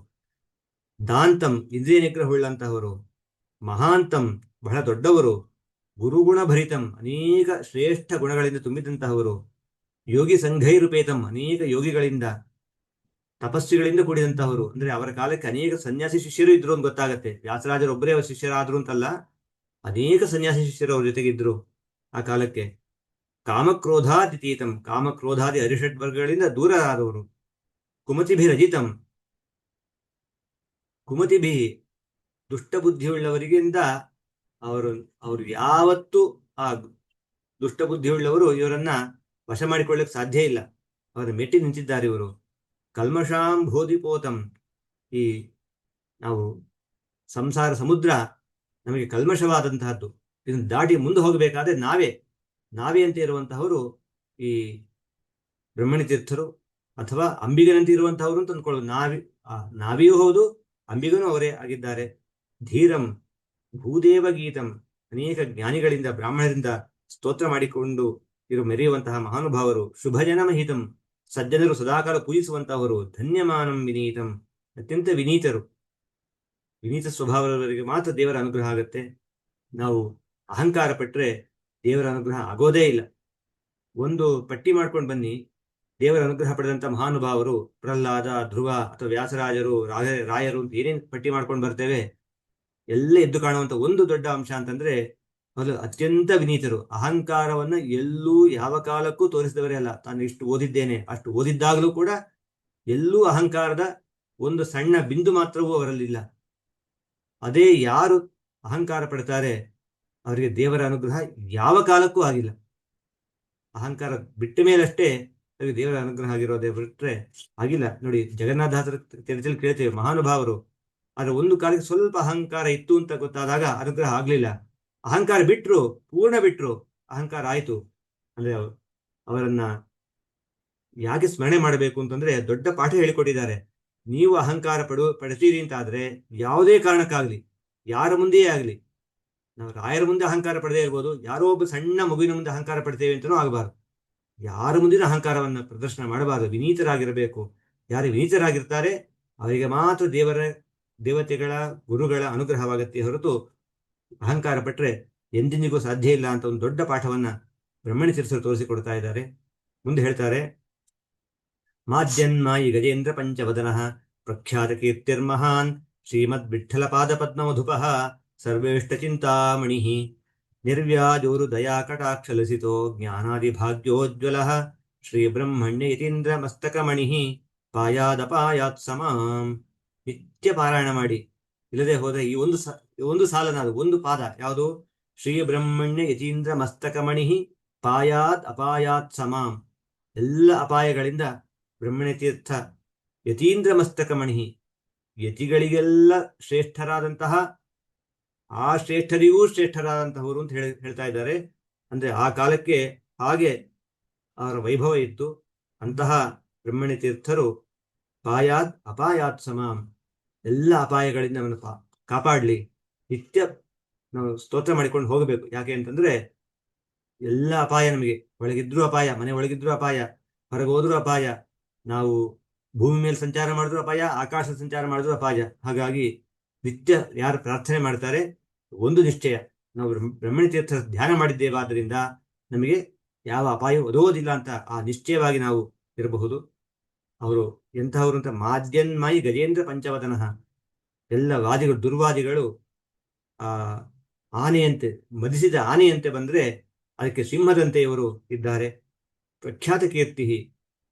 ದಾಂತಂ, ಇಂದ್ರಿಯ ನಿಗ್ರಹವುಳ್ಳಂತಹವರು. ಮಹಾಂತಂ, ಬಹಳ ದೊಡ್ಡವರು. ಗುರುಗುಣ ಭರಿತಂ, ಅನೇಕ ಶ್ರೇಷ್ಠ ಗುಣಗಳಿಂದ ತುಂಬಿದಂತಹವರು. ಯೋಗಿ ಸಂಘೈರುಪೇತಂ, ಅನೇಕ ಯೋಗಿಗಳಿಂದ ತಪಸ್ವಿಗಳಿಂದ ಕೂಡಿದಂತಹವರು. ಅಂದ್ರೆ ಅವರ ಕಾಲಕ್ಕೆ ಅನೇಕ ಸನ್ಯಾಸಿ ಶಿಷ್ಯರು ಇದ್ರು ಅಂತ ಗೊತ್ತಾಗತ್ತೆ. ವ್ಯಾಸರಾಜರು ಒಬ್ಬರೇ ಅವರ ಶಿಷ್ಯರಾದ್ರು ಅಂತಲ್ಲ, ಅನೇಕ ಸನ್ಯಾಸಿ ಶಿಷ್ಯರು ಅವ್ರ ಜೊತೆಗಿದ್ರು ಆ ಕಾಲಕ್ಕೆ. ಕಾಮಕ್ರೋಧಾದಿತೀತಂ, ಕಾಮಕ್ರೋಧಾದಿ ಅರಿಷಡ್ ವರ್ಗಗಳಿಂದ ದೂರರಾದವರು. ಕುಮತಿಭಿರಜಿತಂ, ಕುಮತಿಭಿ, ದುಷ್ಟಬುದ್ಧಿಯುಳ್ಳವರಿಗಿಂದ ಅವರು ಯಾವತ್ತೂ ಆ ದುಷ್ಟಬುದ್ಧಿಯುಳ್ಳವರು ಇವರನ್ನ ವಶ ಮಾಡಿಕೊಳ್ಳಕ್ಕೆ ಸಾಧ್ಯ ಇಲ್ಲ. ಅವರ ಮೆಟ್ಟಿ ನಿಂತಿದ್ದಾರೆ ಇವರು. ಕಲ್ಮಷಾಂಭೋಧಿಪೋತಂ, ಈ ನಾವು ಸಂಸಾರ ಸಮುದ್ರ ನಮಗೆ ಕಲ್ಮಶವಾದಂತಹದ್ದು. ಇದನ್ನು ದಾಟಿ ಮುಂದೆ ಹೋಗಬೇಕಾದ್ರೆ ನಾವೇ ಅಂತ ಇರುವಂತಹವರು ಈ ಬ್ರಹ್ಮಣಿ ತೀರ್ಥರು ಅಥವಾ ಅಂಬಿಗನಂತೆ ಇರುವಂತಹವರು ಅಂತ ಅಂದ್ಕೊಳ್ಳೋದು. ನಾವಿಯೂ ಹೌದು, ಅಂಬಿಗನೂ ಅವರೇ ಆಗಿದ್ದಾರೆ. ಧೀರಂ ಭೂದೇವ ಗೀತಂ, ಅನೇಕ ಜ್ಞಾನಿಗಳಿಂದ ಬ್ರಾಹ್ಮಣರಿಂದ ಸ್ತೋತ್ರ ಮಾಡಿಕೊಂಡು ಮೆರೆಯುವಂತಹ ಮಹಾನುಭಾವರು. ಶುಭಜನಮಹಿತಂ, ಸಜ್ಜನರು ಸದಾಕಾಲ ಪೂಜಿಸುವಂತಹವರು. ಧನ್ಯಮಾನಂ ವಿನೀತಂ, ಅತ್ಯಂತ ವಿನೀತರು. ವಿನೀತ ಸ್ವಭಾವದವರಿಗೆ ಮಾತ್ರ ದೇವರ ಅನುಗ್ರಹ ಆಗುತ್ತೆ. ನಾವು ಅಹಂಕಾರ ಪಟ್ಟರೆ ದೇವರ ಅನುಗ್ರಹ ಆಗೋದೇ ಇಲ್ಲ. ಒಂದು ಪಟ್ಟಿ ಮಾಡ್ಕೊಂಡು ಬನ್ನಿ, ದೇವರ ಅನುಗ್ರಹ ಪಡೆದಂತ ಮಹಾನುಭಾವರು ಪ್ರಹ್ಲಾದ, ಧ್ರುವ ಅಥವಾ ವ್ಯಾಸರಾಜರು, ರಾಯರು ಅಂತ ಏನೇನು ಪಟ್ಟಿ ಮಾಡ್ಕೊಂಡು ಬರ್ತೇವೆ, ಎಲ್ಲ ಎದ್ದು ಕಾಣುವಂತ ಒಂದು ದೊಡ್ಡ ಅಂಶ ಅಂತಂದ್ರೆ ಅದು ಅತ್ಯಂತ ವಿನೀತರು. ಅಹಂಕಾರವನ್ನ ಎಲ್ಲೂ ಯಾವ ಕಾಲಕ್ಕೂ ತೋರಿಸಿದವರೇ ಅಲ್ಲ. ತಾನು ಇಷ್ಟು ಓದಿದ್ದೇನೆ, ಅಷ್ಟು ಓದಿದ್ದಾಗಲೂ ಕೂಡ ಎಲ್ಲೂ ಅಹಂಕಾರದ ಒಂದು ಸಣ್ಣ ಬಿಂದು ಮಾತ್ರವೂ ಅವರಲ್ಲಿಲ್ಲ. ಅದೇ ಯಾರು ಅಹಂಕಾರ ಪಡ್ತಾರೆ ಅವರಿಗೆ ದೇವರ ಅನುಗ್ರಹ ಯಾವ ಕಾಲಕ್ಕೂ ಆಗಿಲ್ಲ. ಅಹಂಕಾರ ಬಿಟ್ಟ ಮೇಲಷ್ಟೇ ಅವರಿಗೆ ದೇವರ ಅನುಗ್ರಹ ಆಗಿರೋದೇ ಬಿಟ್ರೆ ಆಗಿಲ್ಲ. ನೋಡಿ, ಜಗನ್ನಾಥದಾಸರ ಚರಿತ್ರೆಯಲ್ಲಿ ಕೇಳ್ತೇವೆ, ಮಹಾನುಭಾವರು ಆದ್ರೆ ಒಂದು ಕಾಲಕ್ಕೆ ಸ್ವಲ್ಪ ಅಹಂಕಾರ ಇತ್ತು ಅಂತ ಗೊತ್ತಾದಾಗ ಅನುಗ್ರಹ ಆಗ್ಲಿಲ್ಲ. ಅಹಂಕಾರ ಬಿಟ್ರು, ಪೂರ್ಣ ಬಿಟ್ರು, ಅಹಂಕಾರ ಆಯ್ತು. ಅಂದ್ರೆ ಅವರನ್ನ ಯಾಕೆ ಸ್ಮರಣೆ ಮಾಡಬೇಕು ಅಂತಂದ್ರೆ ದೊಡ್ಡ ಪಾಠ ಹೇಳಿಕೊಟ್ಟಿದ್ದಾರೆ. ನೀವು ಅಹಂಕಾರ ಪಡ್ತೀರಿ ಅಂತ ಆದ್ರೆ ಯಾವುದೇ ಕಾರಣಕ್ಕಾಗ್ಲಿ, ಯಾರ ಮುಂದೆಯೇ ಆಗ್ಲಿ, ನಾವು ರಾಯರ ಮುಂದೆ ಅಹಂಕಾರ ಪಡೆದೇ ಇರ್ಬೋದು, ಯಾರೋ ಒಬ್ಬ ಸಣ್ಣ ಮಗುವಿನ ಮುಂದೆ ಅಹಂಕಾರ ಪಡ್ತೇವೆ ಅಂತನೂ ಆಗಬಾರ್ದು. ಯಾರ ಮುಂದಿನ ಅಹಂಕಾರವನ್ನು ಪ್ರದರ್ಶನ ಮಾಡಬಾರದು, ವಿನೀತರಾಗಿರಬೇಕು. ಯಾರು ವಿನೀತರಾಗಿರ್ತಾರೆ ಅವರಿಗೆ ಮಾತ್ರ ದೇವತೆಗಳ ಗುರುಗಳ ಅನುಗ್ರಹವಾಗತ್ತೆ ಹೊರತು ಅಹಂಕಾರ ಪಟ್ರೆ ಎಂದಿನಿಗೂ ಸಾಧ್ಯ ಇಲ್ಲ ಅಂತ ಒಂದು ದೊಡ್ಡ ಪಾಠವನ್ನ ಬ್ರಹ್ಮಣಿ ತೀರ್ಥರು ತೋರಿಸಿಕೊಡ್ತಾ ಇದ್ದಾರೆ. ಮುಂದೆ ಹೇಳ್ತಾರೆ, ಮಾದ್ಯನ್ಮಾಯಿ ಗಜೇಂದ್ರ ಪಂಚವದನಃ ಪ್ರಖ್ಯಾತ ಕೀರ್ತಿರ್ಮಹಾನ್ ಶ್ರೀಮದ್ ವಿಠ್ಠಲ ಪಾದ ಪದ್ಮಮಧುಪಃ ಸರ್ವೇಷ್ಟ ಚಿಂತಾಮಣಿ ನಿರ್ವ್ಯಾಜೋರು ದಯಾ ಕಟಾಕ್ಷಲಸಿತೋ ಜ್ಞಾನಾದಿ ಭಾಗ್ಯೋಜ್ವಲಃ ಶ್ರೀ ಬ್ರಹ್ಮಣ್ಯ ಯತೀಂದ್ರ ಮಸ್ತಕಮಣಿ ಪಾಯಾದಪಾಯಾತ್ ಸಮಾಂ. ನಿತ್ಯ ಪಾರಾಯಣ ಮಾಡಿ, ಇಲ್ಲದೆ ಹೋದ್ರೆ ಈ ಒಂದು ಸಾಲನಾದ ಒಂದು ಪಾದ ಯಾವುದು? ಶ್ರೀ ಬ್ರಹ್ಮಣ್ಯ ಯತೀಂದ್ರ ಮಸ್ತಕಮಣಿ ಪಾಯಾತ್ ಅಪಾಯಾತ್ ಸಮಾಂ. ಎಲ್ಲ ಅಪಾಯಗಳಿಂದ ಬ್ರಹ್ಮಣ್ಯ ತೀರ್ಥ ಯತೀಂದ್ರ ಮಸ್ತಕಮಣಿ, ಯತಿಗಳಿಗೆಲ್ಲ ಶ್ರೇಷ್ಠರಾದಂತಹ, ಆ ಶ್ರೇಷ್ಠರಿಗೂ ಶ್ರೇಷ್ಠರಾದಂತಹವರು ಅಂತ ಹೇಳ್ತಾ ಇದ್ದಾರೆ. ಅಂದ್ರೆ ಆ ಕಾಲಕ್ಕೆ ಹಾಗೆ ಅವರ ವೈಭವ ಇತ್ತು. ಅಂತಹ ಬ್ರಹ್ಮಣ್ಯ ತೀರ್ಥರು ಪಾಯಾತ್ ಅಪಾಯಾತ್ ಸಮಾಂ, ಎಲ್ಲ ಅಪಾಯಗಳಿಂದ ನಮ್ಮನ್ನು ಕಾಪಾಡಲಿ. ನಿತ್ಯ ನಾವು ಸ್ತೋತ್ರ ಮಾಡಿಕೊಂಡು ಹೋಗಬೇಕು. ಯಾಕೆ ಅಂತಂದ್ರೆ ಎಲ್ಲ ಅಪಾಯ ನಮಗೆ, ಒಳಗಿದ್ರೂ ಅಪಾಯ, ಮನೆ ಒಳಗಿದ್ರೂ ಅಪಾಯ, ಹೊರಗೆ ಹೋದ್ರೂ ಅಪಾಯ, ನಾವು ಭೂಮಿ ಮೇಲೆ ಸಂಚಾರ ಮಾಡಿದ್ರು ಅಪಾಯ, ಆಕಾಶ ಸಂಚಾರ ಮಾಡಿದ್ರು ಅಪಾಯ. ಹಾಗಾಗಿ ನಿತ್ಯ ಯಾರು ಪ್ರಾರ್ಥನೆ ಮಾಡ್ತಾರೆ ಒಂದು ನಿಶ್ಚಯ, ನಾವು ಬ್ರಹ್ಮಣ್ಯ ತೀರ್ಥ ಧ್ಯಾನ ಮಾಡಿದ್ದೇವಾದ್ದರಿಂದ ನಮಗೆ ಯಾವ ಅಪಾಯ ಒದಗೋದಿಲ್ಲ ಅಂತ ಆ ನಿಶ್ಚಯವಾಗಿ ನಾವು ಇರಬಹುದು. ಅವರು ಎಂತಹವರು ಅಂತ, ಮಾದ್ಯನ್ಮಯಿ ಗಜೇಂದ್ರ ಪಂಚವದನಃ. ಎಲ್ಲ ವಾದಿಗಳು, ದುರ್ವಾದಿಗಳು ಆ ಆನೆಯಂತೆ, ಮದಿಸಿದ ಆನೆಯಂತೆ ಬಂದ್ರೆ ಅದಕ್ಕೆ ಸಿಂಹದಂತೆ ಇವರು ಇದ್ದಾರೆ. ಪ್ರಖ್ಯಾತ ಕೀರ್ತಿ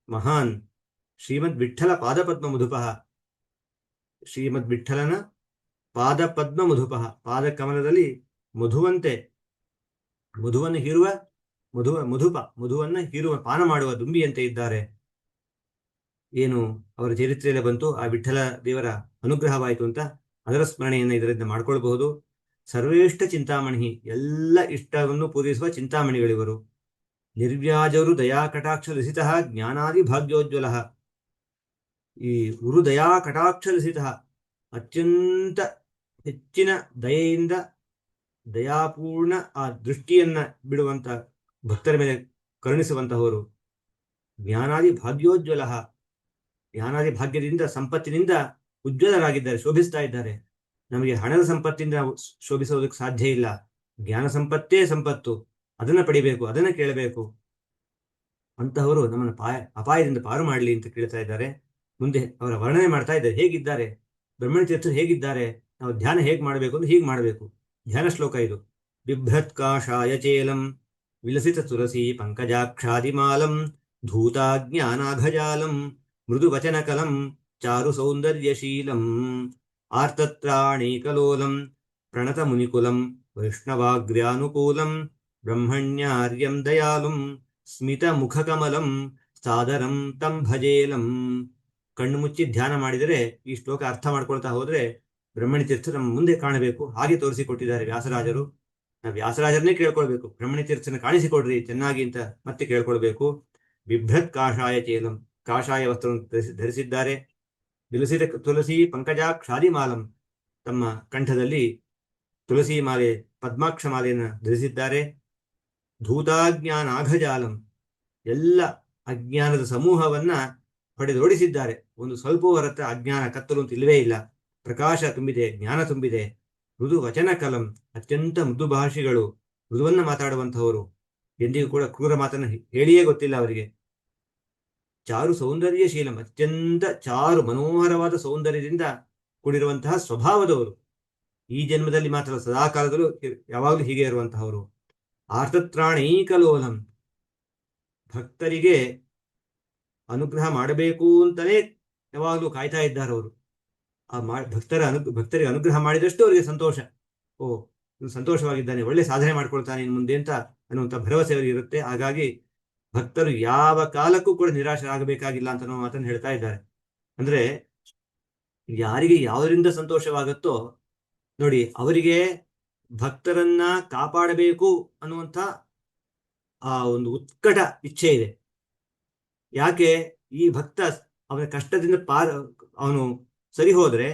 ಮಹಾನ್ ಶ್ರೀಮದ್ ವಿಠ್ಠಲ ಪಾದಪದ್ಮ ಮಧುಪಃ. ಶ್ರೀಮದ್ ವಿಠ್ಠಲನ ಪಾದಪದ್ಮ ಮಧುಪಃ, ಪಾದ ಕಮಲದಲ್ಲಿ ಮಧುವಂತೆ, ಮಧುವನ್ನು ಹೀರುವ ಮಧುವನ್ನ ಹೀರುವ ಪಾನ ಮಾಡುವ ದುಂಬಿಯಂತೆ ಇದ್ದಾರೆ. ಏನು ಅವರ ಚರಿತ್ರೆಯಲ್ಲಿ ಬಂತು, ಆ ವಿಠ್ಠಲ ದೇವರ ಅನುಗ್ರಹವಾಯಿತು ಅಂತ ಅದರ ಸ್ಮರಣೆಯನ್ನು ಇದರಿಂದ ಮಾಡ್ಕೊಳ್ಬಹುದು. ಸರ್ವೇಷ್ಟ ಚಿಂತಾಮಣಿ, ಎಲ್ಲ ಇಷ್ಟವನ್ನು ಪೂರೈಸುವ ಚಿಂತಾಮಣಿಗಳಿವರು. ನಿರ್ವ್ಯಾಜರು ದಯಾ ಕಟಾಕ್ಷ ಲಸಿತ ಜ್ಞಾನಾದಿ ಭಾಗ್ಯೋಜ್ವಲ. ಈ ಗುರು ದಯಾ ಕಟಾಕ್ಷ ಲಸಿತ, ಅತ್ಯಂತ ಹೆಚ್ಚಿನ ದಯೆಯಿಂದ ದಯಾಪೂರ್ಣ ಆ ದೃಷ್ಟಿಯನ್ನ ಬಿಡುವಂತ ಭಕ್ತರ ಮೇಲೆ ಕರುಣಿಸುವಂತಹವರು. ಜ್ಞಾನಾದಿ ಭಾಗ್ಯೋಜ್ವಲ, ಜ್ಞಾನಾದಿ ಭಾಗ್ಯದಿಂದ ಸಂಪತ್ತಿನಿಂದ ಉಜ್ವಲರಾಗಿದ್ದಾರೆ, ಶೋಭಿಸ್ತಾ ಇದ್ದಾರೆ. ನಮಗೆ ಹಣದ ಸಂಪತ್ತಿಂದ ಶೋಭಿಸೋದಕ್ಕೆ ಸಾಧ್ಯ ಇಲ್ಲ. ಜ್ಞಾನ ಸಂಪತ್ತೇ ಸಂಪತ್ತು, ಅದನ್ನ ಪಡಿಬೇಕು, ಅದನ್ನ ಕೇಳಬೇಕು. ಅಂತಹವರು ನಮ್ಮನ್ನು ಅಪಾಯದಿಂದ ಪಾರು ಮಾಡಲಿ ಅಂತ ಕೇಳ್ತಾ ಇದ್ದಾರೆ. ಮುಂದೆ ಅವರ ವರ್ಣನೆ ಮಾಡ್ತಾ ಇದ್ದಾರೆ, ಹೇಗಿದ್ದಾರೆ ಬ್ರಹ್ಮಣ ತೀರ್ಥರು, ಹೇಗಿದ್ದಾರೆ, ನಾವು ಧ್ಯಾನ ಹೇಗೆ ಮಾಡಬೇಕು ಅಂದ್ರೆ ಹೀಗೆ ಮಾಡಬೇಕು. ಧ್ಯಾನ ಶ್ಲೋಕ ಇದು. ಬಿಭ್ರತ್ ಕಾಷಾಯ ಚೇಲಂ ವಿಲಸಿತ ತುಳಸಿ ಪಂಕಜಾಕ್ಷಾದಿಮಾಲಂ ಧೂತಾಜ್ಞಾನಾಘಜಾಲಂ ಮೃದು ವಚನಕಲಂ ಚಾರು ಸೌಂದರ್ಯಶೀಲಂ ಆರ್ತತ್ರಾಣೀಕಲೋಲಂ ಪ್ರಣತ ಮುನಿಕುಲಂ ವೈಷ್ಣವಾಗ್ರ್ಯಾನುಕೂಲಂ ಬ್ರಹ್ಮಣ್ಯಾರ್ಯಂ ದಯಾಲುಂ ಸ್ಮಿತ ಮುಖಕಮಲಂ ಸಾದರಂ ತಂ ಭಜೇಲಂ. ಕಣ್ಣು ಮುಚ್ಚಿ ಧ್ಯಾನ ಮಾಡಿದರೆ ಈ ಶ್ಲೋಕ ಅರ್ಥ ಮಾಡ್ಕೊಳ್ತಾ ಹೋದ್ರೆ ಬ್ರಹ್ಮಣಿ ತೀರ್ಥ ನಮ್ಮ ಮುಂದೆ ಕಾಣಬೇಕು. ಹಾಗೆ ತೋರಿಸಿಕೊಟ್ಟಿದ್ದಾರೆ ವ್ಯಾಸರಾಜರು. ನಾವು ವ್ಯಾಸರಾಜರನ್ನೇ ಕೇಳ್ಕೊಳ್ಬೇಕು, ಬ್ರಹ್ಮಣಿ ತೀರ್ಥನ ಕಾಣಿಸಿಕೊಡ್ರಿ ಚೆನ್ನಾಗಿ ಅಂತ ಮತ್ತೆ ಕೇಳ್ಕೊಳ್ಬೇಕು. ಬಿಭ್ರತ್ ಕಾಷಾಯ ಚೇಲಂ, ಕಾಷಾಯ ವಸ್ತ್ರವನ್ನು ಧರಿಸಿದ್ದಾರೆ. ವಿಲಸಿತ ತುಳಸಿ ಪಂಕಜಾಕ್ಷಾದಿ ಮಾಲಂ, ತಮ್ಮ ಕಂಠದಲ್ಲಿ ತುಳಸಿ ಮಾಲೆ ಪದ್ಮಾಕ್ಷ ಮಾಲೆಯನ್ನು ಧರಿಸಿದ್ದಾರೆ. ಧೂತಾಜ್ಞಾನಾಘಜಾಲಂ, ಎಲ್ಲ ಅಜ್ಞಾನದ ಸಮೂಹವನ್ನ ಹೊಡೆದೋಡಿಸಿದ್ದಾರೆ. ಒಂದು ಸ್ವಲ್ಪ ಹೊರತ ಅಜ್ಞಾನ ಕತ್ತಲು ಅಂತ ಇಲ್ಲವೇ ಇಲ್ಲ. ಪ್ರಕಾಶ ತುಂಬಿದೆ, ಜ್ಞಾನ ತುಂಬಿದೆ. ಮೃದು ವಚನ ಕಲಂ, ಅತ್ಯಂತ ಮೃದು ಭಾಷಿಗಳು, ಮೃದುವನ್ನ ಮಾತಾಡುವಂತಹವರು. ಎಂದಿಗೂ ಕೂಡ ಕ್ರೂರ ಮಾತನ್ನು ಹೇಳಿಯೇ ಗೊತ್ತಿಲ್ಲ ಅವರಿಗೆ. ಚಾರು ಸೌಂದರ್ಯಶೀಲಂ, ಅತ್ಯಂತ ಚಾರು ಮನೋಹರವಾದ ಸೌಂದರ್ಯದಿಂದ ಕೂಡಿರುವಂತಹ ಸ್ವಭಾವದವರು. ಈ ಜನ್ಮದಲ್ಲಿ ಮಾತ್ರ ಸದಾಕಾಲದಲ್ಲೂ ಯಾವಾಗಲೂ ಹೀಗೆ ಇರುವಂತಹವರು. ಆರ್ತತ್ರಾಣೈಕಲೋಲಂ, ಭಕ್ತರಿಗೆ ಅನುಗ್ರಹ ಮಾಡಬೇಕು ಅಂತಲೇ ಯಾವಾಗಲೂ ಕಾಯ್ತಾ ಇದ್ದಾರೆ ಅವರು. ಆ ಭಕ್ತರಿಗೆ ಅನುಗ್ರಹ ಮಾಡಿದಷ್ಟು ಅವರಿಗೆ ಸಂತೋಷ. ಓ, ಸಂತೋಷವಾಗಿದ್ದಾನೆ, ಒಳ್ಳೆ ಸಾಧನೆ ಮಾಡ್ಕೊಳ್ತಾನೆ ಇನ್ನು ಮುಂದೆ ಅಂತ ಅನ್ನುವಂಥ ಭರವಸೆ ಅವರಿಗೆ ಇರುತ್ತೆ. ಹಾಗಾಗಿ ಭಕ್ತರು ಯಾವ ಕಾಲಕ್ಕೂ ಕೂಡ ನಿರಾಶರಾಗಬೇಕಾಗಿಲ್ಲ ಅಂತ ನಾವು ಮಾತನ್ನು ಹೇಳ್ತಾ ಇದ್ದಾರೆ. ಅಂದ್ರೆ ಯಾರಿಗೆ ಯಾವುದರಿಂದ ಸಂತೋಷವಾಗುತ್ತೋ ನೋಡಿ, ಅವರಿಗೆ ಭಕ್ತರನ್ನ ಕಾಪಾಡಬೇಕು ಅನ್ನುವಂಥ ಆ ಒಂದು ಉತ್ಕಟ ಇಚ್ಛೆ ಇದೆ. ಯಾಕೆ? ಈ ಭಕ್ತ ಅವನ ಕಷ್ಟದಿಂದ ಅವನು ಸರಿ ಹೋದ್ರೆ,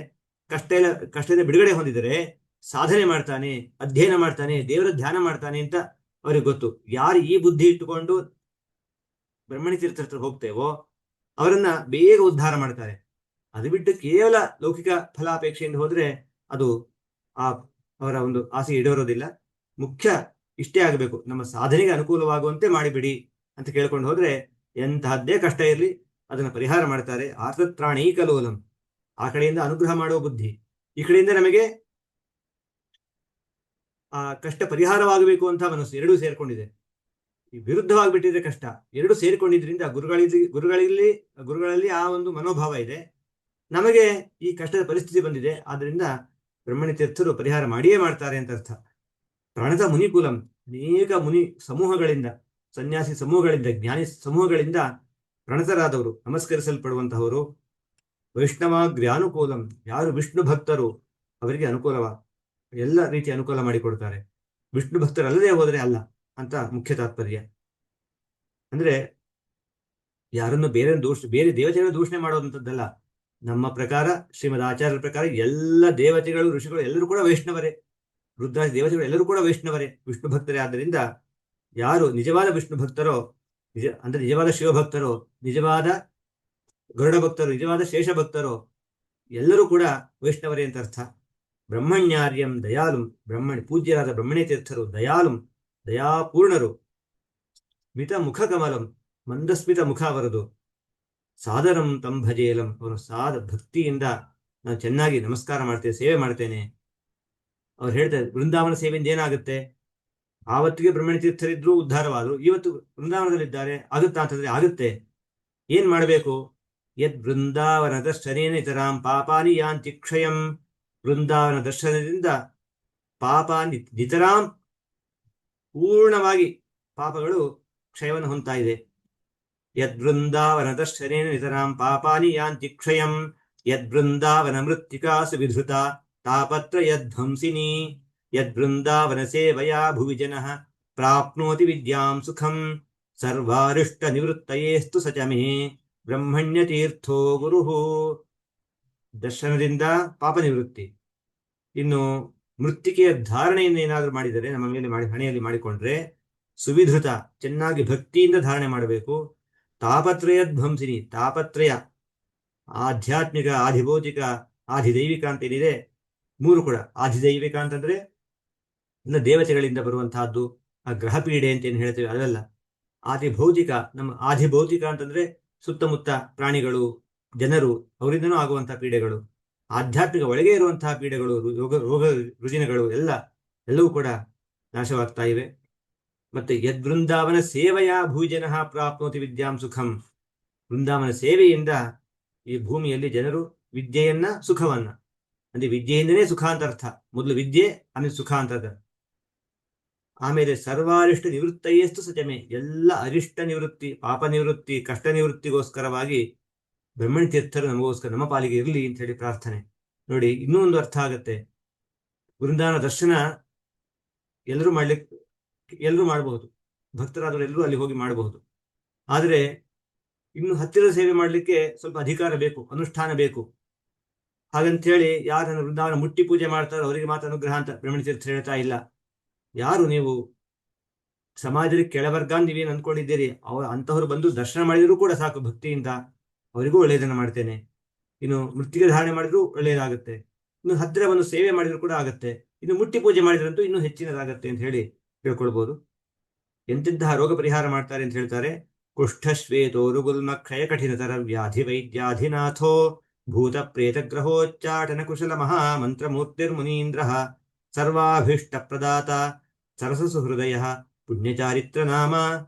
ಕಷ್ಟದಿಂದ ಬಿಡುಗಡೆ ಹೊಂದಿದರೆ ಸಾಧನೆ ಮಾಡ್ತಾನೆ, ಅಧ್ಯಯನ ಮಾಡ್ತಾನೆ, ದೇವರ ಧ್ಯಾನ ಮಾಡ್ತಾನೆ ಅಂತ ಅವ್ರಿಗೆ ಗೊತ್ತು. ಯಾರು ಈ ಬುದ್ಧಿ ಇಟ್ಟುಕೊಂಡು ಬ್ರಹ್ಮಣಿ ತೀರ್ಥ ಹತ್ರ ಹೋಗ್ತೇವೋ ಅವರನ್ನ ಬೇಗ ಉದ್ಧಾರ ಮಾಡ್ತಾರೆ. ಅದು ಬಿಟ್ಟು ಕೇವಲ ಲೌಕಿಕ ಫಲಾಪೇಕ್ಷೆಯಿಂದ ಹೋದ್ರೆ ಅದು ಅವರ ಒಂದು ಆಸೆ ಈಡೇರೋದಿಲ್ಲ. ಮುಖ್ಯ ಇಷ್ಟೇ ಆಗಬೇಕು, ನಮ್ಮ ಸಾಧನೆಗೆ ಅನುಕೂಲವಾಗುವಂತೆ ಮಾಡಿಬಿಡಿ ಅಂತ ಕೇಳ್ಕೊಂಡು ಹೋದ್ರೆ ಎಂತಹದ್ದೇ ಕಷ್ಟ ಇರಲಿ ಅದನ್ನು ಪರಿಹಾರ ಮಾಡ್ತಾರೆ. ಆರ್ತತ್ರಾಣೈಕಲೋಲಂ, ಆ ಕಡೆಯಿಂದ ಅನುಗ್ರಹ ಮಾಡುವ ಬುದ್ಧಿ, ಈ ಕಡೆಯಿಂದ ನಮಗೆ ಆ ಕಷ್ಟ ಪರಿಹಾರವಾಗಬೇಕು ಅಂತ ಮನಸ್ಸು, ಎರಡೂ ಸೇರ್ಕೊಂಡಿದೆ. ಈ ವಿರುದ್ಧವಾಗಿಬಿಟ್ಟಿದ್ರೆ ಕಷ್ಟ. ಎರಡು ಸೇರಿಕೊಂಡಿದ್ರಿಂದ ಗುರುಗಳಲ್ಲಿ ಆ ಒಂದು ಮನೋಭಾವ ಇದೆ. ನಮಗೆ ಈ ಕಷ್ಟದ ಪರಿಸ್ಥಿತಿ ಬಂದಿದೆ, ಆದ್ರಿಂದ ಬ್ರಹ್ಮಣಿ ತೀರ್ಥರು ಪರಿಹಾರ ಮಾಡಿಯೇ ಮಾಡ್ತಾರೆ ಅಂತ ಅರ್ಥ. ಪ್ರಣತ ಮುನಿಕುಲಂ, ಅನೇಕ ಮುನಿ ಸಮೂಹಗಳಿಂದ, ಸನ್ಯಾಸಿ ಸಮೂಹಗಳಿಂದ, ಜ್ಞಾನಿ ಸಮೂಹಗಳಿಂದ ಪ್ರಣತರಾದವರು, ನಮಸ್ಕರಿಸಲ್ಪಡುವಂತಹವರು. ವೈಷ್ಣವಾಗ್ರ್ಯಾನುಕೂಲಂ, ಯಾರು ವಿಷ್ಣು ಭಕ್ತರು ಅವರಿಗೆ ಅನುಕೂಲವ, ಎಲ್ಲ ರೀತಿಯ ಅನುಕೂಲ ಮಾಡಿಕೊಡ್ತಾರೆ. ವಿಷ್ಣು ಭಕ್ತರಲ್ಲದೆ ಹೋದರೆ ಅಲ್ಲ ಅಂತ ಮುಖ್ಯ ತಾತ್ಪರ್ಯ. ಅಂದ್ರೆ ಯಾರನ್ನು ಬೇರೆ ದೇವತೆಗಳ ದೂಷಣೆ ಮಾಡೋದಂಥದ್ದಲ್ಲ. ನಮ್ಮ ಪ್ರಕಾರ, ಶ್ರೀಮದ್ ಆಚಾರ್ಯರ ಪ್ರಕಾರ ಎಲ್ಲ ದೇವತೆಗಳು, ಋಷಿಗಳು ಎಲ್ಲರೂ ಕೂಡ ವೈಷ್ಣವರೇ. ರುದ್ರಾದಿ ದೇವತೆಗಳು ಎಲ್ಲರೂ ಕೂಡ ವೈಷ್ಣವರೇ, ವಿಷ್ಣು ಭಕ್ತರೇ. ಆದ್ದರಿಂದ ಯಾರು ನಿಜವಾದ ವಿಷ್ಣು ಭಕ್ತರೋ, ಅಂದ್ರೆ ನಿಜವಾದ ಶಿವಭಕ್ತರೋ, ನಿಜವಾದ ಗರುಡ ಭಕ್ತರು, ನಿಜವಾದ ಶೇಷ ಭಕ್ತರೋ ಎಲ್ಲರೂ ಕೂಡ ವೈಷ್ಣವರೇ ಅಂತ ಅರ್ಥ. ಬ್ರಹ್ಮಣ್ಯಾರ್ಯಂ ದಯಾಲುಂ, ಪೂಜ್ಯರಾದ ಬ್ರಹ್ಮಣ್ಯ ತೀರ್ಥರು ದಯಾಲುಂ, ದಯಾಪೂರ್ಣರು. ಸ್ಮಿತ ಮುಖ ಕಮಲಂ, ಮಂದಸ್ಮಿತ ಮುಖ ಅವರದು. ಸಾದರಂ ತಂ ಭಜೇಲಂ, ಅವನು ಭಕ್ತಿಯಿಂದ ನಾನು ಚೆನ್ನಾಗಿ ನಮಸ್ಕಾರ ಮಾಡ್ತೇನೆ, ಸೇವೆ ಮಾಡ್ತೇನೆ. ಅವ್ರು ಹೇಳ್ತಾರೆ, ವೃಂದಾವನ ಸೇವೆಯಿಂದ ಏನಾಗುತ್ತೆ? ಆವತ್ತಿಗೆ ಬ್ರಹ್ಮಣ್ಯ ತೀರ್ಥರಿದ್ರು, ಉದ್ಧಾರವಾದ್ರು. ಇವತ್ತು ವೃಂದಾವನದಲ್ಲಿದ್ದಾರೆ, ಆಗುತ್ತಾ ಅಂತಂದ್ರೆ ಆಗುತ್ತೆ. ಏನ್ ಮಾಡಬೇಕು? ಯದ್ ವೃಂದಾವನ ದರ್ಶನೇನ ಇತರಾಂ ಪಾಪಾನಿ ಯಾಂತಿ ಕ್ಷಯಂ. ವೃಂದಾವನ ದರ್ಶನದಿಂದ ಪಾಪ ನಿತರಾಂ, ಪೂರ್ಣವಾಗಿ ಪಾಪಗಳು ಕ್ಷಯವನ್ನು ಹೊಂದ್ತಾ ಇದೆ. ಯದ್ವೃಂದಾವನ ದರ್ಶನೇನ ನಿತರಾಂ ಪಾಪಾನಿ ಯಾಂತಿ ಕ್ಷಯಂ ಯದ್ವೃಂದಾವನ ಮೃತ್ತಿಕಾ ಸುವಿಧೃತ ತಾಪತ್ರಯಧ್ವಂಸಿನಿ ಯದ್ವೃಂದಾವನ ಸೇವಯಾ ಭುವಿ ಜನಃ ಪ್ರಾಪ್ನೋತಿ ವಿದ್ಯಾಂ ಸುಖಂ ಸರ್ವಾರಿಷ್ಟ ನಿವೃತ್ತಯೇಸ್ತು ಸ ಚ ಮೇ ಬ್ರಹ್ಮಣ್ಯ ತೀರ್ಥೋ ಗುರುಃ. ದರ್ಶನದಿಂದ ಪಾಪ ನಿವೃತ್ತಿ. ಇನ್ನು ಮೃತ್ತಿಕೆಯ ಧಾರಣೆಯನ್ನು ಏನಾದರೂ ಮಾಡಿದರೆ ನಮ್ಮ ಮೇಲೆ ಹಣೆಯಲ್ಲಿ ಮಾಡಿಕೊಂಡ್ರೆ ಸುವಿಧೃತ, ಚೆನ್ನಾಗಿ ಭಕ್ತಿಯಿಂದ ಧಾರಣೆ ಮಾಡಬೇಕು. ತಾಪತ್ರಯ ಧ್ವಂಸಿನಿ, ತಾಪತ್ರಯ ಆಧ್ಯಾತ್ಮಿಕ, ಆಧಿಭೌತಿಕ, ಆಧಿದೈವಿಕ ಅಂತ ಏನಿದೆ, ಮೂರು ಕೂಡ. ಆಧಿದೈವಿಕ ಅಂತಂದ್ರೆ ಇನ್ನು ದೇವತೆಗಳಿಂದ ಬರುವಂತಹದ್ದು, ಆ ಗ್ರಹ ಪೀಡೆ ಅಂತ ಏನು ಹೇಳ್ತೇವೆ ಅದಲ್ಲ. ಆದಿಭೌತಿಕ, ನಮ್ಮ ಆಧಿಭೌತಿಕ ಅಂತಂದ್ರೆ ಸುತ್ತಮುತ್ತ ಪ್ರಾಣಿಗಳು, ಜನರು, ಅವರಿಂದನೂ ಆಗುವಂತಹ ಪೀಡೆಗಳು. ಆಧ್ಯಾತ್ಮಿಕ ಒಳಗೆ ಇರುವಂತಹ ಪೀಡೆಗಳು, ರೋಗ ರುಜಿನಗಳು ಎಲ್ಲವೂ ಕೂಡ ನಾಶವಾಗ್ತಾ ಇವೆ. ಮತ್ತೆ ಯದ್ವೃಂದಾವನ ಸೇವೆಯ ಭೂಜನಃ ಪ್ರಾಪ್ನೋತಿ ವಿದ್ಯಾಂ ಸುಖಂ. ವೃಂದಾವನ ಸೇವೆಯಿಂದ ಈ ಭೂಮಿಯಲ್ಲಿ ಜನರು ವಿದ್ಯೆಯನ್ನ, ಸುಖವನ್ನ, ಅಂದ್ರೆ ವಿದ್ಯೆಯಿಂದನೇ ಸುಖ ಅಂತ ಅರ್ಥ. ಮೊದಲು ವಿದ್ಯೆ, ಆಮೇಲೆ ಸುಖ ಅಂತ ಅರ್ಥ. ಆಮೇಲೆ ಸರ್ವಾರಿಷ್ಟ ನಿವೃತ್ತಯೇಸ್ತು ಸಚಮೆ, ಎಲ್ಲ ಅರಿಷ್ಟ ನಿವೃತ್ತಿ, ಪಾಪ ನಿವೃತ್ತಿ, ಕಷ್ಟ ನಿವೃತ್ತಿಗೋಸ್ಕರವಾಗಿ ಬ್ರಹ್ಮಣ್ಯ ತೀರ್ಥರು ನಮಗೋಸ್ಕರ, ನಮ್ಮ ಪಾಲಿಗೆ ಇರಲಿ ಅಂತ ಹೇಳಿ ಪ್ರಾರ್ಥನೆ. ನೋಡಿ, ಇನ್ನೂ ಒಂದು ಅರ್ಥ ಆಗತ್ತೆ. ವೃಂದಾವನ ದರ್ಶನ ಎಲ್ಲರೂ ಮಾಡಬಹುದು, ಭಕ್ತರಾದವರು ಎಲ್ಲರೂ ಅಲ್ಲಿ ಹೋಗಿ ಮಾಡಬಹುದು. ಆದರೆ ಇನ್ನು ಹತ್ತಿರದ ಸೇವೆ ಮಾಡಲಿಕ್ಕೆ ಸ್ವಲ್ಪ ಅಧಿಕಾರ ಬೇಕು, ಅನುಷ್ಠಾನ ಬೇಕು. ಹಾಗಂತೇಳಿ ಯಾರನ್ನು ವೃಂದಾವನ ಮುಟ್ಟಿ ಪೂಜೆ ಮಾಡ್ತಾರೋ ಅವರಿಗೆ ಮಾತ್ರ ಅನುಗ್ರಹ ಅಂತ ಬ್ರಹ್ಮಣ್ಯ ತೀರ್ಥ ಹೇಳ್ತಾ ಇಲ್ಲ. ಯಾರು ನೀವು ಸಮಾಜದಲ್ಲಿ ಕೆಳವರ್ಗ ನೀವೇನು ಅಂದ್ಕೊಂಡಿದ್ದೀರಿ, ಅಂತಹವರು ಬಂದು ದರ್ಶನ ಮಾಡಿದರೂ ಕೂಡ ಸಾಕು, ಭಕ್ತಿಯಿಂದ ಅವರಿಗೂ ಒಳ್ಳೆಯದನ್ನು ಮಾಡ್ತೇನೆ. ಇನ್ನು ಮೃತ್ತಿಗೆ ಧಾರಣೆ ಮಾಡಿದ್ರು ಒಳ್ಳೆಯದಾಗುತ್ತೆ, ಇನ್ನು ಹತ್ತಿರ ಬಂದು ಸೇವೆ ಮಾಡಿದ್ರು ಕೂಡ ಆಗುತ್ತೆ, ಇನ್ನು ಮುಟ್ಟಿ ಪೂಜೆ ಮಾಡಿದ್ರಂತೂ ಇನ್ನೂ ಹೆಚ್ಚಿನದಾಗತ್ತೆ ಅಂತ ಹೇಳಿ ಹೇಳ್ಕೊಳ್ಬಹುದು. ಎಂತೆಂತಹ ರೋಗ ಪರಿಹಾರ ಮಾಡ್ತಾರೆ ಅಂತ ಹೇಳ್ತಾರೆ. ಕುಷ್ಠ ಶ್ವೇತೋ ರುಗುಲ್ಮ ಕ್ಷಯ ಕಠಿಣತರ ವ್ಯಾಧಿ ವೈದ್ಯಾಧಿನಾಥೋ ಭೂತ ಪ್ರೇತ ಗ್ರಹೋಚ್ಚಾಟನ ಕುಶಲ ಮಹಾಮಂತ್ರ ಮೂರ್ತಿರ್ಮುನೀಂದ್ರ ಸರ್ವಾಭೀಷ್ಟ ಪ್ರದಾತ ಸರಸಸು ಹೃದಯ ಪುಣ್ಯಚಾರಿತ್ರ ನಾಮ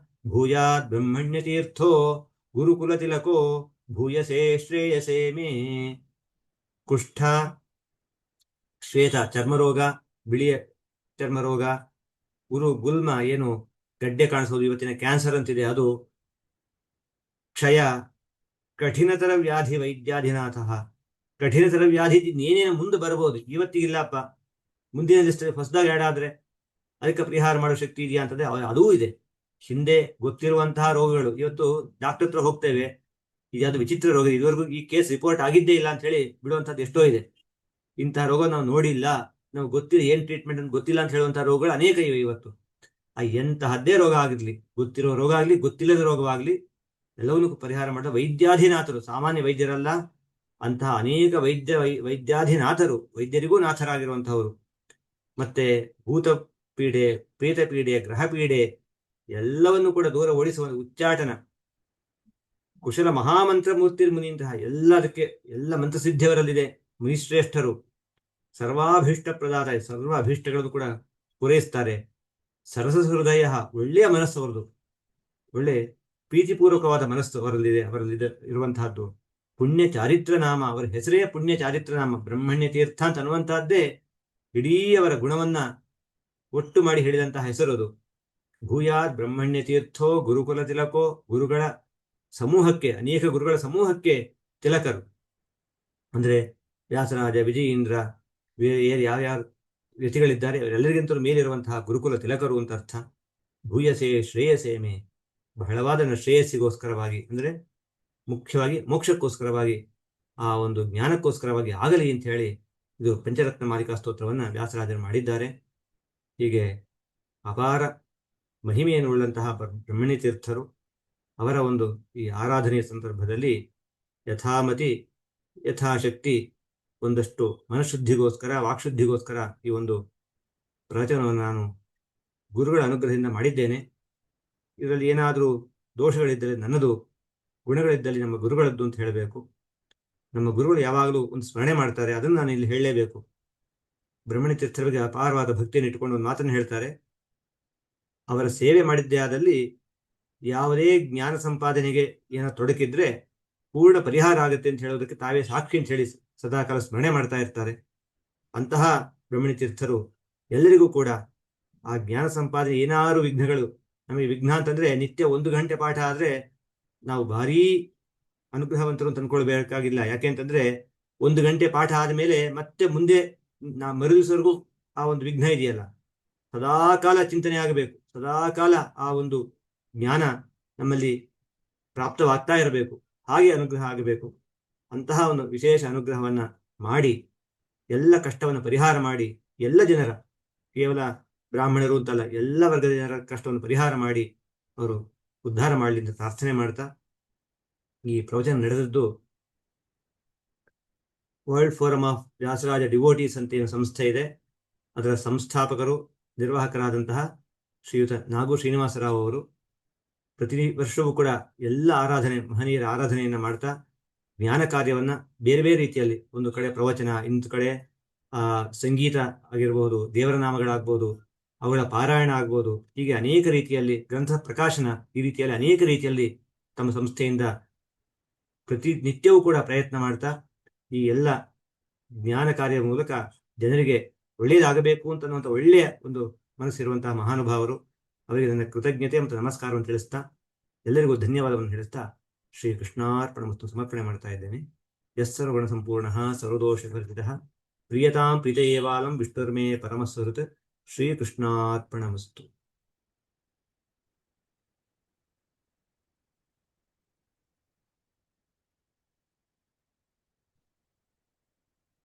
ಭೂಯಾತ್ ಬ್ರಹ್ಮಣ್ಯ ತೀರ್ಥೋ ಗುರುಕುಲ ತಿಲಕೋ ಭೂಯಸೇ ಶ್ರೇಯಸೇ ಮೇ. ಕುಷ್ಠ, ಶ್ವೇತ ಚರ್ಮರೋಗ, ಬಿಳಿಯ ಚರ್ಮರೋಗ, ಗುಲ್ಮ ಏನು ಗಡ್ಡೆ ಕಾಣಿಸೋದು, ಇವತ್ತಿನ ಕ್ಯಾನ್ಸರ್ ಅಂತಿದೆ ಅದು, ಕ್ಷಯ, ಕಠಿಣತರ ವ್ಯಾಧಿ ವೈದ್ಯಾಧಿನಾಥ. ಕಠಿಣತರ ವ್ಯಾಧಿ ಏನೇನು ಮುಂದೆ ಬರಬಹುದು, ಇವತ್ತಿಗಿಲ್ಲಪ್ಪ, ಮುಂದಿನ ದಿವಸ ಹೊಸದಾಗಿ ಆಡಾದ್ರೆ ಅದಕ್ಕೆ ಪರಿಹಾರ ಮಾಡೋ ಶಕ್ತಿ ಇದೆಯಾ ಅಂತಂದ್ರೆ ಅದೂ ಇದೆ. ಹಿಂದೆ ಗೊತ್ತಿರುವಂತಹ ರೋಗಗಳು ಇವತ್ತು ಡಾಕ್ಟರ್ ಹತ್ರ ಹೋಗ್ತೇವೆ, ಇದ್ಯಾವುದು ವಿಚಿತ್ರ ರೋಗ, ಇದುವರೆಗೂ ಈ ಕೇಸ್ ರಿಪೋರ್ಟ್ ಆಗಿದ್ದೇ ಇಲ್ಲ ಅಂತ ಹೇಳಿ ಬಿಡುವಂಥದ್ದು ಎಷ್ಟೋ ಇದೆ. ಇಂತಹ ರೋಗ ನಾವು ನೋಡಿಲ್ಲ, ನಾವು ಗೊತ್ತಿಲ್ಲ, ಏನ್ ಟ್ರೀಟ್ಮೆಂಟ್ ಅಂತ ಗೊತ್ತಿಲ್ಲ ಅಂತ ಹೇಳುವಂತಹ ರೋಗಗಳು ಅನೇಕ ಇವೆ ಇವತ್ತು. ಎಂತಹದ್ದೇ ರೋಗ ಆಗಿರ್ಲಿ, ಗೊತ್ತಿರೋ ರೋಗ ಆಗಲಿ, ಗೊತ್ತಿಲ್ಲದ ರೋಗವಾಗಲಿ, ಎಲ್ಲವನ್ನೂ ಪರಿಹಾರ ಮಾಡಿದ ವೈದ್ಯಾಧಿನಾಥರು, ಸಾಮಾನ್ಯ ವೈದ್ಯರಲ್ಲ, ಅಂತಹ ಅನೇಕ ವೈದ್ಯಾಧಿನಾಥರು, ವೈದ್ಯರಿಗೂ ನಾಥರಾಗಿರುವಂತಹವರು. ಮತ್ತೆ ಭೂತ ಪೀಡೆ, ಪ್ರೇತ ಪೀಡೆ, ಗ್ರಹ ಪೀಡೆ ಎಲ್ಲವನ್ನು ಕೂಡ ದೂರ ಓಡಿಸುವ ಉಚ್ಚಾಟನ, ಕುಶಲ ಮಹಾಮಂತ್ರ ಮೂರ್ತಿರ್ಮುನಿಂತಹ ಎಲ್ಲದಕ್ಕೆ ಎಲ್ಲ ಮಂತ್ರಸಿದ್ಧಿಯವರಲ್ಲಿದೆ ಮುನಿಶ್ರೇಷ್ಠರು. ಸರ್ವಾಭೀಷ್ಟ ಪ್ರದಾತ, ಸರ್ವ ಅಭೀಷ್ಟಗಳನ್ನು ಕೂಡ ಪೂರೈಸ್ತಾರೆ. ಸರಸ ಹೃದಯ, ಒಳ್ಳೆಯ ಮನಸ್ಸು ಅವರದು, ಒಳ್ಳೆ ಪ್ರೀತಿಪೂರ್ವಕವಾದ ಮನಸ್ಸು ಅವರಲ್ಲಿ ಇರುವಂತಹದ್ದು. ಪುಣ್ಯ ಚಾರಿತ್ರ ನಾಮ, ಅವರ ಹೆಸರೇ ಪುಣ್ಯ ಚಾರಿತ್ರ ನಾಮ. ಬ್ರಹ್ಮಣ್ಯ ತೀರ್ಥ ಅಂತ ಅನ್ನುವಂತಹದ್ದೇ ಇಡೀ ಅವರ ಗುಣವನ್ನ ಒಟ್ಟು ಮಾಡಿ ಹೇಳಿದಂತಹ ಹೆಸರದು. ಭೂಯಾತ್ ಬ್ರಹ್ಮಣ್ಯ ತೀರ್ಥೋ ಗುರುಕುಲ ತಿಲಕೋ, ಗುರುಗಳ ಸಮೂಹಕ್ಕೆ, ಅನೇಕ ಗುರುಗಳ ಸಮೂಹಕ್ಕೆ ತಿಲಕರು ಅಂದ್ರೆ ವ್ಯಾಸರಾಜ, ವಿಜಯೀಂದ್ರ, ಯಾವ್ಯಾವ ವ್ಯಕ್ತಿಗಳಿದ್ದಾರೆ ಅವರೆಲ್ಲರಿಗಿಂತಲೂ ಮೇಲಿರುವಂತಹ ಗುರುಕುಲ ತಿಲಕರು ಅಂತ ಅರ್ಥ. ಭೂಯಸೆ ಶ್ರೇಯಸೇ ಮೇ, ಬಹಳವಾದ ಶ್ರೇಯಸ್ಸಿಗೋಸ್ಕರವಾಗಿ, ಅಂದ್ರೆ ಮುಖ್ಯವಾಗಿ ಮೋಕ್ಷಕ್ಕೋಸ್ಕರವಾಗಿ, ಆ ಒಂದು ಜ್ಞಾನಕ್ಕೋಸ್ಕರವಾಗಿ ಆಗಲಿ ಅಂತ ಹೇಳಿ ಇದು ಪಂಚರತ್ನ ಮಾಲಿಕಾ ಸ್ತೋತ್ರವನ್ನು ವ್ಯಾಸರಾಜರು ಮಾಡಿದ್ದಾರೆ. ಹೀಗೆ ಅಪಾರ ಮಹಿಮೆಯನ್ನು ಉಳ್ಳಂತಹ ಬ್ರಹ್ಮಣ್ಯ ತೀರ್ಥರು ಅವರ ಒಂದು ಈ ಆರಾಧನೆಯ ಸಂದರ್ಭದಲ್ಲಿ ಯಥಾಮತಿ ಯಥಾಶಕ್ತಿ ಒಂದಷ್ಟು ಮನಶುದ್ಧಿಗೋಸ್ಕರ, ವಾಕ್ಶುದ್ಧಿಗೋಸ್ಕರ ಈ ಒಂದು ಪ್ರವಚನವನ್ನು ನಾನು ಗುರುಗಳ ಅನುಗ್ರಹದಿಂದ ಮಾಡಿದ್ದೇನೆ. ಇದರಲ್ಲಿ ಏನಾದರೂ ದೋಷಗಳಿದ್ದರೆ ನನ್ನದು, ಗುಣಗಳಿದ್ದಲ್ಲಿ ನಮ್ಮ ಗುರುಗಳದ್ದು ಅಂತ ಹೇಳಬೇಕು. ನಮ್ಮ ಗುರುಗಳು ಯಾವಾಗಲೂ ಒಂದು ಸ್ಮರಣೆ ಮಾಡ್ತಾರೆ, ಅದನ್ನು ನಾನು ಇಲ್ಲಿ ಹೇಳಲೇಬೇಕು. ಬ್ರಹ್ಮಣ್ಯ ತೀರ್ಥರ ಬಗ್ಗೆ ಅಪಾರವಾದ ಭಕ್ತಿಯನ್ನು ಇಟ್ಟುಕೊಂಡು ಒಂದು ಮಾತನ್ನು ಹೇಳ್ತಾರೆ. ಅವರ ಸೇವೆ ಮಾಡಿದ್ದೇ ಆದಲ್ಲಿ ಯಾವುದೇ ಜ್ಞಾನ ಸಂಪಾದನೆಗೆ ಏನೋ ತೊಡಕಿದ್ರೆ ಪೂರ್ಣ ಪರಿಹಾರ ಆಗುತ್ತೆ ಅಂತ ಹೇಳೋದಕ್ಕೆ ತಾವೇ ಸಾಕ್ಷಿ ಅಂತ ಹೇಳಿ ಸದಾಕಾಲ ಸ್ಮರಣೆ ಮಾಡ್ತಾ ಇರ್ತಾರೆ. ಅಂತಹ ಬ್ರಹ್ಮಣ್ಯ ತೀರ್ಥರು ಎಲ್ಲರಿಗೂ ಕೂಡ ಆ ಜ್ಞಾನ ಸಂಪಾದನೆ ಏನಾದರೂ ವಿಘ್ನಗಳು ನಮಗೆ ವಿಘ್ನ ಅಂತಂದ್ರೆ ನಿತ್ಯ 1 ಗಂಟೆ ಪಾಠ ಆದ್ರೆ ನಾವು ಭಾರೀ ಅನುಗ್ರಹವಂತರು ಅಂತ ಅನ್ಕೊಳ್ಬೇಕಾಗಿಲ್ಲ. ಯಾಕೆ ಅಂತಂದ್ರೆ 1 ಗಂಟೆ ಪಾಠ ಆದಮೇಲೆ ಮತ್ತೆ ಮುಂದೆ ಮರುದಿವಸವರೆಗೂ ಆ ಒಂದು ವಿಘ್ನ ಇದೆಯಲ್ಲ, ಸದಾಕಾಲ ಚಿಂತನೆ ಆಗಬೇಕು, ಸದಾಕಾಲ ಆ ಒಂದು ಜ್ಞಾನ ನಮ್ಮಲ್ಲಿ ಪ್ರಾಪ್ತವಾಗ್ತಾ ಇರಬೇಕು, ಹಾಗೆ ಅನುಗ್ರಹ ಆಗಬೇಕು. ಅಂತಹ ಒಂದು ವಿಶೇಷ ಅನುಗ್ರಹವನ್ನ ಮಾಡಿ ಎಲ್ಲ ಕಷ್ಟವನ್ನು ಪರಿಹಾರ ಮಾಡಿ, ಎಲ್ಲ ಜನರ, ಕೇವಲ ಬ್ರಾಹ್ಮಣರು ಅಂತಲ್ಲ, ಎಲ್ಲ ವರ್ಗದ ಜನರ ಕಷ್ಟವನ್ನು ಪರಿಹಾರ ಮಾಡಿ ಅವರು ಉದ್ಧಾರ ಮಾಡಲಿ ಅಂತ ಪ್ರಾರ್ಥನೆ ಮಾಡ್ತಾ, ಈ ಪ್ರವಚನ ನಡೆದದ್ದು world forum of Vyasaraja devotees ಅಂತ ಏನು ಸಂಸ್ಥೆ ಇದೆ, ಅದರ ಸಂಸ್ಥಾಪಕರು ನಿರ್ವಾಹಕರಾದಂತಹ ಶ್ರೀಯುತ ನಾಗು ಶ್ರೀನಿವಾಸರಾವ್ ಅವರು ಪ್ರತಿ ವರ್ಷವೂ ಕೂಡ ಎಲ್ಲ ಆರಾಧನೆ, ಮಹನೀಯರ ಆರಾಧನೆಯನ್ನು ಮಾಡ್ತಾ ಜ್ಞಾನ ಕಾರ್ಯವನ್ನ ಬೇರೆ ಬೇರೆ ರೀತಿಯಲ್ಲಿ, ಒಂದು ಕಡೆ ಪ್ರವಚನ, ಇನ್ನೊಂದು ಕಡೆ ಸಂಗೀತ ಆಗಿರ್ಬೋದು, ದೇವರ ನಾಮಗಳಾಗ್ಬೋದು, ಅವುಗಳ ಪಾರಾಯಣ ಆಗ್ಬೋದು, ಹೀಗೆ ಅನೇಕ ರೀತಿಯಲ್ಲಿ ಗ್ರಂಥ ಪ್ರಕಾಶನ, ಈ ರೀತಿಯಲ್ಲಿ ಅನೇಕ ರೀತಿಯಲ್ಲಿ ತಮ್ಮ ಸಂಸ್ಥೆಯಿಂದ ಪ್ರತಿನಿತ್ಯವೂ ಕೂಡ ಪ್ರಯತ್ನ ಮಾಡ್ತಾ ಈ ಎಲ್ಲ ಜ್ಞಾನ ಕಾರ್ಯದ ಮೂಲಕ ಜನರಿಗೆ ಒಳ್ಳೆಯದಾಗಬೇಕು ಅಂತನ್ನುವಂಥ ಒಳ್ಳೆಯ ಒಂದು ಮನಸ್ಸಿರುವಂತಹ ಮಹಾನುಭಾವರು. ಅವರಿಗೆ ನನ್ನ ಕೃತಜ್ಞತೆ ಮತ್ತು ನಮಸ್ಕಾರವನ್ನು ತಿಳಿಸ್ತಾ, ಎಲ್ಲರಿಗೂ ಧನ್ಯವಾದವನ್ನು ತಿಳಿಸ್ತಾ ಶ್ರೀ ಕೃಷ್ಣಾರ್ಪಣ ಮತ್ತು ಸಮರ್ಪಣೆ ಮಾಡ್ತಾ ಇದ್ದೇನೆ. ಯಸ್ಸರ್ವಗುಣ ಸಂಪೂರ್ಣ ಸರ್ವದೋಷ ವರ್ಜಿತಃ ಪ್ರಿಯತಾಂ ಪ್ರೀತಯೇವಾಲಂ ವಿಷ್ಣುರ್ಮೇ ಪರಮಸ್ವೃತ್. ಶ್ರೀಕೃಷ್ಣಾರ್ಪಣಮಸ್ತು.